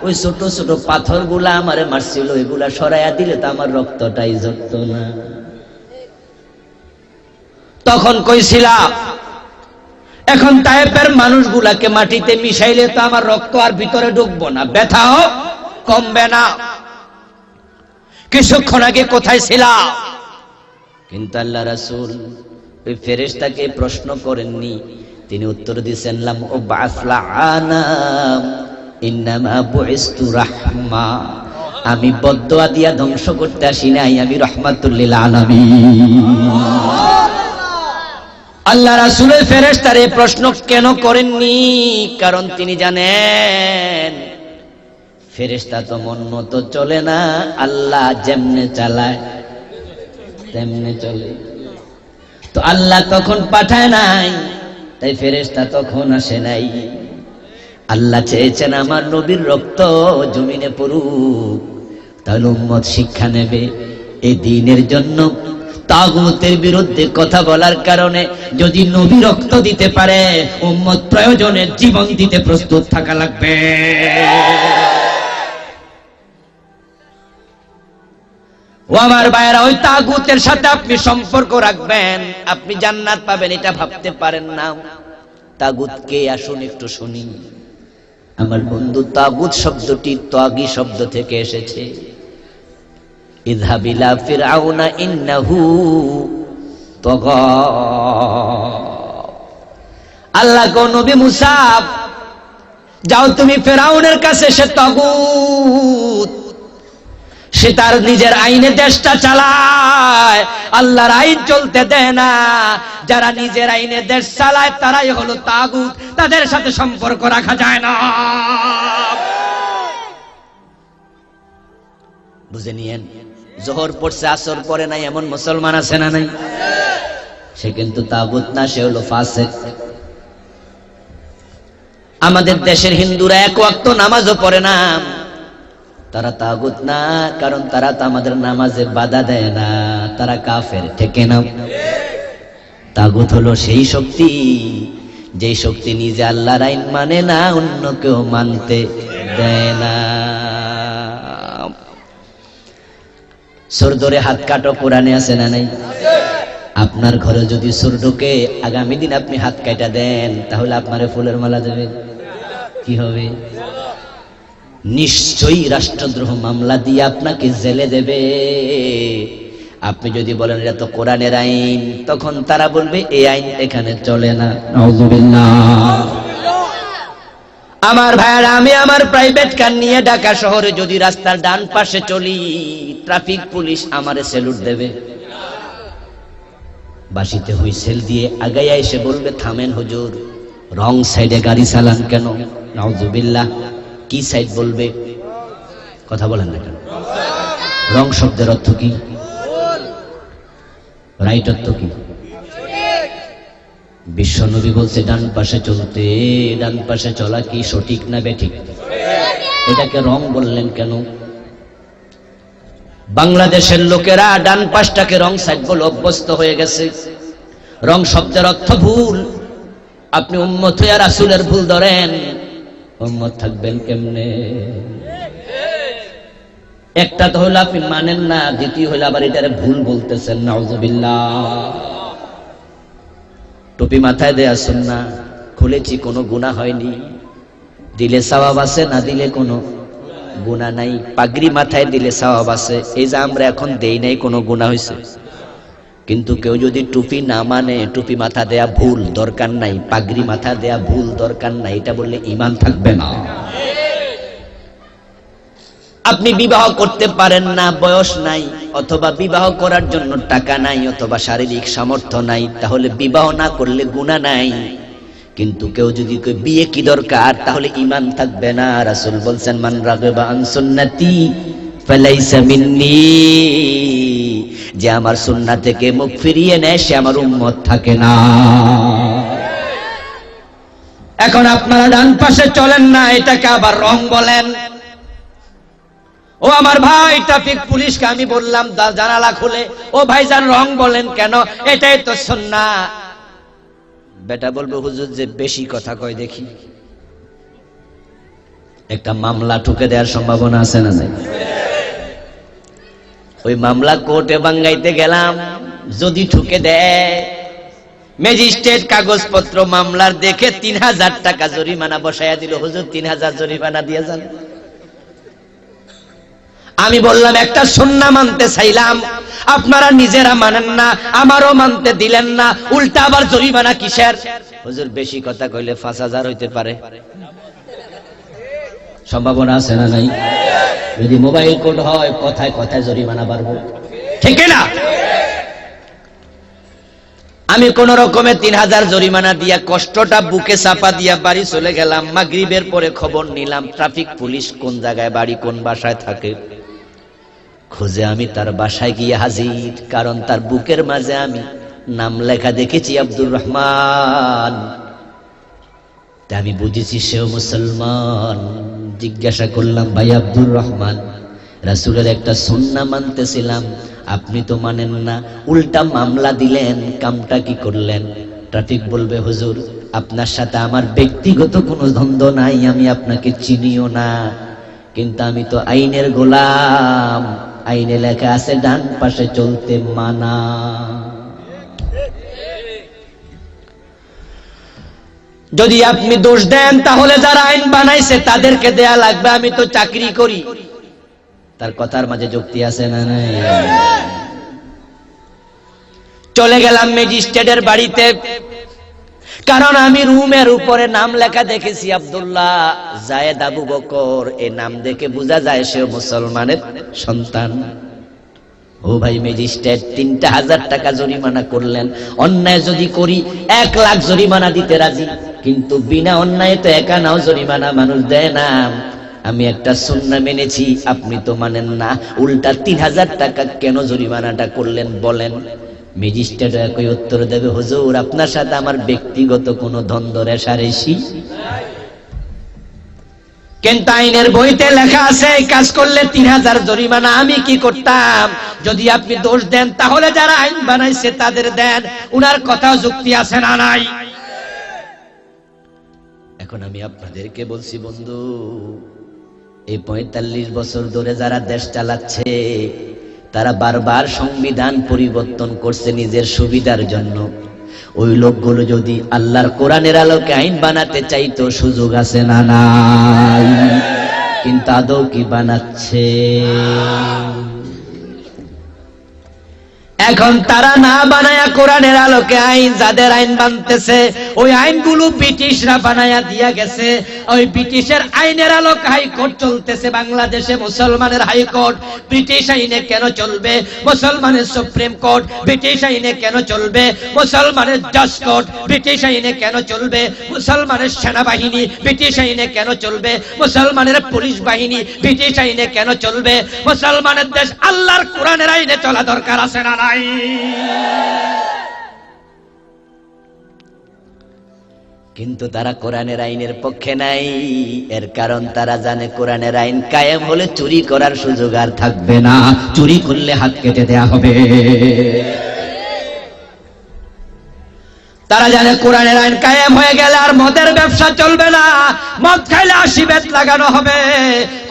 ওই ছোট ছোট পাথরগুলা আমারে মারছিল, এগুলা সরাইয়া দিলে তো আমার রক্তটাই ঝরতো না। তখন কইছিলা এখন তায়েফের মানুষগুলাকে মাটিতে মিশাইলে তো আমার রক্ত আর ভিতরে ঢুকবো না, ব্যথাও কমবে না। কিছুক্ষণ আগে কোথায় ছিলা? কিন্তু আল্লাহ রাসূল ওই ফেরেশতাকে প্রশ্ন করেননি, তিনি উত্তর দিয়েছেন, লাম উবআস লাআনা ইন্নামা বুইসতু রাহমা, আমি বদদুয়া দিয়া ধ্বংস করতে আসি নাই, আমি রাহমাতুল লিল আলামিন। আল্লাহ রাসূলের ফেরেশতার এই প্রশ্ন কেন করেননি? কারণ তিনি জানেন ফেরেশতা তো মন মতো চলে না, আল্লাহ যেমনে চালায় তেমনে চলে। তো আল্লাহ তখন পাঠায় নাই, তাই ফেরেশতা তখন আসে নাই। আল্লাহ চেয়েছেন আমার নবীর রক্ত জমিনে পড়ুক, তাহলে উম্মত শিক্ষা নেবে। এই দ্বীনের জন্য তাগুতের বিরুদ্ধে কথা বলার কারণে যদি নবী রক্ত দিতে পারে, উম্মত প্রয়োজনে জীবন দিতে প্রস্তুত থাকা লাগবে। ও আমার ভাইয়েরা, ওই তাগুতের সাথে আপনি সম্পর্ক রাখবেন, আপনি জান্নাত পাবেন এটা ভাবতে পারেন না। তাগুত কে আসুন একটু শুনি। আমার বন্ধু, তাগুত শব্দটি তাগী শব্দ থেকে এসেছে। ইযহাব ইলা ফিরআউনা ইন্নাহু তাগা। আল্লাহ কো নবী মুসা, যাও তুমি ফিরআউনের কাছে, সে তাগুত, সে তার নিজের আইনে দেশটা চালায়, আল্লাহর আইন চলতে দেয় না। যারা নিজের আইনে দেশ চালায় তারাই হলো তাগুত, তাদের সাথে সম্পর্ক রাখা যায় না। বুঝে নিয়েন, জোহর পড়ছে আসর পড়ে নাই এমন মুসলমান আছে না নাই? সে কিন্তু তাগুত না, সে হলো ফাসিক। আমাদের দেশের হিন্দুরা এক ওয়াক্ত নামাজও পড়ে না, তারা তাগুত না, কারণ তারা তো আমাদের নামাজে বাধা দেয় না, তারা কাফের, ঠিক না? তাগুত হলো সেই শক্তি, যেই শক্তি নিজে আল্লাহর আইন মানে না, অন্য কেউ মানতে দেয় না। সুর ধরে হাত কাটো, কোরআনে আছে না নাই? আপনার ঘরে যদি সুর ঢোকে, আগামী দিন আপনি হাত কাটা দেন, তাহলে আপনারে ফুলের মালা দেবে, কি হবে? নিশ্চয়ই রাষ্ট্রদ্রোহ মামলা দিয়ে আপনাকে জেলে দেবে। আপনি যদি বলেন এটা তো কোরআনের আইন, তখন তারা বলবে এই আইন এখানে চলে না। নাউযুবিল্লাহ। আমার ভাইয়ারা, আমি আমার প্রাইভেট কার নিয়ে ঢাকা শহরে যদি রাস্তার ডান পাশে চলি, ট্রাফিক পুলিশ আমারে স্যালুট দেবে, বাঁশিতে হুইসেল দিয়ে আগাইয়া এসে বলবে থামেন হুজুর, রং সাইডে গাড়ি চালান কেন? নাউযুবিল্লাহ। কি সাইড বলবে? কথা বলেন না কেন? রং শব্দের অর্থ কি? রাইট অর্থ কি? বিশ্বনবী বলছে ডান পাশে চলতে। ডান পাশে চলা কি সঠিক না বেঠিক? এটাকে রং বললেন কেন? বাংলাদেশের লোকেরা ডান পাশটাকে রং সাইড বলে অভ্যস্ত হয়ে গেছে। রং শব্দের অর্থ ভুল। আপনি উম্মত হইয়া রাসূলের ভুল ধরেন, উম্মত থাকবেন কেমনে? একটা তো হলো আপনি মানেন না, দ্বিতীয় হলো আবার এটারে ভুল বলতেছেন। নাউযুবিল্লাহ। টুপি মাথায় দেয়া সুন্নাহ, খুলেছি কোনো গুনাহ হয়নি, দিলে সওয়াব আছে, না দিলে কোনো গুনাহ নাই। পাগড়ি মাথায় দিলে সওয়াব আছে, এই যে আমরা এখন দেই নাই, কোনো গুনাহ হইছে? কিন্তু কেউ যদি টুপি না মানে, টুপি মাথা দেয়া ভুল, দরকার নাই, পাগড়ি মাথা দেয়া ভুল, দরকার নাই, এটা বললে ঈমান থাকবে না। আপনি বিবাহ করতে পারেন না, বয়স নাই, অথবা বিবাহ করার জন্য টাকা নাই, অথবা শারীরিক সামর্থ্য নাই, তাহলে বিবাহ না করলে গুনাহ নাই। কিন্তু কেউ যদি কয় বিয়ে কি দরকার, তাহলে ঈমান থাকবে না। রাসূল বলছেন মান রাগিবা আন সুন্নতি ফালাইসা মিন্নি। যে আমার সুন্নাহ থেকে মুখ ফিরিয়ে নেয় সে আমার উম্মত থাকে না। এখন আপনারা ডান পাশে চলেন না, এটাকে আবার রং বলেন। ও আমার ভাই ট্রাফিক পুলিশকে আমি বললাম জানালা খুলে, ও ভাইজান রং বলেন কেন? এটাই তো সুন্নাহ। বেটা বলবে হুজুর যে বেশি কথা কয় দেখি। একটা মামলা ঠুকে দেওয়ার সম্ভাবনা আছে না নাই? ওই মামলা কোর্টে বাঙ্গাইতে গেলাম, যদি ঠুকে দেয় ম্যাজিস্ট্রেট কাগজপত্র মামলার দেখে 3000 টাকা জরিমানা বসাইয়া দিল। হুজুর 3000 জরিমানা দিয়ে যান। আমি বললাম একটা সুন্নাহ মানতে চাইলাম, আপনারা নিজেরা মানেন না, আমারও মানতে দিলেন না, উল্টা আবার জরিমানা কিসের? হুজুর বেশি কথা কইলে 5000 হইতে পারে। সম্ভাবনা আছে না নাই? যদি মোবাইল কোড হয় কথায় কথায় জরিমানা বাড়বে, ঠিক না? আমি কোন রকমে 3000 জরিমানা দিয়া কষ্টটা বুকে চাপা দিয়া বাড়ি চলে গেলাম। মাগরিবের পরে খবর নিলাম ট্রাফিক পুলিশ কোন জায়গায় বাড়ি, কোন বাসায় থাকে। খুঁজে আমি তার বাসায় গিয়ে হাজির, কারণ তার বুকের মাঝে আমি নাম লেখা দেখেছি আব্দুর রহমান। তা আমি বুঝেছি সেও মুসলমান। জিজ্ঞাসা করলাম, ভাই আব্দুর রহমান, রাসূলের একটা সুন্নাহ মানতেছিলাম, আপনি তো মানেন না, উল্টা মামলা দিলেন, কামটা কি করলেন? ট্রাফিক বলবে হুজুর আপনার সাথে আমার ব্যক্তিগত কোনো দ্বন্দ্ব নাই, আমি আপনাকে চিনিও না, কিন্তু আমি তো আইনের গোলাম, আইনে লেখা আছে ডান পাশে চলতে মানা। যদি আপনি দোষ দেন তাহলে যারা আইন বানাইছে তাদেরকে দেয়া লাগবে, আমি তো চাকরি করি। তার কথার মাঝে যুক্তি আছে না নাই? চলে গেলাম ম্যাজিস্ট্রেটের বাড়িতে, কারণ আমি রুমের উপরে নাম লেখা দেখেছি আব্দুল্লাহ জায়েদ আবু বকর। এই নাম দেখে বোঝা যায় সে মুসলমানের সন্তান। ও ভাই ম্যাজিস্ট্রেট 3000 টাকা জরিমানা করলেন, অন্যায় যদি করি 1 লাখ জরিমানা দিতে রাজি, কিন্তু বিনা অন্যায় তো একা নাও জরিমানা মানুষ দেয় না। আমি একটা সুন্নাহ মেনেছি, আপনি তো মানেন না, উল্টা 3000 টাকা কেন জরিমানাটা করলেন বলেন? ম্যাজিস্ট্রেট একই উত্তর দেবে, হুজুর আপনার সাথে আমার ব্যক্তিগত কোনো দ্বন্দ্ব রেষারেষি, কিন্তু আইনের বইতে লেখা আছে এই কাজ করলে 3000 জরিমানা। আমি কি করতাম? যদি আপনি দোষ দেন তাহলে যারা আইন বানাইছে তাদের দেন, উনার কথাও যুক্তি আছে না নাই? এখন আমি আপনাদেরকে বলছি বন্ধু, এই 45 বছর ধরে যারা দেশ চালাচ্ছে তারা বারবার সংবিধান পরিবর্তন করছে নিজের সুবিধার জন্য। ওই লোকগুলো যদি আল্লাহর কোরআনের আলোকে আইন বানাতে চাইতো সুযোগ আছে না নাই? কিন্তু আদৌ কি বানাচ্ছে? এখন তারা না বানায়া কোরআনের আলোকে আইন, যাদের আইন বানতেছে ওই আইনগুলো ব্রিটিশরা বানায়া দিয়া গেছে। ওই ব্রিটিশের আইনের আলোকে হাইকোর্ট চলতেছে বাংলাদেশে। মুসলমানের হাইকোর্ট ব্রিটিশ আইনে কেন চলবে? মুসলমানের সুপ্রিম কোর্ট ব্রিটিশ আইনে কেন চলবে? মুসলমানের জাজ কোর্ট ব্রিটিশ আইনে কেন চলবে? মুসলমানের সেনাবাহিনী ব্রিটিশ আইনে কেন চলবে? মুসলমানের পুলিশ বাহিনী ব্রিটিশ আইনে কেন চলবে? মুসলমানের দেশ আল্লাহর কোরআনের আইনে চলা দরকার আছে না? কিন্তু তারা কোরআনের আইনের পক্ষে নাই। এর কারণ তারা জানে কোরআনের আইন কায়েম হলে চুরি করার সুযোগ আর থাকবে না, চুরি করলে হাত কেটে দেয়া হবে। তারা জানে কোরআনের আইন কায়েম হয়ে গেলে আর মদের ব্যবসা চলবে না, মদ খাইলে 80 বেত লাগানো হবে।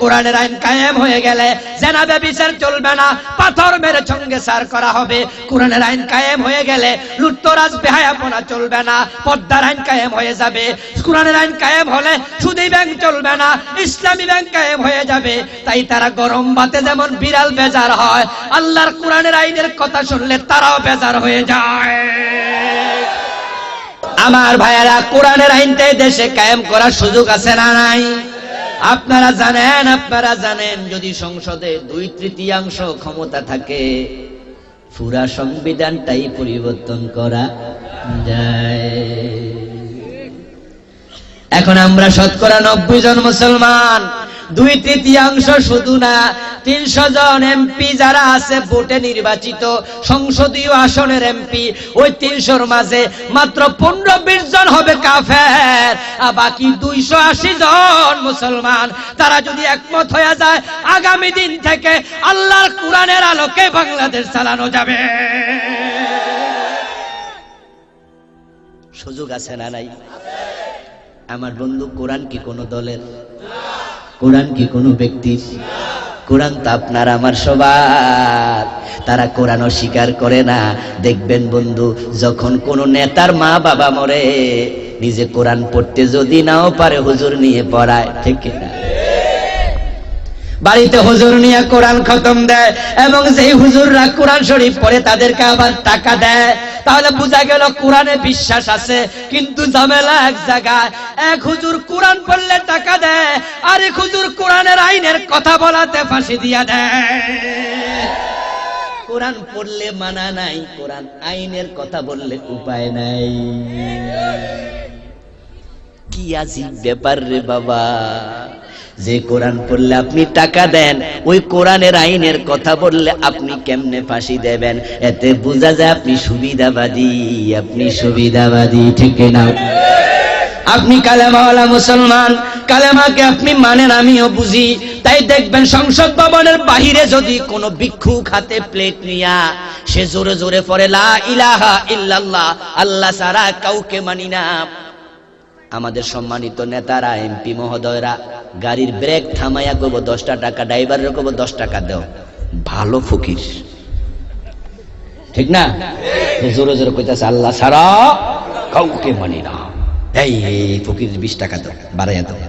কোরআনের আইন কায়েম হয়ে গেলে জেনা ব্যভিচার চলবে না, পাথর মেরে সঙ্গে সার করা হবে। কোরআনের আইন কায়েম হয়ে গেলে লুটতরাজ বেহায়াপনা চলবে না, পর্দার আইন কায়েম হয়ে যাবে। কোরআনের আইন কায়েম হলে সুদী ব্যাংক চলবে না, ইসলামী ব্যাংক কায়েম হয়ে যাবে। তাই তারা গরম ভাতে যেমন বিড়াল বেজার হয়, আল্লাহর কোরআনের আইনের কথা শুনলে তারাও বেজার হয়ে যায়। আমার ভাইয়েরা, কোরআনের আইনটাই দেশে কায়েম করার সুযোগ আছে না নাই? আপনারা জানেন যদি সংসদে 2/3 ক্ষমতা থাকে পুরা সংবিধানটাই পরিবর্তন করা যায়। এখন আমরা শতকরা 90 জন মুসলমান, 2/3 শুধু না 300 জন এমপি যারা আছে ভোটে নির্বাচিত সংসদীয় আসনের এমপি, ওই 300-র মাঝে মাত্র 15-20 জন হবে কাফের, আর বাকি 280 জন মুসলমান। তারা যদি একমত হয়ে যায়, আগামী দিন থেকে আল্লাহর কোরআনের আলোকে বাংলাদেশ চালানো যাবে। সুযোগ আছে না নাই? আমার বন্ধু, কোরআন কি কোনো দলের? কোরআন কি কোনো ব্যক্তির? কোরআন তো আপনার আমার সবার। তারা কোরআন অস্বীকার করে না। দেখবেন বন্ধু, যখন কোন নেতার মা বাবা মরে, নিজে কোরআন পড়তে যদি নাও পারে, হুজুর নিয়ে পড়ায়, ঠিক না? বাড়িতে হুজুর নিয়ে কোরআন খতম দেয়, এবং যেই হুজুররা কোরআন শরীফ পড়ে তাদেরকে আবার টাকা দেয়। তাহলে বোঝা গেল কোরআনে বিশ্বাস আছে। কিন্তু ঝামেলা এক জায়গায়, এক হুজুর কোরআন পড়লে টাকা দেয়, আর এক হুজুর কোরআনের আইনের কথা বলাতে ফাঁসি দিয়া দেয়। কোরআন পড়লে মানা নাই, কোরআন আইনের কথা বললে উপায় নাই। কি আজীব ব্যাপার রে বাবা! যে কোরআন পড়লে আপনি টাকা দেন, ওই কোরআনের আইনের কথা বললে আপনি কেমনে ফাঁসি দেবেন? এতে বোঝা যায় আপনি সুবিধাবাদী, আপনি সুবিধাবাদী, ঠিক না? আপনি কালেমাওয়ালা মুসলমান, কালেমাকে আপনি মানেন, আমিও বুঝি। তাই দেখবেন সংসদ ভবনের বাহিরে যদি কোনো ভিক্ষুক হাতে প্লেট নিয়া সে জোরে জোরে পড়ে লা ইলাহা ইল্লাল্লাহ, আল্লাহ ছাড়া কাউকে মানি না, আমাদের সম্মানিত নেতারা, এমপি মহোদয়রা গাড়ির ব্রেক থামাইয়া কব 10 টাকা, ড্রাইভারের কব 10 টাকা দাও। ভালো ফকির, ঠিক না? জোরে জোরে কইতাছে আল্লাহ ছাড়া কাউকে মানি না, এই ফকির 20 টাকা দাও, বাড়াইয়া দাও।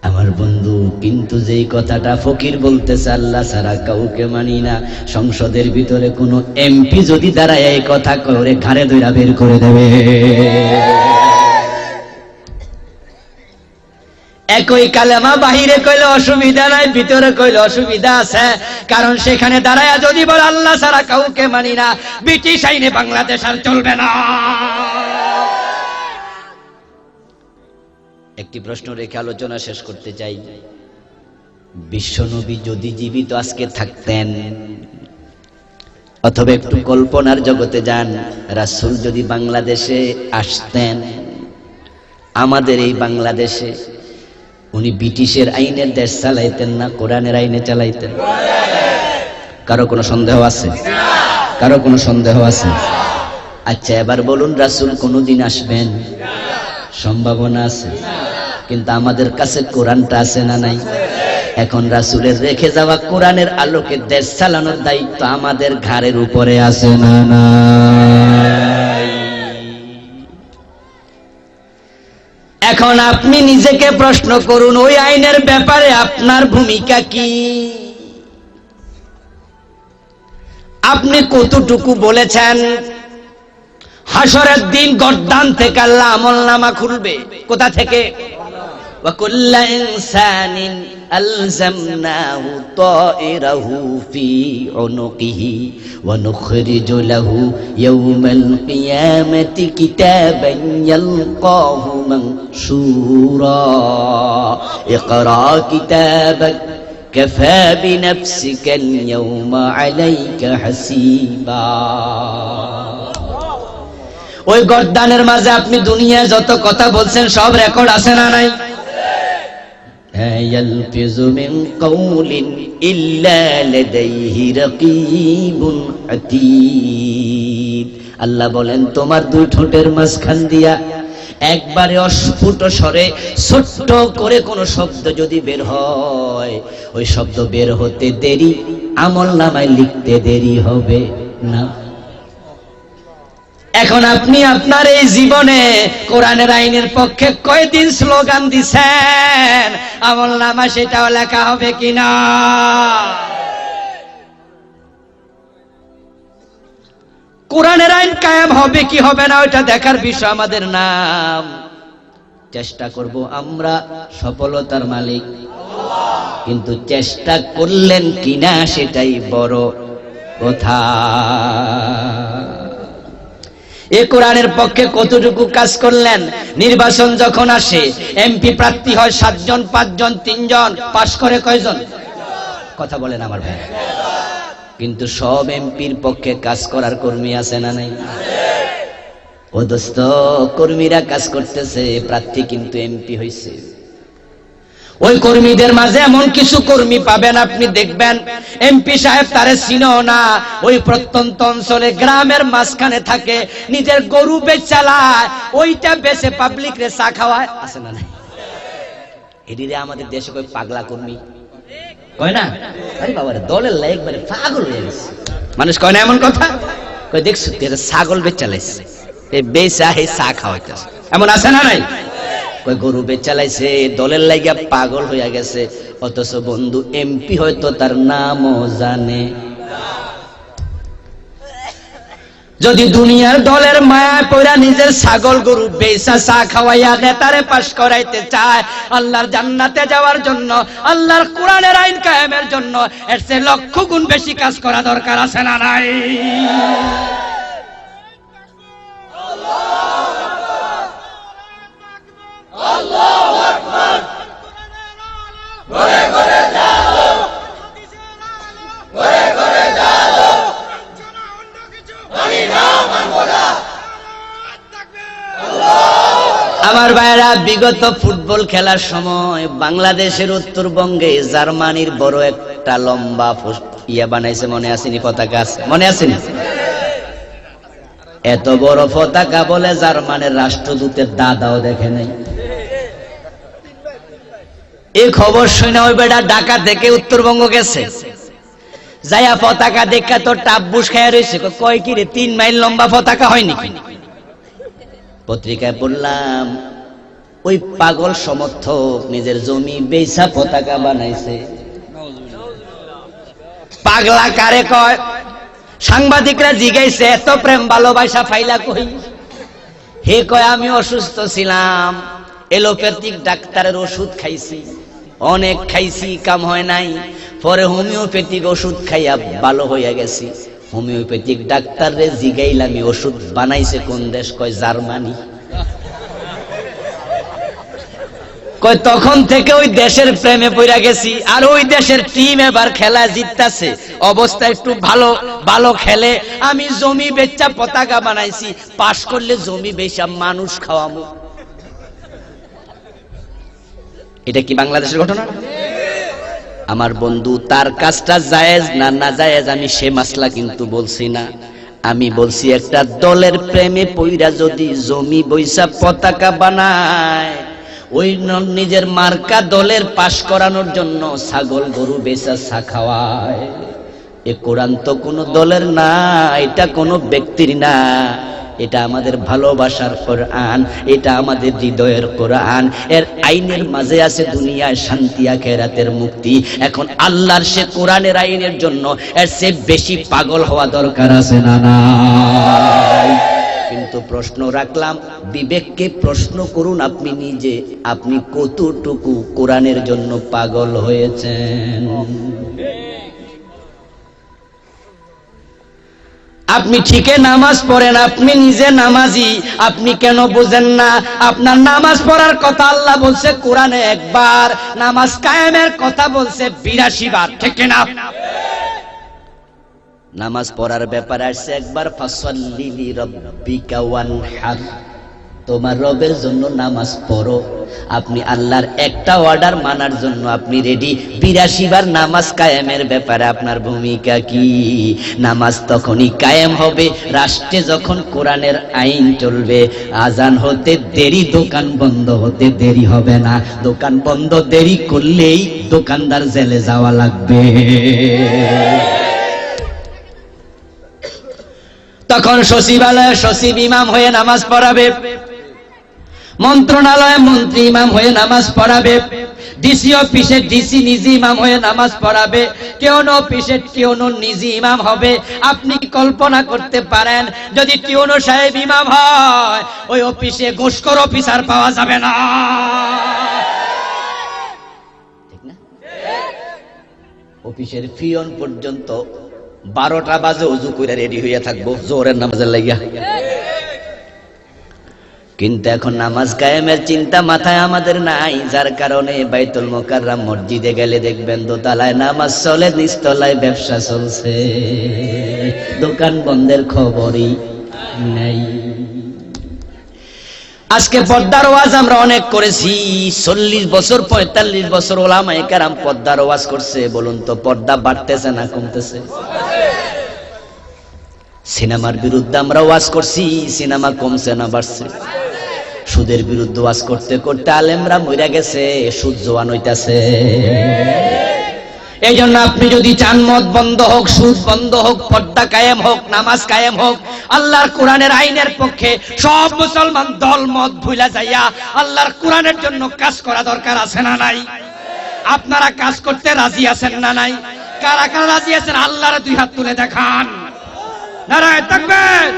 আমার বন্ধু, কিন্তু যেই কথাটা ফকির বলতেছে আল্লাহ ছাড়া কাউকে মানি না, সংসদের ভিতরে কোনো এমপি যদি দাঁড়ায় এই কথা করে, ঘাড়ে ধইরা বের করে দেবে। একই কালেমা বাহিরে কইলে অসুবিধা নাই, ভিতরে কইলে অসুবিধা আছে। কারণ সেখানে দাঁড়ায়া যদি বলে আল্লাহ ছাড়া কাউকে মানি না, ব্রিটিশ আইনে বাংলাদেশ আর চলবে না। একটি প্রশ্ন রেখে আলোচনা শেষ করতে চাই। বিশ্বনবী যদি জীবিত আজকে থাকতেন, অথবা একটু কল্পনার জগতে যান, রাসূল যদি বাংলাদেশে আসতেন, আমাদের এই বাংলাদেশে, উনি ব্রিটিশের আইনের দেশ চালাইতেন না কোরআনের আইনে চালাইতেন? কারো কোনো সন্দেহ আছে? কারো কোনো সন্দেহ আছে? আচ্ছা, এবার বলুন, রাসূল কোনদিন আসবেন? সম্ভাবনা আছে, কিন্তু আমাদের কাছে কোরআনটা আছে না নাই? এখন রাসূলের রেখে যাওয়া কোরআনের আলোকে দেশ চালানোর দায়িত্ব আমাদের ঘাড়ের উপরে আছে না নাই? এখন আপনি নিজেকে প্রশ্ন করুন, ওই আইনের ব্যাপারে আপনার ভূমিকা কি? আপনি কতটুকু বলেছেন? হাসরের দিন গর্দান থেকে আল্লাহ আমলনামা খুলবে। কোথা থেকে? وَكُلَّ إِنسَانٍ أَلْزَمْنَاهُ طَائِرَهُ فِي عُنُقِهِ وَنُخْرِجُ لَهُ يَوْمَ الْقِيَامَةِ كِتَابًا يَلْقَاهُ مَنشُورًا اقْرَأْ كِتَابَكَ كَفَى بِنَفْسِكَ الْيَوْمَ عَلَيْكَ حَسِيبًا। ওই গর্দানের মাঝে আপনি দুনিয়ায় যত কথা বলছেন সব রেকর্ড আছে না নাই? ইয়ালফিযু মিন কাওলিন ইল্লা লাদাইহি রাকীবুন আতীদ। আল্লাহ বলেন, তোমার দুই ঠোঁটের মাঝখান দিয়া একবারে অস্ফুট স্বরে ছোট্ট করে কোন শব্দ যদি বের হয়, ওই শব্দ বের হতে দেরি, আমলনামায় লিখতে দেরি হবে না। এখন আপনি আপনার এই জীবনে কোরআনের আইনের পক্ষে কয়দিন স্লোগান দিছেন? আমলনামা সেটাও লেখা হবে কিনা? কোরআনের আইন কায়েম হবে কি হবে না ওটা দেখার বিষয় আমাদের নাম। চেষ্টা করব আমরা, সফলতার মালিক আল্লাহ, কিন্তু চেষ্টা করলেন কিনা সেটাই বড় কথা। এ কোরআনের পক্ষে কতটুকু কাজ করলেন? নির্বাচন যখন আসে, এমপি প্রার্থী হয় 7 জন, 5 জন, 3 জন, পাস করে কয়জন? কথা বলেন আমার ভাই। কিন্তু সব এমপির পক্ষে কাজ করার কর্মী আছে না নাই? ও দোস্ত, কর্মীরা কাজ করতেছে, প্রার্থী কিন্তু এমপি হয়েছে। ওই কর্মীদের মাঝে এমন কিছু কর্মী পাবেন আপনি দেখবেন এমপি সাহেব তারে চিনেও না, ওই প্রত্যন্ত অঞ্চলে গ্রামের মাঝখানে থাকে, নিজের গরু বেচালায়, ওইটা বেচে পাবলিক রে চা খাওয়ায়, আছে না নাই? এদিকে আমাদের দেশে কই পাগলা কর্মী কয় না? আরে বাবারে, দলের লাই একবারে পাগল হয়ে গেছে মানুষ, কয় না এমন কথা? কই দেখছো তুই ছাগল বেচালাইছে, এই বেচা হে চা খাওয়াইতেছে, এমন আছে না নাই? কই গরু বেচালাইছে, দলের লাগিয়া পাগল হইয়া গেছে। অথচ বন্ধু এমপি হয়তো তার নামও জানে। যদি দুনিয়ার দলের মায়ায় পড়া নিজের ছাগল গরু বেচা চা খাওয়াইয়া নেতারে পাশ করাইতে চায় আল্লাহর জান্নাতে যাওয়ার জন্য, আল্লাহর কোরআনের আইন কায়েমের জন্য, এর চেয়ে লক্ষ গুণ বেশি কাজ করা দরকার আছে না নাই? আমার ভাইরা, বিগত ফুটবল খেলার সময় বাংলাদেশের উত্তরবঙ্গে জার্মানির বড় একটা লম্বা ইয়া বানাইছে, মনে আসেনি? পতাকা আছে, মনে আসেনি? এত বড় পতাকা বলে জার্মানের রাষ্ট্রদূতের দাদাও দেখে নাই। এই খবর শুনে ওই বেটা ঢাকা থেকে উত্তরবঙ্গ গেছে, যাইয়া পতাকা দেখা তো টাব্বুস খাইয়া রয়েছে। কয় কি রে, 3 মাইল লম্বা পতাকা হয় নাকি? পত্রিকায় পড়লাম ওই পাগল সমর্থক নিজের জমি বেচা পতাকা বানাইছে। পাগলা কারে কয়? সাংবাদিকরা জিজ্ঞাসা, এত প্রেম ভালোবাসা ফাইলা কই? হে কয়, আমি অসুস্থ ছিলাম, এলোপ্যাথিক ডাক্তারের ওষুধ খাইছি, অনেক খাইছি, কাম হয় নাই, পরে হোমিওপ্যাথিক ওষুধ খাইয়া ভালো হইয়া গেছি। হোমিওপ্যাথিক ডাক্তাররে জিগাইলাম ওষুধ বানাইছে কোন দেশ? কয় জার্মানি। কয় তখন থেকে ওই দেশের প্রেমে পড়া গেছি, আর ওই দেশের টিম এবার খেলা জিততাছে, অবস্থা একটু ভালো ভালো খেলে, আমি জমি বেচা পতাকা বানাইছি, পাশ করলে জমি বেচা মানুষ খাওয়ামু। এটা কি বাংলাদেশের ঘটনা? আমার বন্ধু, তার কাজটা জায়েজ না না জায়েজ আমি সে মাসলা কিন্তু বলছি না। আমি বলছি একটা দলের প্রেমে পইরা যদি জমি বইসা পতাকা বানায়, ওই নিজের মার্কা দলের পাশ করানোর জন্য ছাগল গরু বেচা চা খাওয়ায়, এ কোরআন তো কোনো দলের না, এটা কোনো ব্যক্তির না, এটা আমাদের ভালোবাসার কোরআন, এটা আমাদের হৃদয়ের কোরআন। এর আইনের মাঝে আছে দুনিয়ায় শান্তি, আখিরাতের মুক্তি। এখন আল্লাহর সে কোরআনের আইনের জন্য এর চেয়ে বেশি পাগল হওয়া দরকার আছে না নাই? কিন্তু প্রশ্ন রাখলাম, বিবেককে প্রশ্ন করুন আপনি নিজে, আপনি কতটুকু কোরআনের জন্য পাগল হয়েছেন? আপনি ঠিকই নামাজ পড়েন, আপনি নিজে নামাজি, আপনি কেন বুঝেন না? আপনার নামাজ পড়ার কথা আল্লাহ বলছে কোরআনে একবার, নামাজ কায়েমের কথা বলছে 82 বার, ঠিক না? নামাজ পড়ার ব্যাপারে আসছে একবার, ফাসাল্লি লিরাব্বিকা ওয়ানহার, তোমার রবের জন্য নামাজ পড়ো। আপনি আল্লাহর একটা অর্ডার মানার জন্য আপনি রেডি। 82 বার নামাজ কায়েমের ব্যাপারে আপনার ভূমিকা কি? নামাজ তখনই কায়েম হবে রাষ্ট্রে যখন কোরআনের আইন চলবে। আজান হতে দেরি, দোকান বন্ধ হতে দেরি হবে না। দোকান বন্ধ দেরি করলেই দোকানদার জেলে যাওয়া লাগবে। তখন সচিবালয়ে সচিব ইমাম হয়ে নামাজ পড়াবে, মন্ত্রণালয়ে মন্ত্রী ইমাম হয়ে নামাজ পড়াবে, ডিসি অফিসে ডিসি নিজে ইমাম হয়ে নামাজ পড়াবে, টিওনো অফিসে টিওনো নিজে ইমাম হবে। আপনি কল্পনা করতে পারেন যদি টিওনো সাহেব ইমাম হয়, ওই অফিসে ঘুষখোর অফিসার পাওয়া যাবে না, ঠিক না? অফিসের পিয়ন পর্যন্ত 12টা বাজে ওযু করে রেডি হইয়া থাকবো জোহরের নামাজের লাগিয়া। কিন্তু এখন নামাজ কায়েমের চিন্তা মাথায় আমাদের নাই, যার কারণে বাইতুল মুকাররম মসজিদে গেলে দেখবেন দোতলায় নামাজ চলে, নিচতলায় ব্যবসা চলছে, দোকান বন্ধের খবরই নাই। আজকে পর্দার ওয়াজ আমরা অনেক করেছি, 40 বছর 45 বছর ওলামায়ে কেরাম পর্দার ওয়াজ করছে। বলুন তো পর্দা বাড়তেছে না কমতেছে? সিনেমার বিরুদ্ধে আমরা ওয়াজ করছি, সিনেমা কমছে না বাড়ছে? সুদের বিরুদ্ধে ওয়াজ করতে করতে আলেমরা মইরা গেছে, সুদ জোয়ান হইতাছে। এই জন্য আপনি যদি চান মদ বন্ধ হোক, সুদ বন্ধ হোক, পর্দা কায়েম হোক, নামাজ কায়েম হোক, আল্লাহর কোরআনের আইনের পক্ষে সব মুসলমান দল মত ভুলা যাইয়া আল্লাহর কোরআনের জন্য কাজ করা দরকার আছে না নাই? আপনারা কাজ করতে রাজি আছেন না নাই? কারা কারা রাজি আছেন আল্লাহর দুই হাত তুলে দেখান। নারায়ে তাকবীর,